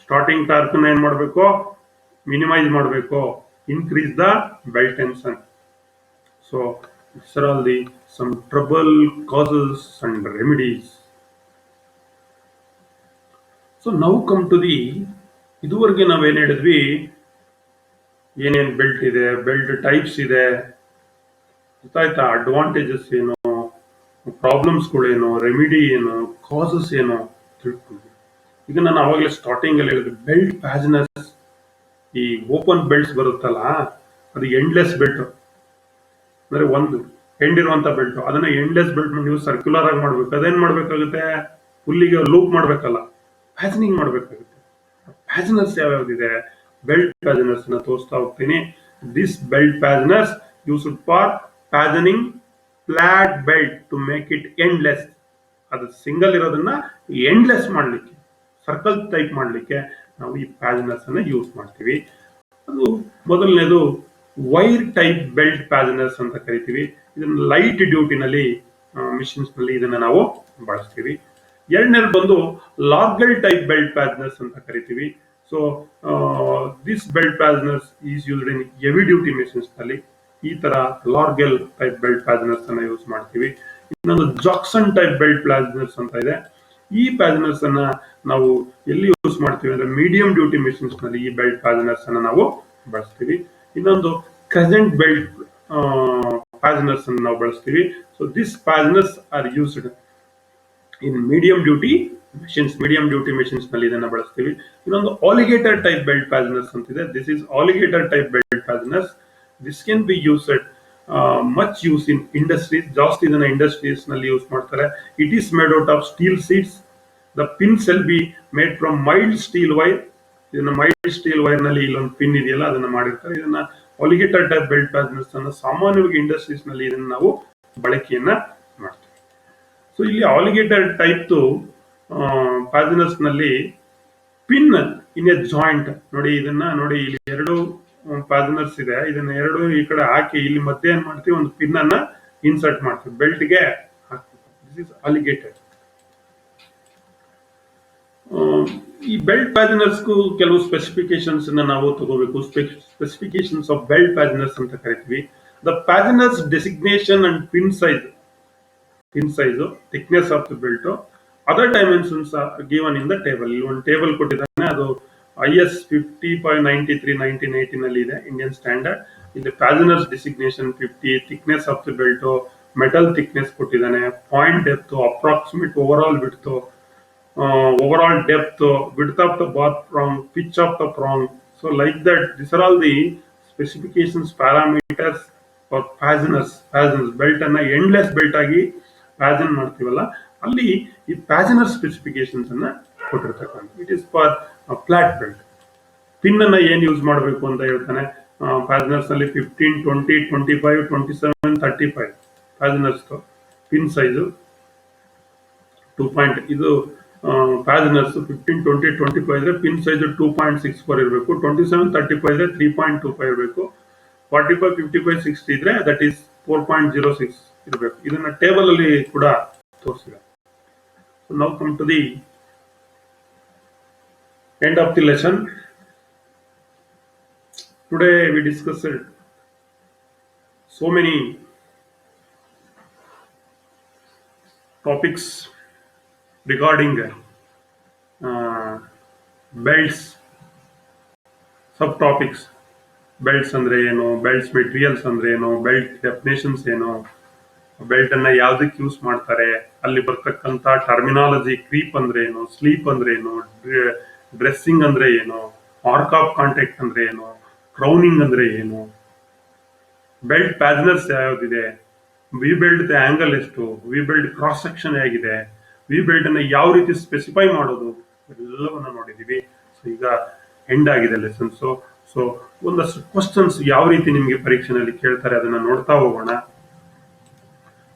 Starting torque ಏನ್ ಮಾಡಬೇಕು? ಮಿನಿಮೈಸ್ ಮಾಡಬೇಕು. Increase the belt tension. So these are all the some trouble causes and remedies. So now come to the, ಇದುವರೆಗೆ ನಾವೇನ್ ಹೇಳಿದ್ವಿ, ಏನೇನ್ belt ಇದೆ, ಬೆಲ್ಟ್ ಟೈಪ್ಸ್ ಇದೆ, ಗೊತ್ತಾಯ್ತಾ? ಅಡ್ವಾಂಟೇಜಸ್ ಏನು, ಪ್ರಾಬ್ಲಮ್ಸ್ಗಳೇನು, ರೆಮಿಡಿ ಏನು, ಕಾಸಸ್ ಏನು ತಿಳ್ಕೊಂಡ್ವಿ. ಈಗ ನಾನು ಅವಾಗಲೇ ಸ್ಟಾರ್ಟಿಂಗ್ ಅಲ್ಲಿ ಹೇಳಿದೆ, ಬೆಲ್ಟ್ ಪ್ಯಾಜ್ನೆಸ್. ಈ ಓಪನ್ ಬೆಲ್ಟ್ಸ್ ಬರುತ್ತಲ್ಲ, ಅದು ಎಂಡ್ಲೆಸ್ ಬೆಲ್ಟ್, ಅಂದ್ರೆ ಒಂದು ಎಂಡ್ ಇರುವಂತ ಬೆಲ್ಟ್. ಅದನ್ನ ಎಂಡ್ಲೆಸ್ ಬೆಲ್ಟ್ ನೀವು ಸರ್ಕ್ಯುಲರ್ ಆಗಿ ಮಾಡ್ಬೇಕು. ಅದೇನ್ ಮಾಡ್ಬೇಕಾಗುತ್ತೆ? ಹುಲ್ಲಿಗೆ ಲೂಪ್ ಮಾಡ್ಬೇಕಲ್ಲ, ಪ್ಯಾಚನಿಂಗ್ ಮಾಡ್ಬೇಕಾಗುತ್ತೆ. ಪ್ಯಾಚನರ್ಸ್ ಯಾವ್ಯಾವ್ದಿದೆ? ಬೆಲ್ಟ್ ಪ್ಯಾಚನರ್ಸ್ ನ ತೋರಿಸ್ತಾ ಹೋಗ್ತೀನಿ. This belt fasteners used for fastening flat belt to make it endless. ಅದು ಸಿಂಗಲ್ ಇರೋದನ್ನ ಎಂಡ್ಲೆಸ್ ಮಾಡಲಿಕ್ಕೆ, ಸರ್ಕಲ್ ಟೈಪ್ ಮಾಡಲಿಕ್ಕೆ ನಾವು ಈ ಪ್ಯಾಜನರ್ಸ್ ಅನ್ನ ಯೂಸ್ ಮಾಡ್ತೀವಿ. ಅದು ಮೊದಲನೇದು ವೈರ್ ಟೈಪ್ ಬೆಲ್ಟ್ ಪ್ಯಾಜನರ್ಸ್ ಅಂತ ಕರಿತೀವಿ. ಇದನ್ನ ಲೈಟ್ ಡ್ಯೂಟಿನಲ್ಲಿ ಮಿಷಿನ್ಸ್ ನಲ್ಲಿ ಇದನ್ನ ನಾವು ಬಳಸ್ತೀವಿ. ಎರಡನೇದು ಬಂದು ಲಾರ್ಗಲ್ ಟೈಪ್ ಬೆಲ್ಟ್ ಪ್ಯಾಜನರ್ಸ್ ಅಂತ ಕರಿತೀವಿ. So this belt fasteners is used in heavy duty machines ನಲ್ಲಿ. ಈ ತರ ಲಾರ್ಗಲ್ ಟೈಪ್ ಬೆಲ್ಟ್ ಪ್ಯಾಜನರ್ಸ್ ಅನ್ನ ಯೂಸ್ ಮಾಡ್ತೀವಿ. ಇನ್ನೊಂದು ಜಾಕ್ಸನ್ ಟೈಪ್ ಬೆಲ್ಟ್ ಪ್ಯಾಜನರ್ಸ್ ಅಂತ ಇದೆ. ಈ ಪ್ಯಾಜನರ್ಸ್ ಅನ್ನ ನಾವು ಎಲ್ಲಿ ಯೂಸ್ ಮಾಡ್ತೀವಿ ಅಂದ್ರೆ ಮೀಡಿಯಂ ಡ್ಯೂಟಿ ಮಿಷಿನ್ಸ್ ನಲ್ಲಿ ಈ ಬೆಲ್ಟ್ ಪ್ಯಾಜನರ್ಸ್ ಅನ್ನ ನಾವು ಬಳಸ್ತೀವಿ. ಇನ್ನೊಂದು ಕ್ರೆಸೆಂಟ್ ಬೆಲ್ಟ್ ಪ್ಯಾಜನರ್ಸ್ ಅನ್ನು ನಾವು ಬಳಸ್ತೀವಿ. So this fasteners are used in medium duty machines ನಲ್ಲಿ ಇದನ್ನ ಬಳಸ್ತೀವಿ. ಇನ್ನೊಂದು ಆಲಿಗೇಟರ್ ಟೈಪ್ ಬೆಲ್ಟ್ ಪ್ಯಾಜನರ್ಸ್ ಅಂತಿದೆ. This is alligator type belt fasteners. This can be used much use in industries. ಜಾಸ್ತಿ ಇದನ್ನ ಇಂಡಸ್ಟ್ರೀಸ್ ನಲ್ಲಿ ಯೂಸ್ ಮಾಡ್ತಾರೆ. It is made out of steel sheets. The pins will be made from mild steel wire. ಇದನ್ನ mild steel wire ನಲ್ಲಿ ಇಲ್ಲೊಂದು pin ಇದೆಯಲ್ಲ ಅದನ್ನ ಮಾಡಿರ್ತಾರೆ. ಇದನ್ನ ಆಲಿಗೇಟರ್ ಟೈಪ್ ಬೆಲ್ಟ್ ಪ್ಯಾಜನರ್ಸ್ ಅನ್ನ ಸಾಮಾನ್ಯವಾಗಿ ಇಂಡಸ್ಟ್ರೀಸ್ ನಲ್ಲಿ ಇದನ್ನ ನಾವು ಬಳಕೆಯನ್ನ ಮಾಡ್ತೀವಿ. ಸೊ ಇಲ್ಲಿ ಆಲಿಗೇಟರ್ ಟೈಪ್ ಪ್ಯಾಜನರ್ಸ್ ನಲ್ಲಿ ಪಿನ್ ಇನ್ ಎ ಜಾಯಿಂಟ್ ನೋಡಿ. ಇದನ್ನ ನೋಡಿ, ಇಲ್ಲಿ ಎರಡು ಪ್ಯಾಜನರ್ಸ್ ಇದೆ. ಇದನ್ನ ಎರಡು ಈ ಕಡೆ ಹಾಕಿ ಇಲ್ಲಿ ಮಧ್ಯೆ ಏನ್ ಮಾಡ್ತೀವಿ, ಒಂದು ಪಿನ್ ಅನ್ನ ಇನ್ಸರ್ಟ್ ಮಾಡ್ತೀವಿ, ಬೆಲ್ಟ್ ಗೆ ಹಾಕ್ತೀವಿ. This is alligator. ಈ ಬೆಲ್ಟ್ ಪ್ಯಾಜನರ್ಸ್ ಕೆಲವು ಸ್ಪೆಸಿಫಿಕೇಶನ್ಸ್ ನಾವು ತಗೋಬೇಕು. ಸ್ಪೆಸಿಫಿಕೇಶನ್ಸ್ ಆಫ್ ಬೆಲ್ಟ್ ಪ್ಯಾಜನರ್ಸ್ ಅಂತ ಕರಿತೀವಿ. The fasteners designation and pin size, thickness of the belt, other dimensions given in the table. ಇಲ್ಲಿ ಒಂದು ಟೇಬಲ್ ಕೊಟ್ಟಿದ್ದಾನೆ. ಅದು IS 50.93 1980 ನಲ್ಲಿ ಇದೆ, ಇಂಡಿಯನ್ ಸ್ಟ್ಯಾಂಡರ್ಡ್. ಇಲ್ಲಿ fasteners designation 50, thickness of the belt, metal thickness ಕೊಟ್ಟಿದ್ದಾನೆ, point depth, approximate over width, overall depth, width of the bar prong, pitch of the prong. So like that, these are all the specifications, parameters for fasteners. Belt ಅನ್ನ endless belt ಆಗಿ fasten ಮಾಡ್ತೀವಲ್ಲ, ಅಲ್ಲಿ ಈ fastener specifications ಅನ್ನ ಕೊಟ್ಟಿರ್ತಕ್ಕಂಥ. It is for flat belt. Pin ಅನ್ನ ಏನ್ use ಮಾಡಬೇಕು ಅಂತ ಹೇಳ್ತಾನೆ. ಪ್ಯಾಜನರ್ಸ್ ನಲ್ಲಿ 15, 20, 25, 27, 35 ಪ್ಯಾಜನರ್ಸ್ ಪಿನ್ ಸೈಜ್ 2. ಇದು ಪ್ಯಾಜನರ್ಸ್ 15, 20, 25 ಇದ್ರೆ ಪಿನ್ ಸೈಜ್ 2.64 ಇರಬೇಕು. 27, 35 ಇದ್ರೆ 3.25 ಇರಬೇಕು. 45, 55, 60 ಇದ್ರೆ ದಟ್ ಈಸ್ 4.06 ಇರಬೇಕು. ಇದನ್ನ ಟೇಬಲ್ ಅಲ್ಲಿ ಕೂಡ ತೋರಿಸಿದೆ. Now come to the end of the lesson. Today we discussed so many topics regarding belts, subtopics. Belts ಅಂದ್ರೆ ಏನು, ಬೆಲ್ಟ್ಸ್ ಮೆಟೀರಿಯಲ್ಸ್ ಅಂದ್ರೆ ಏನು, ಬೆಲ್ಟ್ ಡೆಫಿನೇಷನ್ಸ್ ಏನು, ಬೆಲ್ಟ್ ಅನ್ನ ಯಾವ್ದಕ್ಕೆ ಯೂಸ್ ಮಾಡ್ತಾರೆ, ಅಲ್ಲಿ ಬರ್ತಕ್ಕಂತ ಟರ್ಮಿನಾಲಜಿ, ಕ್ರೀಪ್ ಅಂದ್ರೆ ಏನು, ಸ್ಲೀಪ್ ಅಂದ್ರೆ ಏನು, ಡ್ರೆಸ್ಸಿಂಗ್ ಅಂದ್ರೆ ಏನು, ಆರ್ಕ್ ಆಫ್ ಕಾಂಟ್ಯಾಕ್ಟ್ ಅಂದ್ರೆ ಏನು, ಕ್ರೌನಿಂಗ್ ಅಂದ್ರೆ ಏನು, ಬೆಲ್ಟ್ ಪ್ಯಾಜನರ್ಸ್ ಯಾವ್ದಿದೆ, ವಿ ಬೆಲ್ಟ್ ಆಂಗಲ್ ಎಷ್ಟು, ವಿ ಬೆಲ್ಟ್ ಕ್ರಾಸ್ ಸೆಕ್ಷನ್ ಹೇಗಿದೆ, ವಿ ಬೆಲ್ಟ್ ಅನ್ನ ಯಾವ ರೀತಿ ಸ್ಪೆಸಿಫೈ ಮಾಡೋದು, ಎಲ್ಲವನ್ನ ನೋಡಿದೀವಿ. ಸೊ ಈಗ ಎಂಡ್ ಆಗಿದೆ ಲೆಸನ್. ಸೊ ಒಂದಷ್ಟು ಕ್ವಶನ್ಸ್ ಯಾವ ರೀತಿ ನಿಮ್ಗೆ ಪರೀಕ್ಷೆನಲ್ಲಿ ಕೇಳ್ತಾರೆ ಅದನ್ನ ನೋಡ್ತಾ ಹೋಗೋಣ.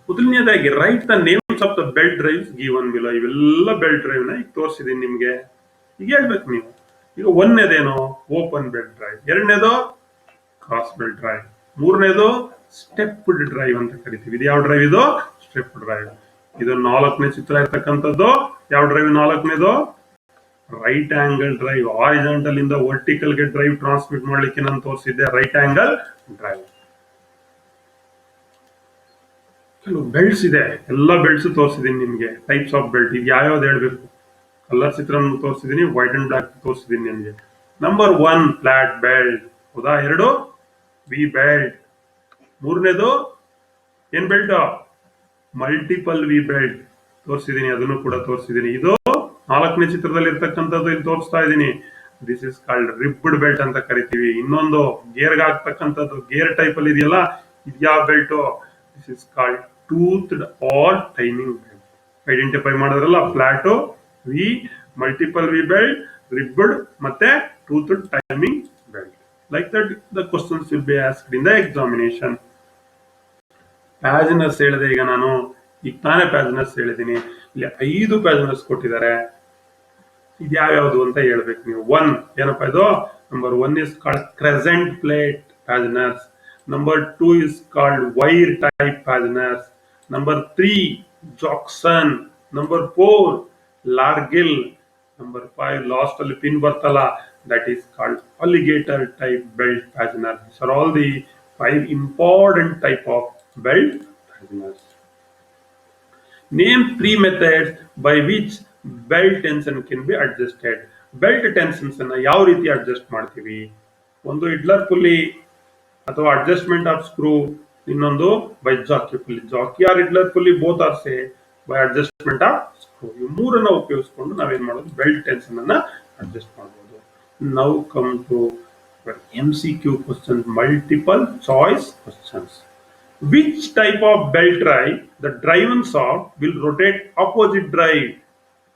ಮೊದಲನೇದಾಗಿ right the names of the belt drives given below. ಇವೆಲ್ಲ ಬೆಲ್ಟ್ ಡ್ರೈವ್ ನ ಈಗ ತೋರಿಸಿದೀನಿ ನಿಮ್ಗೆ. ಈಗ ಹೇಳ್ಬೇಕು ನೀವು. ಈಗ ಒಂದನೇದೇನು, ಓಪನ್ ಬೆಲ್ಟ್ ಡ್ರೈವ್. ಎರಡನೇದು ಕ್ರಾಸ್ ಬೆಲ್ಟ್ ಡ್ರೈವ್. ಮೂರನೇದು ಸ್ಟೆಪ್ಡ್ ಡ್ರೈವ್ ಅಂತ ಕರಿತೀವಿ. ಇದು ಯಾವ ಡ್ರೈವ್? ಇದು ಸ್ಟೆಪ್ ಡ್ರೈವ್. ಇದು 4ನೇ ಚಿತ್ರ ಇರ್ತಕ್ಕಂಥದ್ದು. ಯಾವ ಡ್ರೈವ್ 4ನೇದು? Right angle drive. ಹಾರಿಜಾಂಟಲ್ ಇಂದ ವರ್ಟಿಕಲ್ ಗೆ ಡ್ರೈವ್ ಟ್ರಾನ್ಸ್ಮಿಟ್ ಮಾಡ್ಲಿಕ್ಕೆ ನಾನು ತೋರಿಸಿದ್ದೆ ರೈಟ್ ಆಂಗಲ್ ಡ್ರೈವ್. ಕೆಲವು ಬೆಲ್ಟ್ಸ್ ಇದೆ, ಎಲ್ಲ ಬೆಲ್ಟ್ಸ್ ತೋರಿಸಿದೀನಿ ನಿಮ್ಗೆ. ಟೈಪ್ಸ್ ಆಫ್ ಬೆಲ್ಟ್ ಈಗ ಯಾವ್ಯಾವ್ದು ಹೇಳ್ಬೇಕು? ಕಲರ್ ಚಿತ್ರ ತೋರಿಸಿದೀನಿ, ವೈಟ್ ಅಂಡ್ ಬ್ಲಾಕ್ ತೋರಿಸಿದೀನಿ ನಿಮ್ಗೆ. Number 1 flat belt. ಹೌದಾ? 2 ವಿ ಬೆಲ್ಟ್. ಮೂರನೇದು ಏನ್ ಬೆಲ್ಟ್? ಮಲ್ಟಿಪಲ್ ವಿ ಬೆಲ್ಟ್ ತೋರಿಸಿದೀನಿ, ಅದನ್ನು ಕೂಡ ತೋರಿಸಿದೀನಿ. ಇದು 4ನೇ ಚಿತ್ರದಲ್ಲಿ ಇರ್ತಕ್ಕಂಥದ್ದು ಇಲ್ಲಿ ತೋರಿಸ್ತಾ ಇದ್ದೀನಿ. ದಿಸ್ ಇಸ್ ಕಾಲ್ಡ್ ರಿಬ್ಡ್ ಬೆಲ್ಟ್ ಅಂತ ಕರಿತೀವಿ. ಇನ್ನೊಂದು ಗೇರ್ಗೆ ಹಾಕ್ತಕ್ಕಂಥದ್ದು ಗೇರ್ ಟೈಪ್ ಅಲ್ಲಿ ಇದೆಯಲ್ಲ, ಇದು ಯಾವ belt? This is called toothed or timing belt. Identify ಮಾಡಿದ್ರಲ್ಲ, flat V, multiple V belt, ribbed ಮತ್ತೆ toothed timing belt. Like that the questions will be asked in the examination. Fasteners ಹೇಳಿದೆ ಈಗ ನಾನು. ಈಗ ತಾನೇ ಪ್ಯಾಸನರ್ಸ್ ಹೇಳಿದೀನಿ. ಇಲ್ಲಿ 5 ಪ್ಯಾಸನರ್ಸ್ ಕೊಟ್ಟಿದ್ದಾರೆ. ಇದು ಯಾವ್ಯಾವುದು ಅಂತ ಹೇಳ್ಬೇಕು ನೀವು. ಒನ್ ಏನಪ್ಪಾ ಇದು? Number 1 is called crescent plate fasteners. Number 2 is called wire type fasteners. Number 3 Jackson. Number 4 ಲಾರ್ಗಿಲ್. ನಂಬರ್ 5 ಲಾಸ್ಟ್ ಅಲ್ಲಿ ಪಿನ್ ಬರ್ತಲ್ಲ, that is called alligator type belt fastener. These are all the 5 important type of belt fasteners. Name 3 methods by which belt tension can be adjusted. Belt tensions ಅನ್ನ ಯಾವ ರೀತಿ adjust ಮಾಡ್ತೀವಿ? ಒಂದು idler pulley ಅಥವಾ adjustment of screw, ಇನ್ನೊಂದು by jockey pulley. Jockey or idler pulley both are say by adjustment of screw. ಈ ಮೂರನ್ನ ಉಪಯೋಗಿಸ್ಕೊಂಡು ನಾವೇನ್ ಮಾಡೋದು? ಬೆಲ್ಟ್ ಟೆನ್ಷನ್ ಅನ್ನ ಅಡ್ಜಸ್ಟ್ ಮಾಡಬಹುದು. Now come to MCQ questions, multiple choice questions. Which type of belt drive, the driven shaft will rotate opposite drive?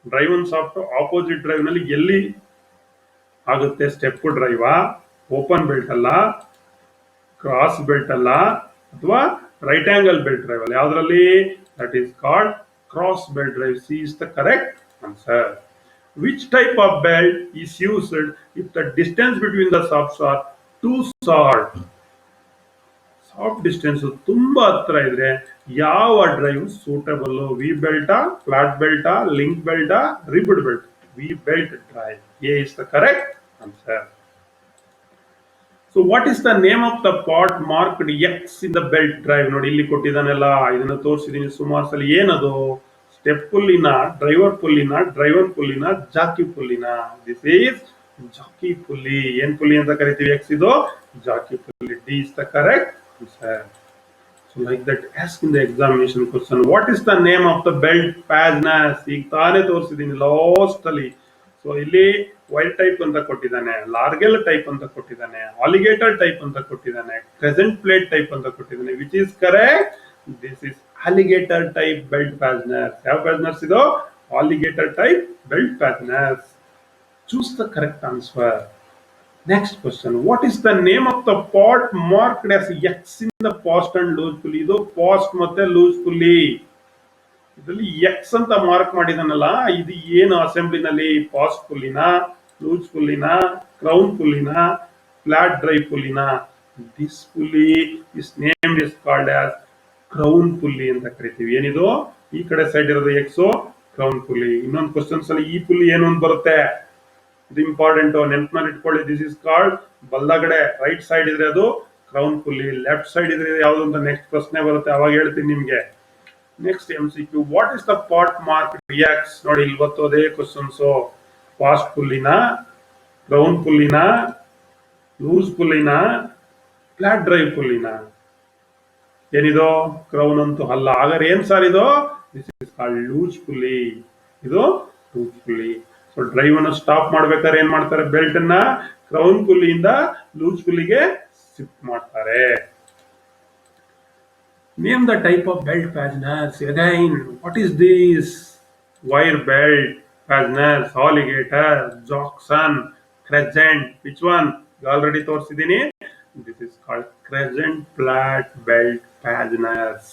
Driven shaft opposite drive ನಲ್ಲಿ ಎಲ್ಲಿ ಆಗುತ್ತೆ? ಸ್ಟೆಪ್ ಡ್ರೈವ್, ಓಪನ್ ಬೆಲ್ಟ್ ಅಲ್ಲ, cross belt ಅಲ್ಲ, ಅಥವಾ right angle belt drive ಅಲ್ಲ, ಯಾವ್ದ್ರಲ್ಲಿ? That is called cross belt drive. C is the correct answer. Which type of belt is used if the distance between the shafts are too short? Shaft distance ತುಂಬಾ ಹತ್ರ ಇದ್ರೆ ಯಾವ drive suitable? V ಬೆಲ್ಟಾ, flat ಬೆಲ್ಟಾ, link ಬೆಲ್ಟಾ, ribbed belt? V belt drive. A is the correct answer. So what is the name of the part marked X in the belt drive? ನೋಡಿ ಇಲ್ಲಿ ಕೊಟ್ಟಿದ್ದಾನೆಲ್ಲ, ಇದನ್ನ ತೋರಿಸಿದೀನಿ ಸುಮಾರು ಸಲ. ಏನದು? ಸ್ಟೆಪ್ ಪುಲ್ಲಿನ, ಡ್ರೈವರ್ ಪುಲ್ಲಿನ, ಡ್ರೈವರ್ ಪುಲ್ಲಿನ, ಜಾಕಿ ಪುಲ್ಲಿನ? This is jockey pulley. ಏನ್ ಪುಲ್ಲಿ ಅಂತ ಕರಿತೀವಿ? ಎಕ್ಸ್ ಇದು jockey pulley. D is the correct answer. So like that ask in the examination question, what is the name of the belt fasteners? ಈಗ ತಾನೇ ತೋರಿಸಿದೀನಿ last ಅಲ್ಲಿ. So ಇಲ್ಲಿ wire type ಅಂತ ಕೊಟ್ಟಿದ್ದಾನೆ, ಲಾರ್ಗೆಲ್ ಟೈಪ್ ಅಂತ ಕೊಟ್ಟಿದ್ದಾನೆ, ಆಲಿಗೇಟರ್ ಟೈಪ್ ಅಂತ ಕೊಟ್ಟಿದ್ದಾನೆ, ಕ್ರೆಸೆಂಟ್ ಪ್ಲೇಟ್ ಟೈಪ್ ಅಂತ ಕೊಟ್ಟಿದ್ದಾನೆ. Which is correct? This is alligator type belt fasteners. ಯಾವ fasteners ಇದು? alligator type belt fasteners. Choose the correct answer. Next question, what is the name of the part marked as X in the post and loose pulley? ಇದು post ಮತ್ತೆ loose pulley. ಇದರಲ್ಲಿ X ಅಂತ mark ಮಾಡಿದಾನಲ್ಲ, ಇದು ಏನು ಅಸೆಂಬ್ಲಿನಲ್ಲಿ? Fast ಪುಲ್ಲಿನ, loose ಪುಲ್ಲಿನ, ಕ್ರೌನ್ ಪುಲ್ಲಿನ, ಫ್ಲಾಟ್ ಡ್ರೈವ್ ಪುಲ್ಲಿನ? This pulley is named is called as crown pulley ಅಂತ ಕರಿತೀವಿ. ಏನಿದು? ಈ ಕಡೆ ಸೈಡ್ ಇರೋದು ಎಕ್ಸೋ, ಕ್ರೌನ್ ಪುಲ್ಲಿ. ಇನ್ನೊಂದು ಕ್ವಶನ್ಸ್ ಅಲ್ಲಿ ಈ ಪುಲ್ಲಿ ಏನು ಅಂತ ಬರುತ್ತೆ, ಇದು ಇಂಪಾರ್ಟೆಂಟ್, ನೆನ್ಪಿನಲ್ಲಿ ಇಟ್ಕೊಳ್ಳಿ. ದಿಸ್ ಇಸ್ ಕಾಲ್ಡ್ ಬಲ್ಲಗಡೆ ರೈಟ್ ಸೈಡ್ ಇದ್ರೆ ಅದು ಕ್ರೌನ್ ಪುಲ್ಲಿ, ಲೆಫ್ಟ್ ಸೈಡ್ ಇದ್ರೆ ಯಾವ್ದು ಅಂತ ನೆಕ್ಸ್ಟ್ ಪ್ರಶ್ನೆ ಬರುತ್ತೆ, ಅವಾಗ ಹೇಳ್ತೀನಿ ನಿಮ್ಗೆ. Next MCQ, what is the part mark X? ನೋಡಿ ಇಲ್ಲಿ ಗೊತ್ತೋದೇ ಕ್ವಶನ್ಸ್. ಫಾಸ್ಟ್ ಪುಲ್ಲಿನ, ಕ್ರೌನ್ ಪುಲ್ಲಿನ, ಲೂಸ್ ಪುಲ್ಲಿನ, ಫ್ಲಾಟ್ ಡ್ರೈವ್ ಪುಲ್ಲಿನ? ಏನಿದು? ಕ್ರೌನ್ ಅಂತೂ ಅಲ್ಲ. ಹಾಗಾದ್ರೆ ಏನ್ ಸರ್ ಇದು? This is called loose pulley. ಇದು ಲೂಸ್ ಪುಲ್ಲಿ. ಸೊ ಡ್ರೈವ್ ಅನ್ನು ಸ್ಟಾಪ್ ಮಾಡ್ಬೇಕಾದ್ರೆ ಏನ್ ಮಾಡ್ತಾರೆ? ಬೆಲ್ಟ್ ಅನ್ನ ಕ್ರೌನ್ ಪುಲ್ಲಿಯಿಂದ ಲೂಸ್ ಪುಲ್ಲಿಗೆ ಶಿಫ್ಟ್ ಮಾಡ್ತಾರೆ. Name the type of belt fasteners. Again, what is this? Wire belt fasteners, alligator, Jackson, Crescent. Which one? Already ತೋರಿಸಿದ್ದೀನಿ. This is called crescent flat belt fasteners.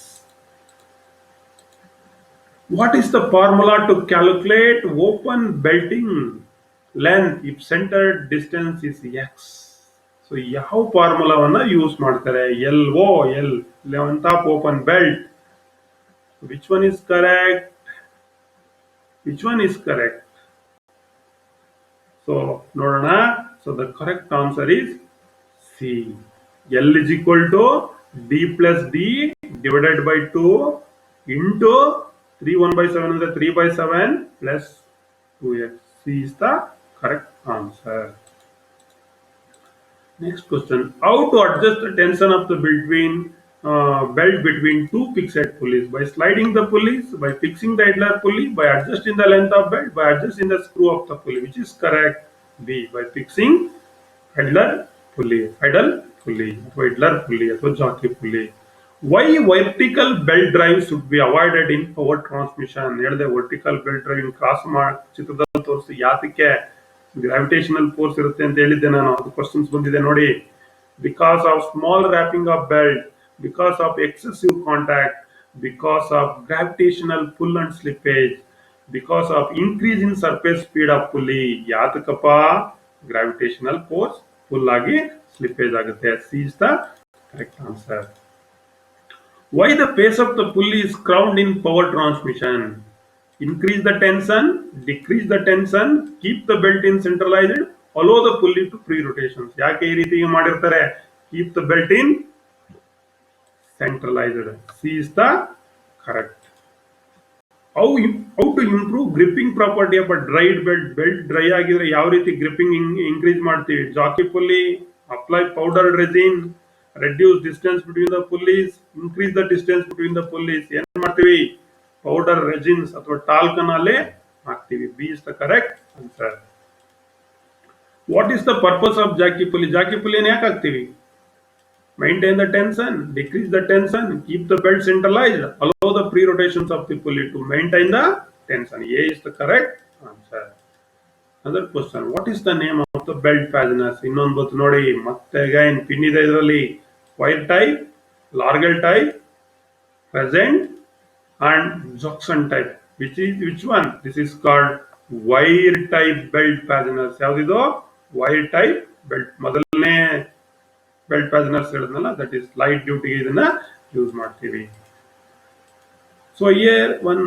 What is the formula to calculate open belting length if centered distance is X? So ಯಾವ ಫಾರ್ಮುಲಾವನ್ನ use ಮಾಡ್ತಾರೆ? LOL, length of open belt. Which one is correct? Which one is correct? So ನೋಡೋಣ. So the correct answer is C. L is equal to D plus D divided by 2 into 3 1 by 7 is 3 by 7 plus 2x. C is the correct answer. Next question, how to adjust the tension of the belt between two fixed pulleys? By sliding the pulleys, by fixing the idler pulley, by adjusting the length of belt, by adjusting the screw of the pulley. Which is correct? B, by fixing idler pulley ಅಥವಾ idler pulley ಅಥವಾ jockey pulley. Why vertical belt drive should be avoided in power transmission? ಹೇಳಿದೆ vertical belt drive cross ಚಿತ್ರದಲ್ಲಿ ತೋರಿಸಿ. ಯಾತಕ್ಕೆ? Gravitational force ಇರುತ್ತೆ ಅಂತ ಹೇಳಿದ್ದೆ ನಾನು. ಅದು ಕ್ವಶನ್ಸ್ ಬಂದಿದೆ ನೋಡಿ. Because of small wrapping of belt, because of excessive contact, because of gravitational pull and slippage, because of increase in surface speed of pulley. ಯಾತಕಪ್ಪ gravitational force pull ಆಗಿ slippage ಆಗುತ್ತೆ. C is the correct answer. Why the pace of the pulley is crowned in power transmission? Increase the tension, decrease the tension, keep the belt in centralized, allow the pulley to free rotations. ಯಾಕೆ ಈ ರೀತಿ ಮಾಡಿರ್ತಾರೆ? Keep the belt in centralized. C is the correct. How to improve gripping property of a dried belt? Belt dry ಆಗಿದ್ರೆ ಯಾವ ರೀತಿ gripping increase ಮಾಡ್ತೀವಿ? Jockey pulley, apply powdered resin, reduce distance between the pulleys, increase the distance between the pulleys. ಏನ್ ಮಾಡ್ತೀವಿ? Powder resins ಅಥವಾ talc ಅನ್ನಲ್ಲೇ ಹಾಕ್ತೀವಿ. B is the correct answer. What is the purpose of jockey pulley? Jockey pulley ಯಾಕೆ ಹಾಕ್ತೀವಿ? Maintain the tension, decrease the tension, keep the belt centralized, allow the free rotations of the pulley to maintain the tension. A is the correct answer. Another question, what is the name of the belt fasteners? ಇನ್ನೊಂದು ಗೊತ್ತು ನೋಡಿ, ಮತ್ತೆ again pin ಇದೆ ಇದರಲ್ಲಿ. Wire type, largal type, crescent and Jackson type. Which one? This is called wire type belt fasteners. ಯಾವ್ದಿದು? Wire type belt. ಮೊದಲನೇ belt ಫ್ಯಾಸ್ಟನರ್ಸ್ ಹೇಳಿದ್ನಲ್ಲ, that is light ಡ್ಯೂಟಿಗೆ ಇದನ್ನ ಯೂಸ್ ಮಾಡ್ತೀವಿ. So here one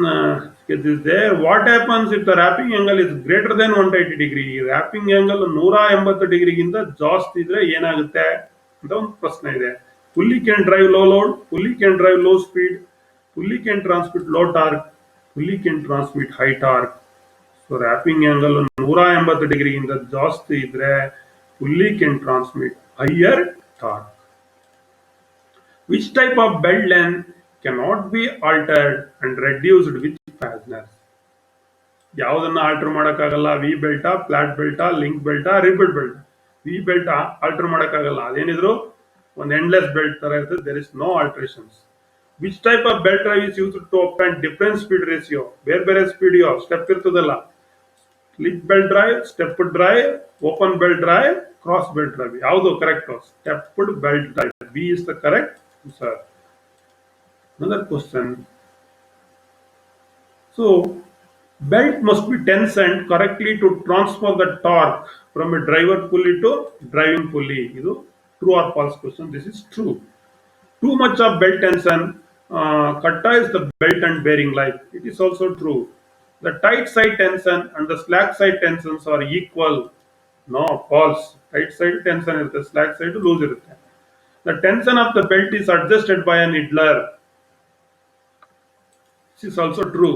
sketch is there. What happens if the wrapping angle is greater than 180 degree? wrapping angle 180 ಡಿಗ್ರಿಗಿಂತ ಜಾಸ್ತಿ ಇದ್ರೆ ಏನಾಗುತ್ತೆ ಅಂತ ಒಂದು ಪ್ರಶ್ನೆ ಇದೆ. Pulley can drive low load, pulley can drive low speed, pulley can transmit low torque, pulley can transmit high torque. So wrapping angle 180 ಡಿಗ್ರಿಗಿಂತ ಜಾಸ್ತಿ ಇದ್ರೆ pulley can transmit higher torque. Which type of belt length cannot be altered and reduced with fasteners? ಯಾವುದನ್ನ alter ಮಾಡೋಕ್ಕಾಗಲ್ಲ? V ಬೆಲ್ಟಾ, flat ಬೆಲ್ಟಾ, link ಬೆಲ್ಟಾ, ribbed belt? V belt alter ಮಾಡೋಕ್ಕಾಗಲ್ಲ, ಅದೇನಿದ್ರು ಒಂದು ಎಂಡ್ಲೆಸ್ ಬೆಲ್ಟ್ ತರ ಇರ್ತದೆ. There is no alterations. Which type of belt drive is used to obtain different speed ratio? ಬೇರೆ ಬೇರೆ ಸ್ಪೀಡ್ ಸ್ಟೆಪ್ ಇರ್ತದಲ್ಲ. Slip belt drive, step drive, open belt drive, cross belt drive. ಯಾವುದು correct? Stepped belt drive. B is the correct answer. Another question. So belt must be tensioned correctly to transfer the torque from a driver pulley to driving pulley. Idu true or false question? This is true. Too much of belt tension curtails the belt and bearing life. It is also true. The tight side tension and the slack side tensions are equal. No, false. Tight side tension irutte, slack side loose irutte. The tension of the belt is adjusted by a needler. This is also true.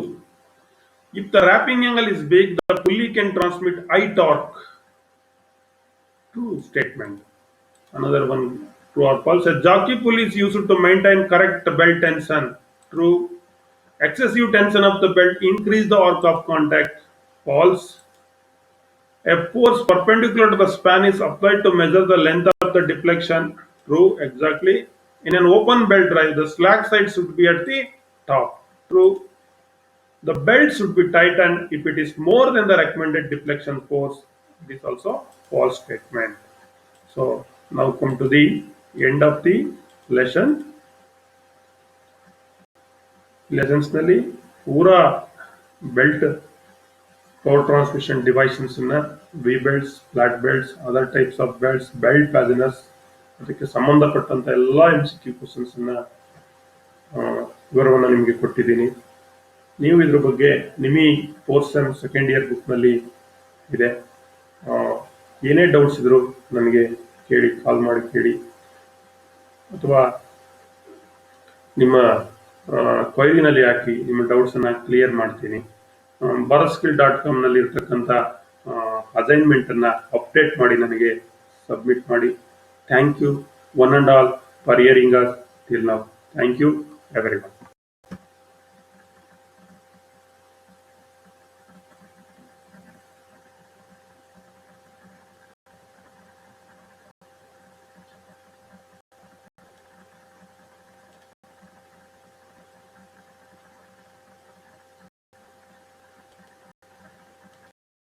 If the wrapping angle is big, the pulley can transmit high torque. True statement. Another one, true or false? A jockey pulley is used to maintain correct belt tension. True. Excessive tension of the belt increase the arc of contact. False. A force perpendicular to the span is applied to measure the length of the deflection. True, exactly. In an open belt drive, the slack side should be at the top. True. The belt should be tightened if it is more than the recommended deflection force. It is also false statement. So now come to the end of the lesson. Lessons ನಲ್ಲಿ ಪೂರಾ belt power transmission devices V belts, flat belts, other types of belts, belt fasteners, ಅದಕ್ಕೆ ಸಂಬಂಧಪಟ್ಟಂತ ಎಲ್ಲ MCQ questions ವಿವರವನ್ನು ನಿಮಗೆ ಕೊಟ್ಟಿದ್ದೀನಿ. ನೀವು ಇದ್ರ ಬಗ್ಗೆ ನಿಮಿ 4th sem second year book ನಲ್ಲಿ ಇದೆ. ಏನೇ ಡೌಟ್ಸ್ ಇದ್ರು ನನಗೆ ಕೇಳಿ, ಕಾಲ್ ಮಾಡಿ ಕೇಳಿ, ಅಥವಾ ನಿಮ್ಮ ಕ್ವೈರಿನಲ್ಲಿ ಹಾಕಿ ನಿಮ್ಮ ಡೌಟ್ಸ್ ಅನ್ನ ಕ್ಲಿಯರ್ ಮಾಡ್ತೀನಿ. bharatskill.com ನಲ್ಲಿ ಇರ್ತಕ್ಕಂಥ ಅಸೈನ್ಮೆಂಟ್ ಅನ್ನ ಅಪ್ಡೇಟ್ ಮಾಡಿ ನನಗೆ ಸಬ್ಮಿಟ್ ಮಾಡಿ. Thank you one and all for hearing us till now. Thank you everyone.